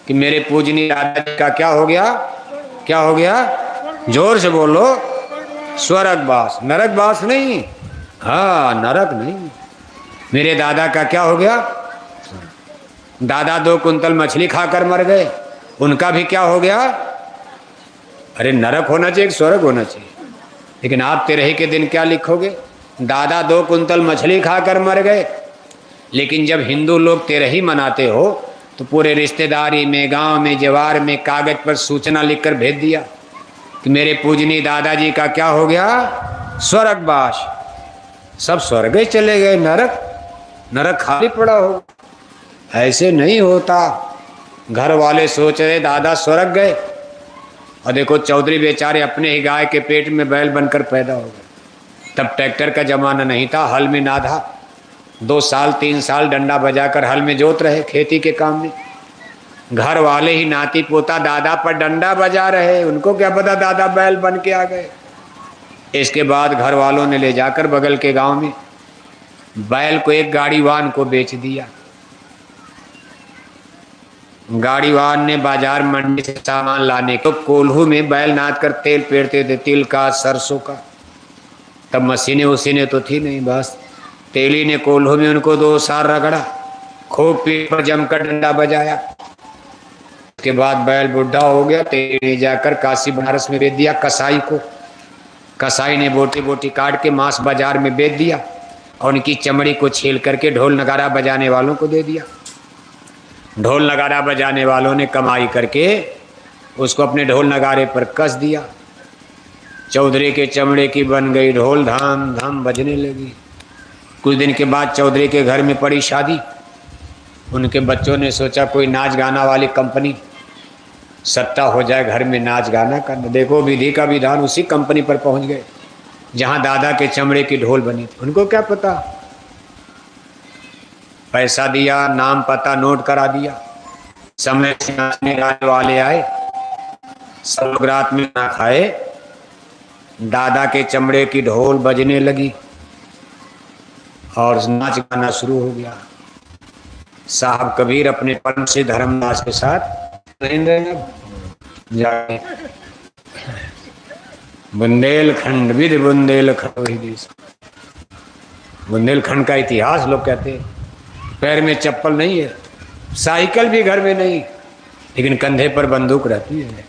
A: कि मेरे पूजनीय दादाजी का क्या हो गया, क्या हो गया? जोर से बोलो, स्वर्गवास, नरकवास नहीं, हाँ नरक नहीं, मेरे दादा का क्या हो गया? दादा 2 कुंतल मछली खाकर मर गए, उनका भी क्या हो गया? अरे नरक होना चाहिए, स्वर्ग होना चाहिए। लेकिन आप तेरही के दिन क्या लिखोगे? दादा 2 कुंतल मछली खाकर मर गए। लेकिन जब हिंदू लोग तेरही मनाते हो तो पूरे रिश्तेदारी में, गांव में, जवार में कागज पर सूचना लिखकर भेज दिया कि मेरे पूजनीय दादाजी का क्या हो गया? स्वर्गवास। सब स्वर्ग ही चले गए, नरक खाली पड़ा हो। ऐसे नहीं होता। घर वाले सोच रहे दादा स्वर्ग गए, और देखो चौधरी बेचारे अपने ही गाय के पेट में बैल बनकर पैदा हो गए। तब ट्रैक्टर का जमाना नहीं था, हल में नाधा 2 साल 3 साल डंडा बजाकर हल में जोत रहे खेती के काम में। घर वाले ही नाती पोता दादा पर डंडा बजा रहे, उनको क्या पता दादा बैल बन के आ गए। इसके बाद घर वालों ने ले जाकर बगल के गांव में बैल को एक गाड़ीवान को बेच दिया। गाड़ीवान ने बाजार मंडी से सामान लाने को कोल्हू में बैल नाद कर तेल पेरते थे, तिल का, सरसों का। तब मशीनें उसीने तो थी नहीं, बस तेली ने कोल्हू में उनको 2 साल रगड़ा, खूब पीठ पर जमकर डंडा बजाया। उसके बाद बैल बुढ़ा हो गया। तेली ने जाकर काशी बनारस में बेच दिया कसाई को। कसाई ने बोटी बोटी काट के मांस बाजार में बेच दिया और उनकी चमड़ी को छील करके ढोल नगारा बजाने वालों को दे दिया। ढोल नगारा बजाने वालों ने कमाई करके उसको अपने ढोल नगारे पर कस दिया। चौधरी के चमड़े की बन गई ढोल, धाम धाम बजने लगी। कुछ दिन के बाद चौधरी के घर में पड़ी शादी। उनके बच्चों ने सोचा कोई नाच गाना वाली कंपनी सट्टा हो जाए घर में नाच गाना का। देखो विधि का विधान उसी कंपनी पर पहुंच गए जहां दादा के चमड़े की ढोल बनी थी। उनको क्या पता, पैसा दिया, नाम पता नोट करा दिया। समय से नाचने गाने वाले आए, सब लोग रात में ना खाए, दादा के चमड़े की ढोल बजने लगी और नाच गाना शुरू हो गया। साहब कबीर अपने परम से धर्मदास के साथ जाए बुंदेलखंड विद बुंदेलखंड। बुंदेलखंड का इतिहास लोग कहते हैं, पैर में चप्पल नहीं है, साइकिल भी घर में नहीं, लेकिन कंधे पर बंदूक रहती है,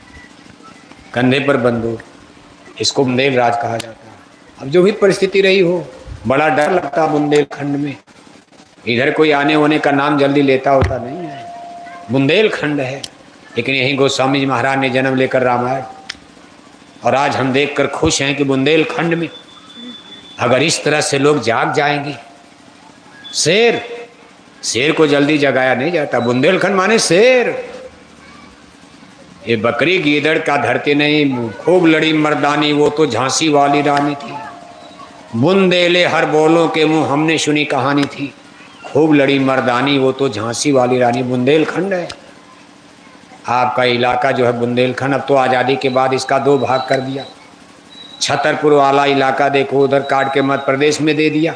A: कंधे पर बंदूक। इसको बुंदेल राज कहा जाता है। अब जो भी परिस्थिति रही हो, बड़ा डर लगता बुंदेलखंड में। इधर कोई आने होने का नाम जल्दी लेता होता नहीं है, बुंदेलखंड है। लेकिन यहीं गोस्वामी जी महाराज ने जन्म लेकर रामायण, और आज हम देखकर खुश हैं कि बुंदेलखंड में अगर इस तरह से लोग जाग जाएंगे। शेर को जल्दी जगाया नहीं जाता। बुंदेलखंड माने शेर। ये बकरी गीदड़ का धरती नहीं, खूब लड़ी मर्दानी वो तो झांसी वाली रानी थी। बुंदेले हर बोलों के मुंह हमने सुनी कहानी थी, खूब लड़ी मर्दानी वो तो झांसी वाली रानी। बुंदेलखंड है आपका इलाका जो है बुंदेलखंड। अब तो आज़ादी के बाद इसका 2 भाग कर दिया। छतरपुर वाला इलाका देखो उधर काट के मध्य प्रदेश में दे दिया,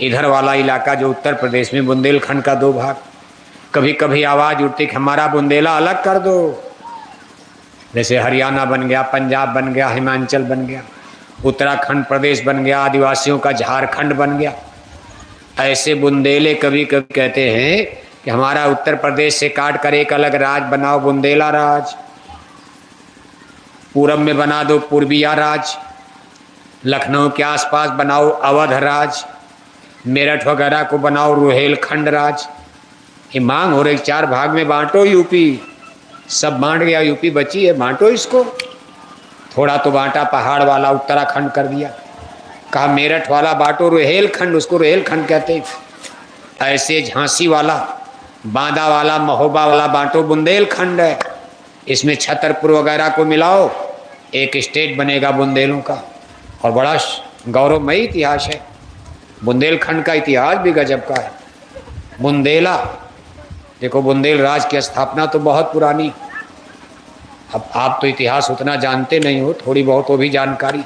A: इधर वाला इलाका जो उत्तर प्रदेश में, बुंदेलखंड का 2 भाग। कभी कभी आवाज़ उठती कि हमारा बुंदेला अलग कर दो। जैसे हरियाणा बन गया, पंजाब बन गया, हिमाचल बन गया, उत्तराखंड प्रदेश बन गया, आदिवासियों का झारखंड बन गया। ऐसे बुंदेले कभी कभी कहते हैं कि हमारा उत्तर प्रदेश से काट कर एक अलग राज बनाओ, बुंदेला राज। पूरब में बना दो पूर्बिया राज, लखनऊ के आसपास बनाओ अवध राज, मेरठ वगैरह को बनाओ रुहेलखंड राज। ये मांग हो रही 4 भाग में बांटो यूपी। सब बांट गया, यूपी बची है, बांटो इसको। थोड़ा तो बांटा पहाड़ वाला उत्तराखंड कर दिया, कहा मेरठ वाला बांटो रुहेलखंड, उसको रुहेलखंड कहते हैं। ऐसे झांसी वाला, बांदा वाला, महोबा वाला बांटो बुंदेलखंड है। इसमें छतरपुर वगैरह को मिलाओ, एक स्टेट बनेगा बुंदेलों का। और बड़ा गौरवमयी इतिहास है बुंदेलखंड का। इतिहास भी गजब का है। बुंदेला देखो, बुंदेल राज की स्थापना तो बहुत पुरानी। अब आप तो इतिहास उतना जानते नहीं हो, थोड़ी बहुत वो भी जानकारी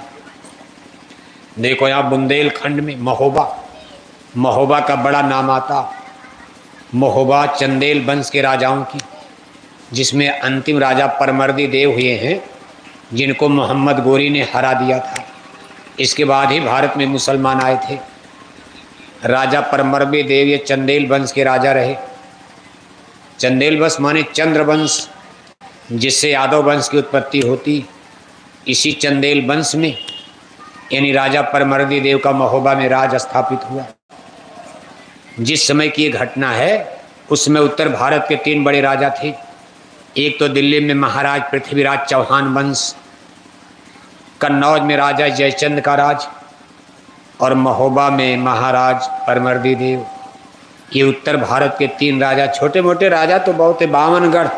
A: देखो। यहाँ बुंदेलखंड में महोबा का बड़ा नाम आता। महोबा चंदेल वंश के राजाओं की, जिसमें अंतिम राजा परमर्दी देव हुए हैं, जिनको मोहम्मद गोरी ने हरा दिया था। इसके बाद ही भारत में मुसलमान आए थे। राजा परमर्दी देव ये चंदेल वंश के राजा रहे। चंदेल वंश माने चंद्र वंश, जिससे यादव वंश की उत्पत्ति होती। इसी चंदेल वंश में यानी राजा परमर्दी देव का महोबा में राज स्थापित हुआ। जिस समय की ये घटना है उस समय उत्तर भारत के 3 बड़े राजा थे। एक तो दिल्ली में महाराज पृथ्वीराज चौहान वंश, कन्नौज में राजा जयचंद का राज और महोबा में महाराज परमर्दी देव। ये उत्तर भारत के 3 राजा, छोटे मोटे राजा तो बहुत है। 52गढ़,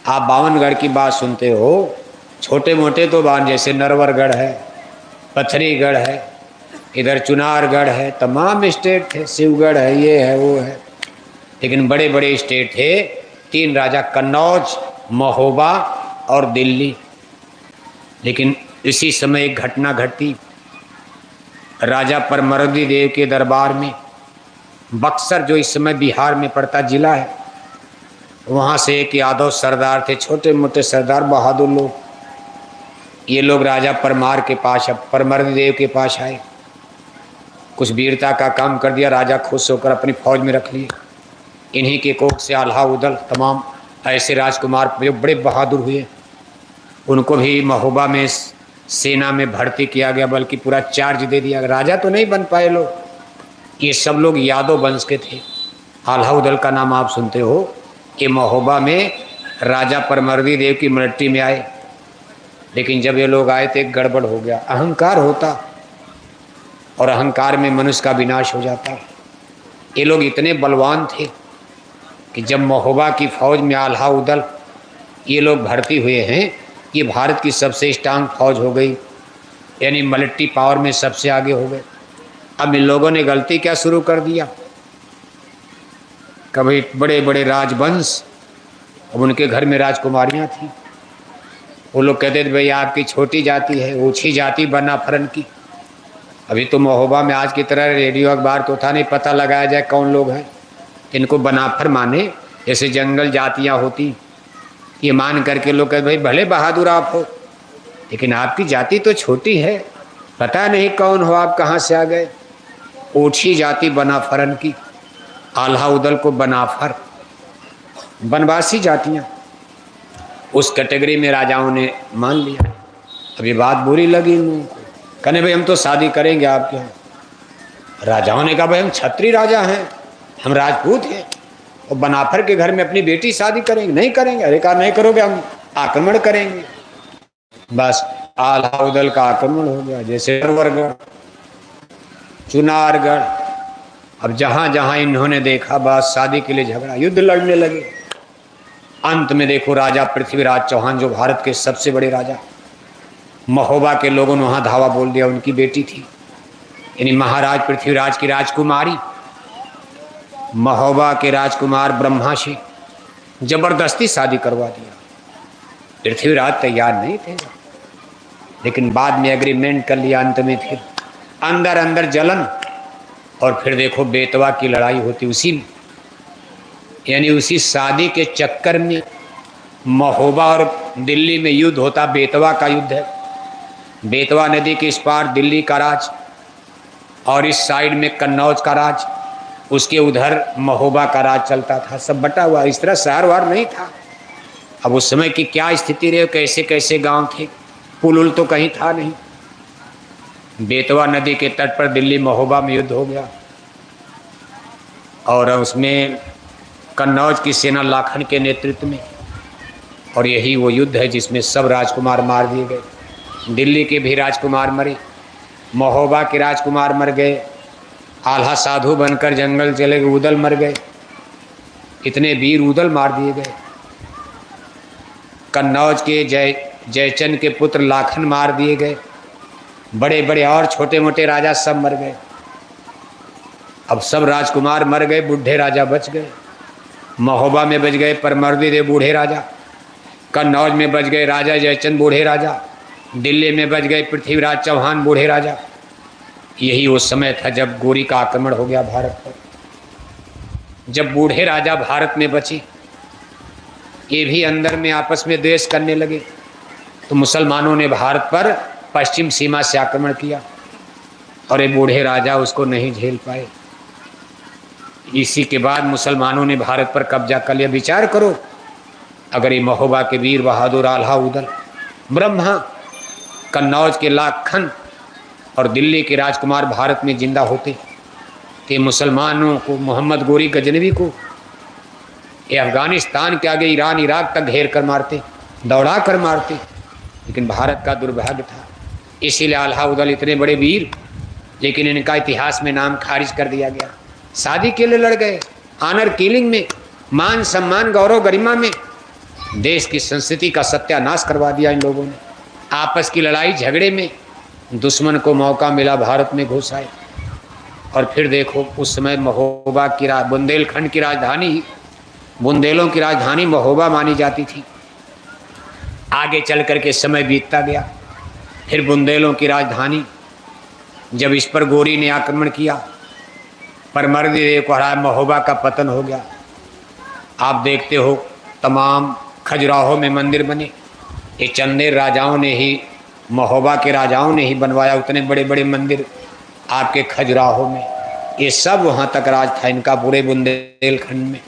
A: आप 52गढ़ की बात सुनते हो, छोटे मोटे तो जैसे नरवरगढ़ है, पथरीगढ़ है, इधर चुनारगढ़ है, तमाम स्टेट थे, शिवगढ़ है, ये है वो है, लेकिन बड़े बड़े स्टेट थे। 3 राजा, कन्नौज, महोबा और दिल्ली। लेकिन इसी समय एक घटना घटी। राजा परमर्दी देव के दरबार में बक्सर, जो इस समय बिहार में पड़ता जिला है, वहाँ से एक यादव सरदार थे, छोटे मोटे सरदार, बहादुर लोग। ये लोग राजा परमार के पास, परमर्दी देव के पास आए, कुछ वीरता का काम कर दिया। राजा खुश होकर अपनी फौज में रख लिए। इन्हीं के कोख से आल्हा उदल तमाम ऐसे राजकुमार जो बड़े बहादुर हुए, उनको भी महोबा में सेना में भर्ती किया गया, बल्कि पूरा चार्ज दे दिया। राजा तो नहीं बन पाए लोग, ये सब लोग यादव वंश के थे। आल्हा उदल का नाम आप सुनते हो। ये महोबा में राजा परमर्दी देव की मिलिट्री में आए, लेकिन जब ये लोग आए तो एक गड़बड़ हो गया। अहंकार होता और अहंकार में मनुष्य का विनाश हो जाता। ये लोग इतने बलवान थे कि जब महोबा की फौज में आल्हा उदल ये लोग भर्ती हुए हैं, ये भारत की सबसे स्ट्रांग फौज हो गई, यानी मिलिट्री पावर में सबसे आगे हो गए। अब इन लोगों ने गलती क्या शुरू कर दिया, कभी बड़े बड़े राजवंश, अब उनके घर में राजकुमारियां थी। वो लोग कहते थे भाई आपकी छोटी जाति है, ऊंची जाति बना फरन की। अभी तो महोबा में आज की तरह रेडियो अखबार तो था नहीं, पता लगाया जाए कौन लोग हैं। इनको बनाफर माने, जैसे जंगल जातियां होती, ये मान करके लोग कहते भाई भले बहादुर आप हो, लेकिन आपकी जाति तो छोटी है, पता नहीं कौन हो आप, कहाँ से आ गए। ऊंची जाति बनाफरन की, आल्हा उदल को बनाफर, बनवासी जातियां, उस कैटेगरी में राजाओं ने मान लिया। अब ये बात बुरी लगी उनको, कहने भाई हम तो शादी करेंगे आपके यहाँ। राजाओं ने कहा भाई हम छत्री राजा हैं, हम राजपूत हैं, और बनाफर के घर में अपनी बेटी शादी करेंगे? नहीं करेंगे। अरे कहा नहीं करोगे हम आक्रमण करेंगे। बस आल्हा उदल का आक्रमण हो गया, जैसे नरवरगढ़, चुनारगढ़। अब जहां जहां इन्होंने देखा बस शादी के लिए झगड़ा, युद्ध लड़ने लगे। अंत में देखो राजा पृथ्वीराज चौहान, जो भारत के सबसे बड़े राजा, महोबा के लोगों ने वहां धावा बोल दिया, उनकी बेटी थी, यानी महाराज पृथ्वीराज की राजकुमारी, महोबा के राजकुमार ब्रह्मा से जबरदस्ती शादी करवा दिया। पृथ्वीराज तैयार नहीं थे, लेकिन बाद में एग्रीमेंट कर लिया। अंत में फिर अंदर अंदर जलन, और फिर देखो बेतवा की लड़ाई होती उसी, यानी उसी शादी के चक्कर में महोबा और दिल्ली में युद्ध होता। बेतवा का युद्ध है, बेतवा नदी के इस पार दिल्ली का राज और इस साइड में कन्नौज का राज, उसके उधर महोबा का राज चलता था। सब बटा हुआ, इस तरह शहर वार नहीं था। अब उस समय की क्या स्थिति रही, कैसे कैसे गांव थे, पुल उल तो कहीं था नहीं। बेतवा नदी के तट पर दिल्ली महोबा में युद्ध हो गया, और उसमें कन्नौज की सेना लाखन के नेतृत्व में, और यही वो युद्ध है जिसमें सब राजकुमार मार दिए गए। दिल्ली के भी राजकुमार मरे, महोबा के राजकुमार मर गए, आल्हा साधु बनकर जंगल चले गए, उदल मर गए, इतने वीर उदल मार दिए गए। कन्नौज के जयचंद के पुत्र लाखन मार दिए गए, बड़े बड़े और छोटे मोटे राजा सब मर गए। अब सब राजकुमार मर गए, बूढ़े राजा बच गए। महोबा में बच गए परमर्दी देव बूढ़े राजा, कन्नौज में बच गए राजा जयचंद बूढ़े राजा, दिल्ली में बच गए पृथ्वीराज चौहान बूढ़े राजा। यही वो समय था जब गोरी का आक्रमण हो गया भारत पर। जब बूढ़े राजा भारत में बचे, ये भी अंदर में आपस में द्वेष करने लगे, तो मुसलमानों ने भारत पर पश्चिम सीमा से आक्रमण किया, और ये बूढ़े राजा उसको नहीं झेल पाए। इसी के बाद मुसलमानों ने भारत पर कब्जा कर लिया। विचार करो, अगर ये महोबा के वीर बहादुर आल्हा उदल, ब्रह्मा, कन्नौज के लाखन और दिल्ली के राजकुमार भारत में जिंदा होते कि मुसलमानों को, मोहम्मद गोरी गजनवी को ये अफगानिस्तान के आगे ईरान इराक तक घेर कर मारते, दौड़ा कर मारते। लेकिन भारत का दुर्भाग्य था, इसीलिए अलाउद्दीन इतने बड़े वीर, लेकिन इनका इतिहास में नाम खारिज कर दिया गया। शादी के लिए लड़ गए, ऑनर किलिंग में, मान सम्मान गौरव गरिमा में देश की संस्कृति का सत्यानाश करवा दिया इन लोगों ने। आपस की लड़ाई झगड़े में दुश्मन को मौका मिला भारत में घुस आए। और फिर देखो उस समय महोबा की बुंदेलखंड की राजधानी, बुंदेलों की राजधानी महोबा मानी जाती थी। आगे चल करके समय बीतता गया, फिर बुंदेलों की राजधानी जब इस पर गोरी ने आक्रमण किया, पर मर्द को हराया, महोबा का पतन हो गया। आप देखते हो तमाम खजुराहो में मंदिर बने, ये चंदेर राजाओं ने ही, महोबा के राजाओं ने ही बनवाया उतने बड़े बड़े मंदिर आपके खजुराहो में। ये सब वहाँ तक राज था इनका, पूरे बुंदेलखंड में।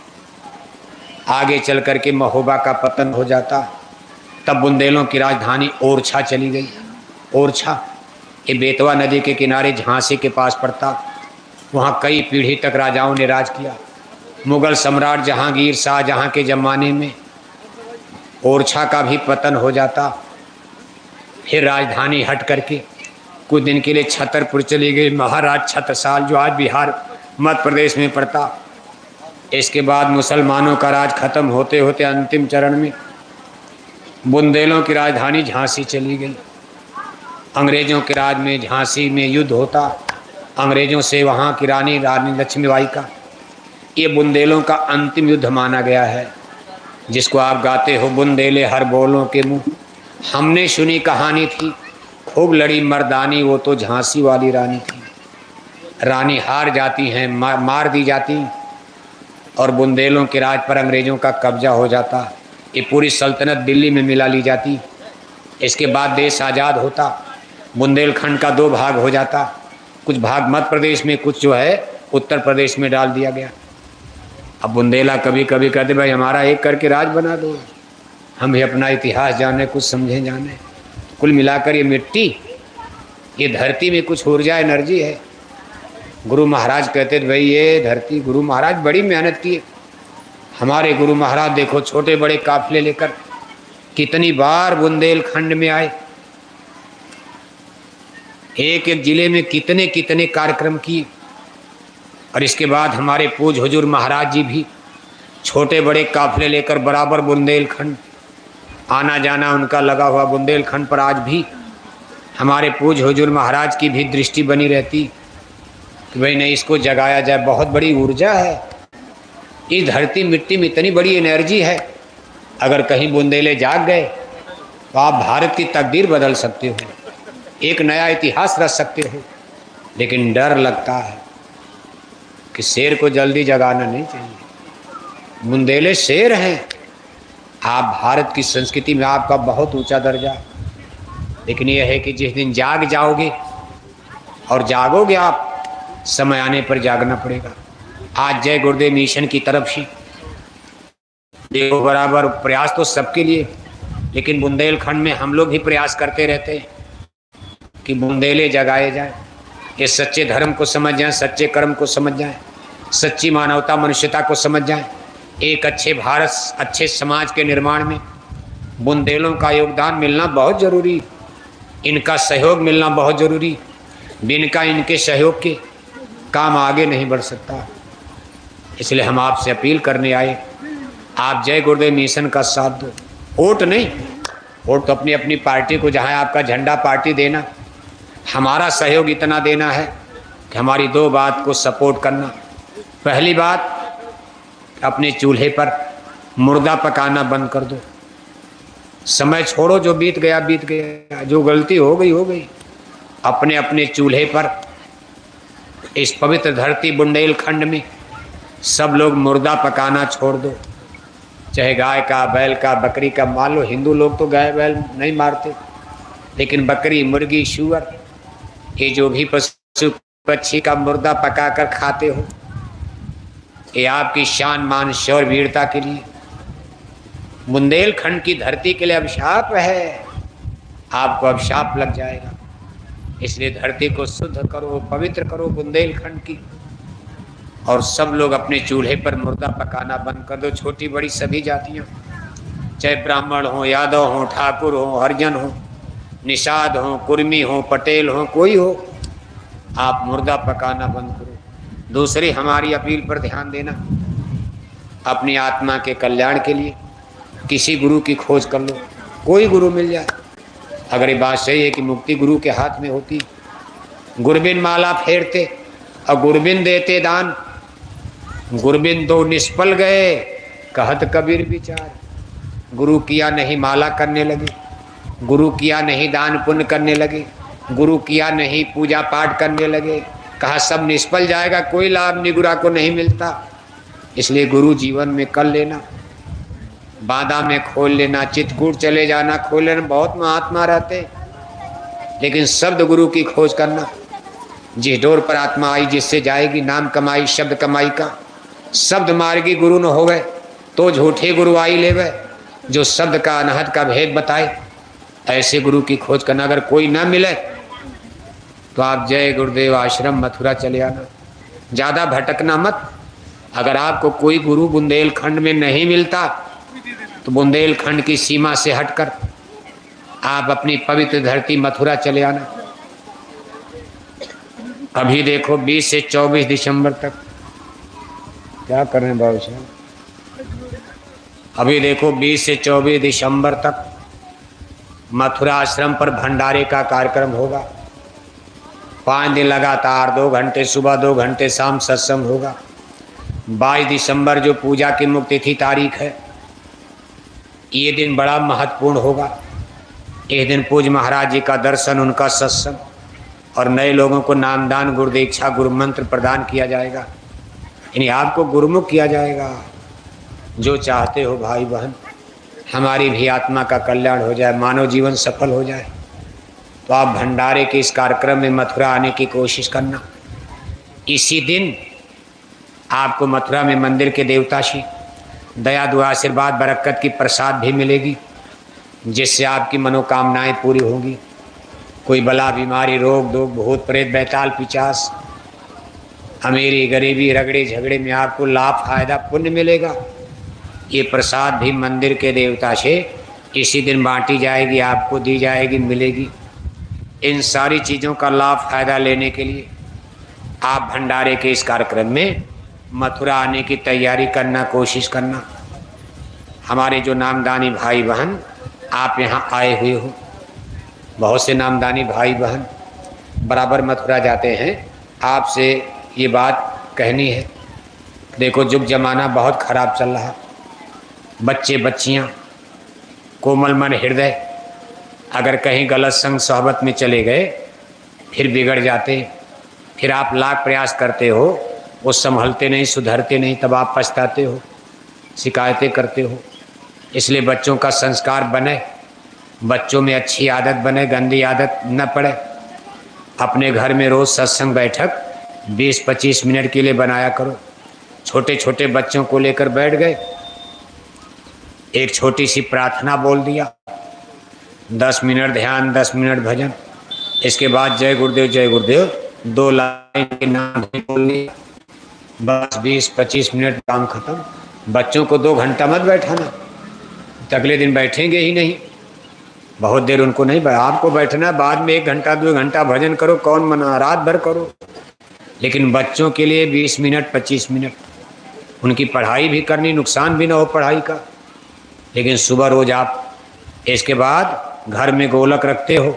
A: आगे चल करके महोबा का पतन हो जाता, तब बुंदेलों की राजधानी ओरछा चली गई। ओरछा ये बेतवा नदी के किनारे झांसी के पास पड़ता, वहाँ कई पीढ़ी तक राजाओं ने राज किया। मुगल सम्राट जहांगीर शाहजहां के ज़माने में ओरछा का भी पतन हो जाता। फिर राजधानी हट करके कुछ दिन के लिए छतरपुर चली गई, महाराज छत्रसाल, जो आज बिहार मध्य प्रदेश में पड़ता। इसके बाद मुसलमानों का राज खत्म होते होते अंतिम चरण में बुंदेलों की राजधानी झांसी चली गई। अंग्रेज़ों के राज में झांसी में युद्ध होता अंग्रेज़ों से, वहाँ की रानी लक्ष्मीबाई का। ये बुंदेलों का अंतिम युद्ध माना गया है, जिसको आप गाते हो, बुंदेले हर बोलों के मुँह, हमने सुनी कहानी थी, खूब लड़ी मर्दानी, वो तो झांसी वाली रानी थी। रानी हार जाती हैं, मार दी जाती, और बुंदेलों के राज पर अंग्रेज़ों का कब्जा हो जाता। ये पूरी सल्तनत दिल्ली में मिला ली जाती। इसके बाद देश आज़ाद होता, बुंदेलखंड का 2 भाग हो जाता, कुछ भाग मध्य प्रदेश में, कुछ जो है उत्तर प्रदेश में डाल दिया गया। अब बुंदेला कभी कभी कहते भाई हमारा एक करके राज बना दो, हम भी अपना इतिहास जाने, कुछ समझें जाने। कुल मिलाकर ये मिट्टी, ये धरती में कुछ ऊर्जा एनर्जी है। गुरु महाराज कहते थे भाई ये धरती, गुरु महाराज बड़ी मेहनत की। हमारे गुरु महाराज देखो छोटे बड़े काफिले लेकर कितनी बार बुंदेलखंड में आए, एक एक जिले में कितने कितने कार्यक्रम किए। और इसके बाद हमारे पूज हुजूर महाराज जी भी छोटे बड़े काफिले लेकर बराबर बुंदेलखंड आना जाना उनका लगा हुआ। बुंदेलखंड पर आज भी हमारे पूज हुजूर महाराज की भी दृष्टि बनी रहती कि भाई नहीं, इसको जगाया जाए। बहुत बड़ी ऊर्जा है इस धरती मिट्टी में, इतनी बड़ी एनर्जी है। अगर कहीं बुंदेले जाग गए तो आप भारत की तकदीर बदल सकते हो, एक नया इतिहास रच सकते हो। लेकिन डर लगता है कि शेर को जल्दी जगाना नहीं चाहिए। बुंदेले शेर हैं, आप भारत की संस्कृति में आपका बहुत ऊंचा दर्जा। लेकिन यह है कि जिस दिन जाग जाओगे और जागोगे आप, समय आने पर जागना पड़ेगा। आज जय गुरुदेव मिशन की तरफ से देखो बराबर प्रयास तो सबके लिए, लेकिन बुंदेलखंड में हम लोग भी प्रयास करते रहते हैं कि बुंदेले जगाए जाए, ये सच्चे धर्म को समझ जाएं, सच्चे कर्म को समझ जाएं, सच्ची मानवता मनुष्यता को समझ जाएं। एक अच्छे भारत, अच्छे समाज के निर्माण में बुंदेलों का योगदान मिलना बहुत ज़रूरी, इनका सहयोग मिलना बहुत ज़रूरी। बिना इनके सहयोग के काम आगे नहीं बढ़ सकता। इसलिए हम आपसे अपील करने आए, आप जय गुरुदेव मिशन का साथ दो। वोट नहीं, वोट तो अपनी अपनी पार्टी को, जहाँ आपका झंडा पार्टी देना। हमारा सहयोग इतना देना है कि हमारी 2 बात को सपोर्ट करना। पहली बात, अपने चूल्हे पर मुर्दा पकाना बंद कर दो। समय छोड़ो, जो बीत गया बीत गया, जो गलती हो गई हो गई। अपने अपने चूल्हे पर इस पवित्र धरती बुंदेलखंड में सब लोग मुर्दा पकाना छोड़ दो। चाहे गाय का, बैल का, बकरी का। मान लो हिंदू लोग तो गाय बैल नहीं मारते, लेकिन बकरी, मुर्गी, सूअर, ये जो भी पशु पक्षी का मुर्दा पकाकर खाते हो, ये आपकी शान, मान, शौर्य, वीरता के लिए, बुंदेलखंड की धरती के लिए अभिशाप है। आपको अभिशाप लग जाएगा। इसलिए धरती को शुद्ध करो, पवित्र करो बुंदेलखंड की, और सब लोग अपने चूल्हे पर मुर्दा पकाना बंद कर दो। छोटी बड़ी सभी जातियाँ, चाहे ब्राह्मण हो, यादव हो, ठाकुर हो, हरिजन हो, निषाद हो, कुर्मी हो, पटेल हो, कोई हो, आप मुर्दा पकाना बंद करो। दूसरी हमारी अपील पर ध्यान देना, अपनी आत्मा के कल्याण के लिए किसी गुरु की खोज कर लो, कोई गुरु मिल जाए। अगर ये बात सही है कि मुक्ति गुरु के हाथ में होती, गुरबिन माला फेरते और गुरबिन देते दान, गुरबिन दो निष्फल गए कहत कबीर विचार। गुरु किया नहीं माला करने लगे, गुरु किया नहीं दान पुण्य करने लगे, गुरु किया नहीं पूजा पाठ करने लगे, कहा सब निष्फल जाएगा, कोई लाभ निगुरा को नहीं मिलता। इसलिए गुरु जीवन में कर लेना, बांदा में खोल लेना, चित्रकूट चले जाना, खोल लेना। बहुत महात्मा रहते, लेकिन शब्द गुरु की खोज करना। जिस डोर पर आत्मा आई जिससे जाएगी, नाम कमाई शब्द कमाई का। शब्द मार्गी गुरु न हो गए तो झूठे गुरु आई ले गए, जो शब्द का अनहद का भेद बताए। ऐसे गुरु की खोज करना। अगर कोई ना मिले तो आप जय गुरुदेव आश्रम मथुरा चले आना, ज़्यादा भटकना मत। अगर आपको कोई गुरु बुंदेलखंड में नहीं मिलता तो बुंदेलखंड की सीमा से हटकर आप अपनी पवित्र धरती मथुरा चले आना। अभी देखो 20 से 24 दिसंबर तक क्या कर रहे हैं बाबू साहब, अभी देखो 20 से 24 दिसंबर तक मथुरा आश्रम पर भंडारे का कार्यक्रम होगा। 5 दिन लगातार 2 घंटे सुबह 2 घंटे शाम सत्संग होगा। 22 दिसंबर जो पूजा की मुक्ति तिथि तारीख है, ये दिन बड़ा महत्वपूर्ण होगा। इस दिन पूज्य महाराज जी का दर्शन, उनका सत्संग और नए लोगों को नामदान, गुरु दीक्षा, गुरु मंत्र प्रदान किया जाएगा। यानी आपको गुरुमुख किया जाएगा। जो चाहते हो भाई बहन हमारी भी आत्मा का कल्याण हो जाए, मानव जीवन सफल हो जाए, तो आप भंडारे के इस कार्यक्रम में मथुरा आने की कोशिश करना। इसी दिन आपको मथुरा में मंदिर के देवता श्री दया दुआ आशीर्वाद बरकत की प्रसाद भी मिलेगी, जिससे आपकी मनोकामनाएं पूरी होंगी। कोई बला बीमारी, रोग दोग, भूत प्रेत, बैताल पिचास, अमीरी गरीबी, रगड़े झगड़े में आपको लाभ फायदा पुण्य मिलेगा। ये प्रसाद भी मंदिर के देवता से इसी दिन बांटी जाएगी, आपको दी जाएगी, मिलेगी। इन सारी चीज़ों का लाभ फायदा लेने के लिए आप भंडारे के इस कार्यक्रम में मथुरा आने की तैयारी करना, कोशिश करना। हमारे जो नामदानी भाई बहन आप यहाँ आए हुए हो, बहुत से नामदानी भाई बहन बराबर मथुरा जाते हैं। आपसे ये बात कहनी है, देखो जुग जमाना बहुत ख़राब चल रहा। बच्चे बच्चियाँ, कोमल मन हृदय अगर कहीं गलत संग सोहबत में चले गए फिर बिगड़ जाते। फिर आप लाख प्रयास करते हो, वो संभलते नहीं, सुधरते नहीं, तब आप पछताते हो, शिकायतें करते हो। इसलिए बच्चों का संस्कार बने, बच्चों में अच्छी आदत बने, गंदी आदत न पड़े। अपने घर में रोज़ सत्संग बैठक 20-25 मिनट के लिए बनाया करो। छोटे छोटे बच्चों को लेकर बैठ गए, एक छोटी सी प्रार्थना बोल दिया, 10 मिनट ध्यान, 10 मिनट भजन, इसके बाद जय गुरुदेव 2 लाइन के नाम बोल लिया, बस 20-25 मिनट काम खत्म। बच्चों को 2 घंटा मत बैठाना, तो अगले दिन बैठेंगे ही नहीं। बहुत देर उनको नहीं, आपको बैठना, बाद में 1 घंटा 2 घंटा भजन करो, कौन मना, रात भर करो। लेकिन बच्चों के लिए 20 मिनट 25 मिनट, उनकी पढ़ाई भी करनी, नुकसान भी ना हो पढ़ाई का। लेकिन सुबह रोज आप, इसके बाद घर में गोलक रखते हो,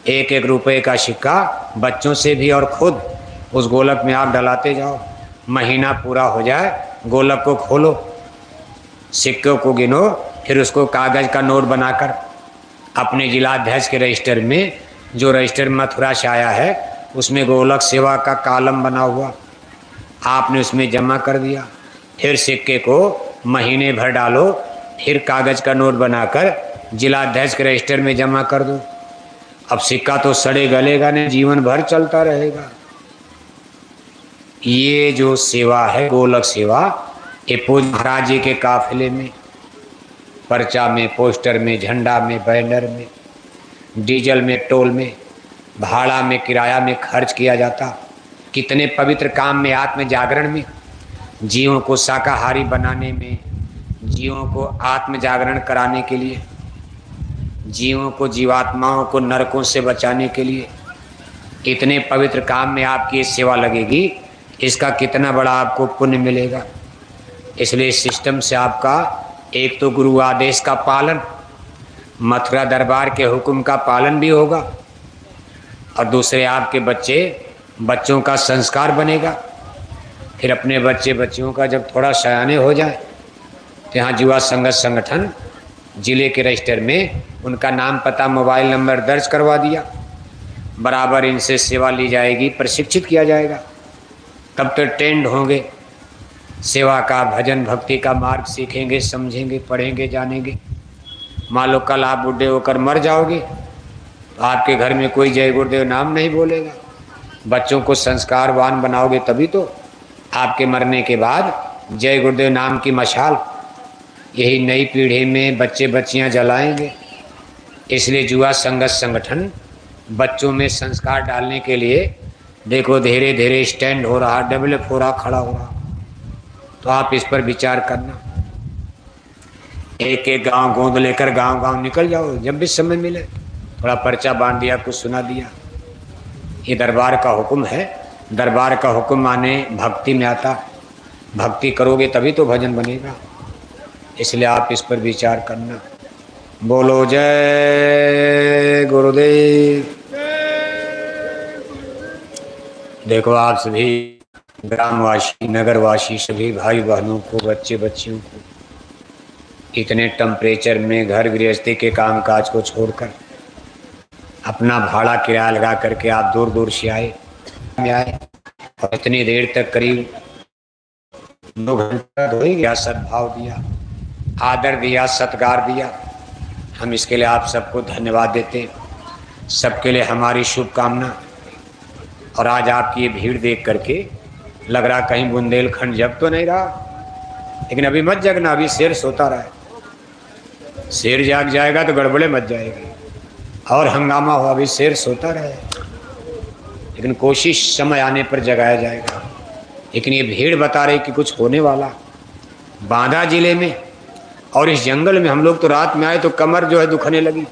A: 1-1 रुपये का सिक्का बच्चों से भी और खुद उस गोलक में आप डलाते जाओ। महीना पूरा हो जाए, गोलक को खोलो, सिक्कों को गिनो, फिर उसको कागज़ का नोट बनाकर अपने जिलाध्यक्ष के रजिस्टर में, जो रजिस्टर मथुरा से आया है, उसमें गोलक सेवा का कॉलम बना हुआ आपने उसमें जमा कर दिया। फिर सिक्के को महीने भर डालो, फिर कागज़ का नोट बनाकर जिलाध्यक्ष के रजिस्टर में जमा कर दो। अब सिक्का तो सड़े गलेगा नहीं, जीवन भर चलता रहेगा। ये जो सेवा है गोलक सेवा, ये पूज्य महाराज जी के काफिले में, पर्चा में, पोस्टर में, झंडा में, बैनर में, डीजल में, टोल में भाड़ा में, किराया में खर्च किया जाता। कितने पवित्र काम में, आत्म जागरण में, जीवों को शाकाहारी बनाने में, जीवों को आत्म जागरण कराने के लिए, जीवों को, जीवात्माओं को नरकों से बचाने के लिए इतने पवित्र काम में आपकी ये सेवा लगेगी, इसका कितना बड़ा आपको पुण्य मिलेगा। इसलिए इस सिस्टम से आपका एक तो गुरु आदेश का पालन, मथुरा दरबार के हुक्म का पालन भी होगा, और दूसरे आपके बच्चों का संस्कार बनेगा। फिर अपने बच्चियों का जब थोड़ा सयाने हो जाए तो यहाँ युवा संगत संगठन जिले के रजिस्टर में उनका नाम, पता, मोबाइल नंबर दर्ज करवा दिया। बराबर इनसे सेवा ली जाएगी, प्रशिक्षित किया जाएगा। तब तो ट्रेंड होंगे, सेवा का, भजन भक्ति का मार्ग सीखेंगे, समझेंगे, पढ़ेंगे, जानेंगे। मान लो कल आप बूढ़े होकर मर जाओगे तो आपके घर में कोई जय गुरुदेव नाम नहीं बोलेगा। बच्चों को संस्कारवान बनाओगे तभी तो आपके मरने के बाद जय गुरुदेव नाम की मशाल यही नई पीढ़ी में बच्चे बच्चियां जलाएंगे। इसलिए युवा संगत संगठन बच्चों में संस्कार डालने के लिए देखो धीरे धीरे स्टैंड हो रहा, डेवलप हो रहा, खड़ा हो रहा। तो आप इस पर विचार करना। एक एक गांव गोंद लेकर गांव गांव निकल जाओ, जब भी समय मिले थोड़ा पर्चा बांध दिया, कुछ सुना दिया। ये दरबार का हुक्म है। दरबार का हुक्म माने भक्ति में आता। भक्ति करोगे तभी तो भजन बनेगा। इसलिए आप इस पर विचार करना। बोलो जय गुरुदेव। देखो आप सभी ग्रामवासी, नगरवासी, सभी भाई बहनों को, बच्चे बच्चियों को इतने टेम्परेचर में घर गृहस्थी के कामकाज को छोड़कर अपना भाड़ा किराया लगा करके आप दूर दूर से आए और इतनी देर तक करीब 2 घंटा धोएंगे, सद्भाव दिया, आदर दिया, सत्कार दिया। हम इसके लिए आप सबको धन्यवाद देते। सबके लिए हमारी शुभकामना। और आज आपकी ये भीड़ देख करके लग रहा कहीं बुंदेलखंड जग तो नहीं रहा, लेकिन अभी मत जगना, अभी शेर सोता रहा है। शेर जाग जाएगा तो गड़बड़े मच जाएगी और हंगामा हो। अभी शेर सोता रहे, लेकिन कोशिश समय आने पर जगाया जाएगा। लेकिन ये भीड़ बता रही कि कुछ होने वाला। बांदा जिले में और इस जंगल में हम लोग तो रात में आए तो कमर जो है दुखने लगी।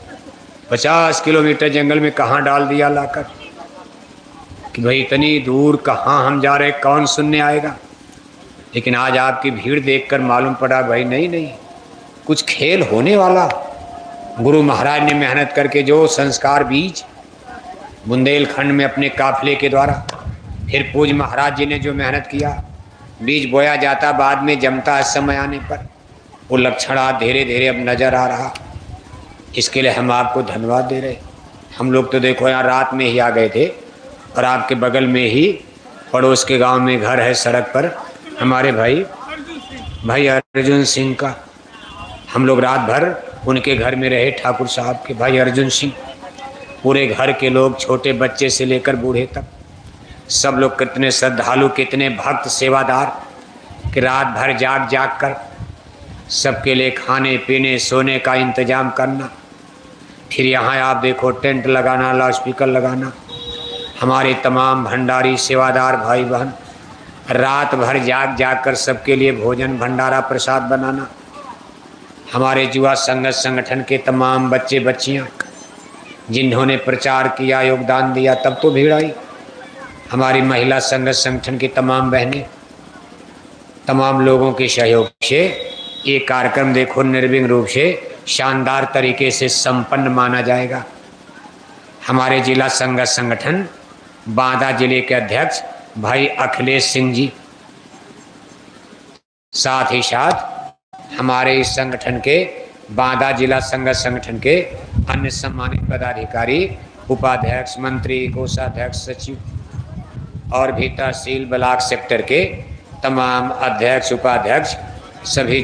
A: 50 किलोमीटर जंगल में कहाँ डाल दिया लाकर कि भाई इतनी दूर कहाँ हम जा रहे, कौन सुनने आएगा। लेकिन आज आपकी भीड़ देखकर मालूम पड़ा भाई नहीं, कुछ खेल होने वाला। गुरु महाराज ने मेहनत करके जो संस्कार बीज बुंदेलखंड में अपने काफिले के द्वारा, फिर पूज महाराज जी ने जो मेहनत किया, बीज बोया जाता, बाद में जमता है समय आने पर। वो लक्षण आज धीरे धीरे अब नज़र आ रहा। इसके लिए हम आपको धन्यवाद दे रहे। हम लोग तो देखो यहाँ रात में ही आ गए थे और आपके बगल में ही पड़ोस के गांव में घर है, सड़क पर हमारे भाई अर्जुन सिंह का। हम लोग रात भर उनके घर में रहे, ठाकुर साहब के भाई अर्जुन सिंह। पूरे घर के लोग, छोटे बच्चे से लेकर बूढ़े तक, सब लोग कितने श्रद्धालु, कितने भक्त, सेवादार कि रात भर जाग जाग कर सबके लिए खाने पीने सोने का इंतजाम करना। फिर यहाँ आप देखो टेंट लगाना, लाउडस्पीकर लगाना। हमारे तमाम भंडारी सेवादार भाई बहन रात भर जाग जाग कर सबके लिए भोजन भंडारा प्रसाद बनाना। हमारे युवा संगत संगठन के तमाम बच्चे बच्चियाँ जिन्होंने प्रचार किया, योगदान दिया, तब तो भीड़ आई। हमारी महिला संगत संगठन की तमाम बहनें, तमाम लोगों के सहयोग से ये कार्यक्रम देखो निर्विघ्न रूप से शानदार तरीके से संपन्न माना जाएगा। हमारे जिला संगत संगठन बांदा जिले के अध्यक्ष भाई अखिलेश सिंह जी, साथ ही साथ हमारे इस संगठन के बांदा जिला संगत संगठन के अन्य सम्मानित पदाधिकारी, उपाध्यक्ष, मंत्री, कोषाध्यक्ष, सचिव और भी तहसील ब्लॉक सेक्टर के तमाम अध्यक्ष, उपाध्यक्ष सभी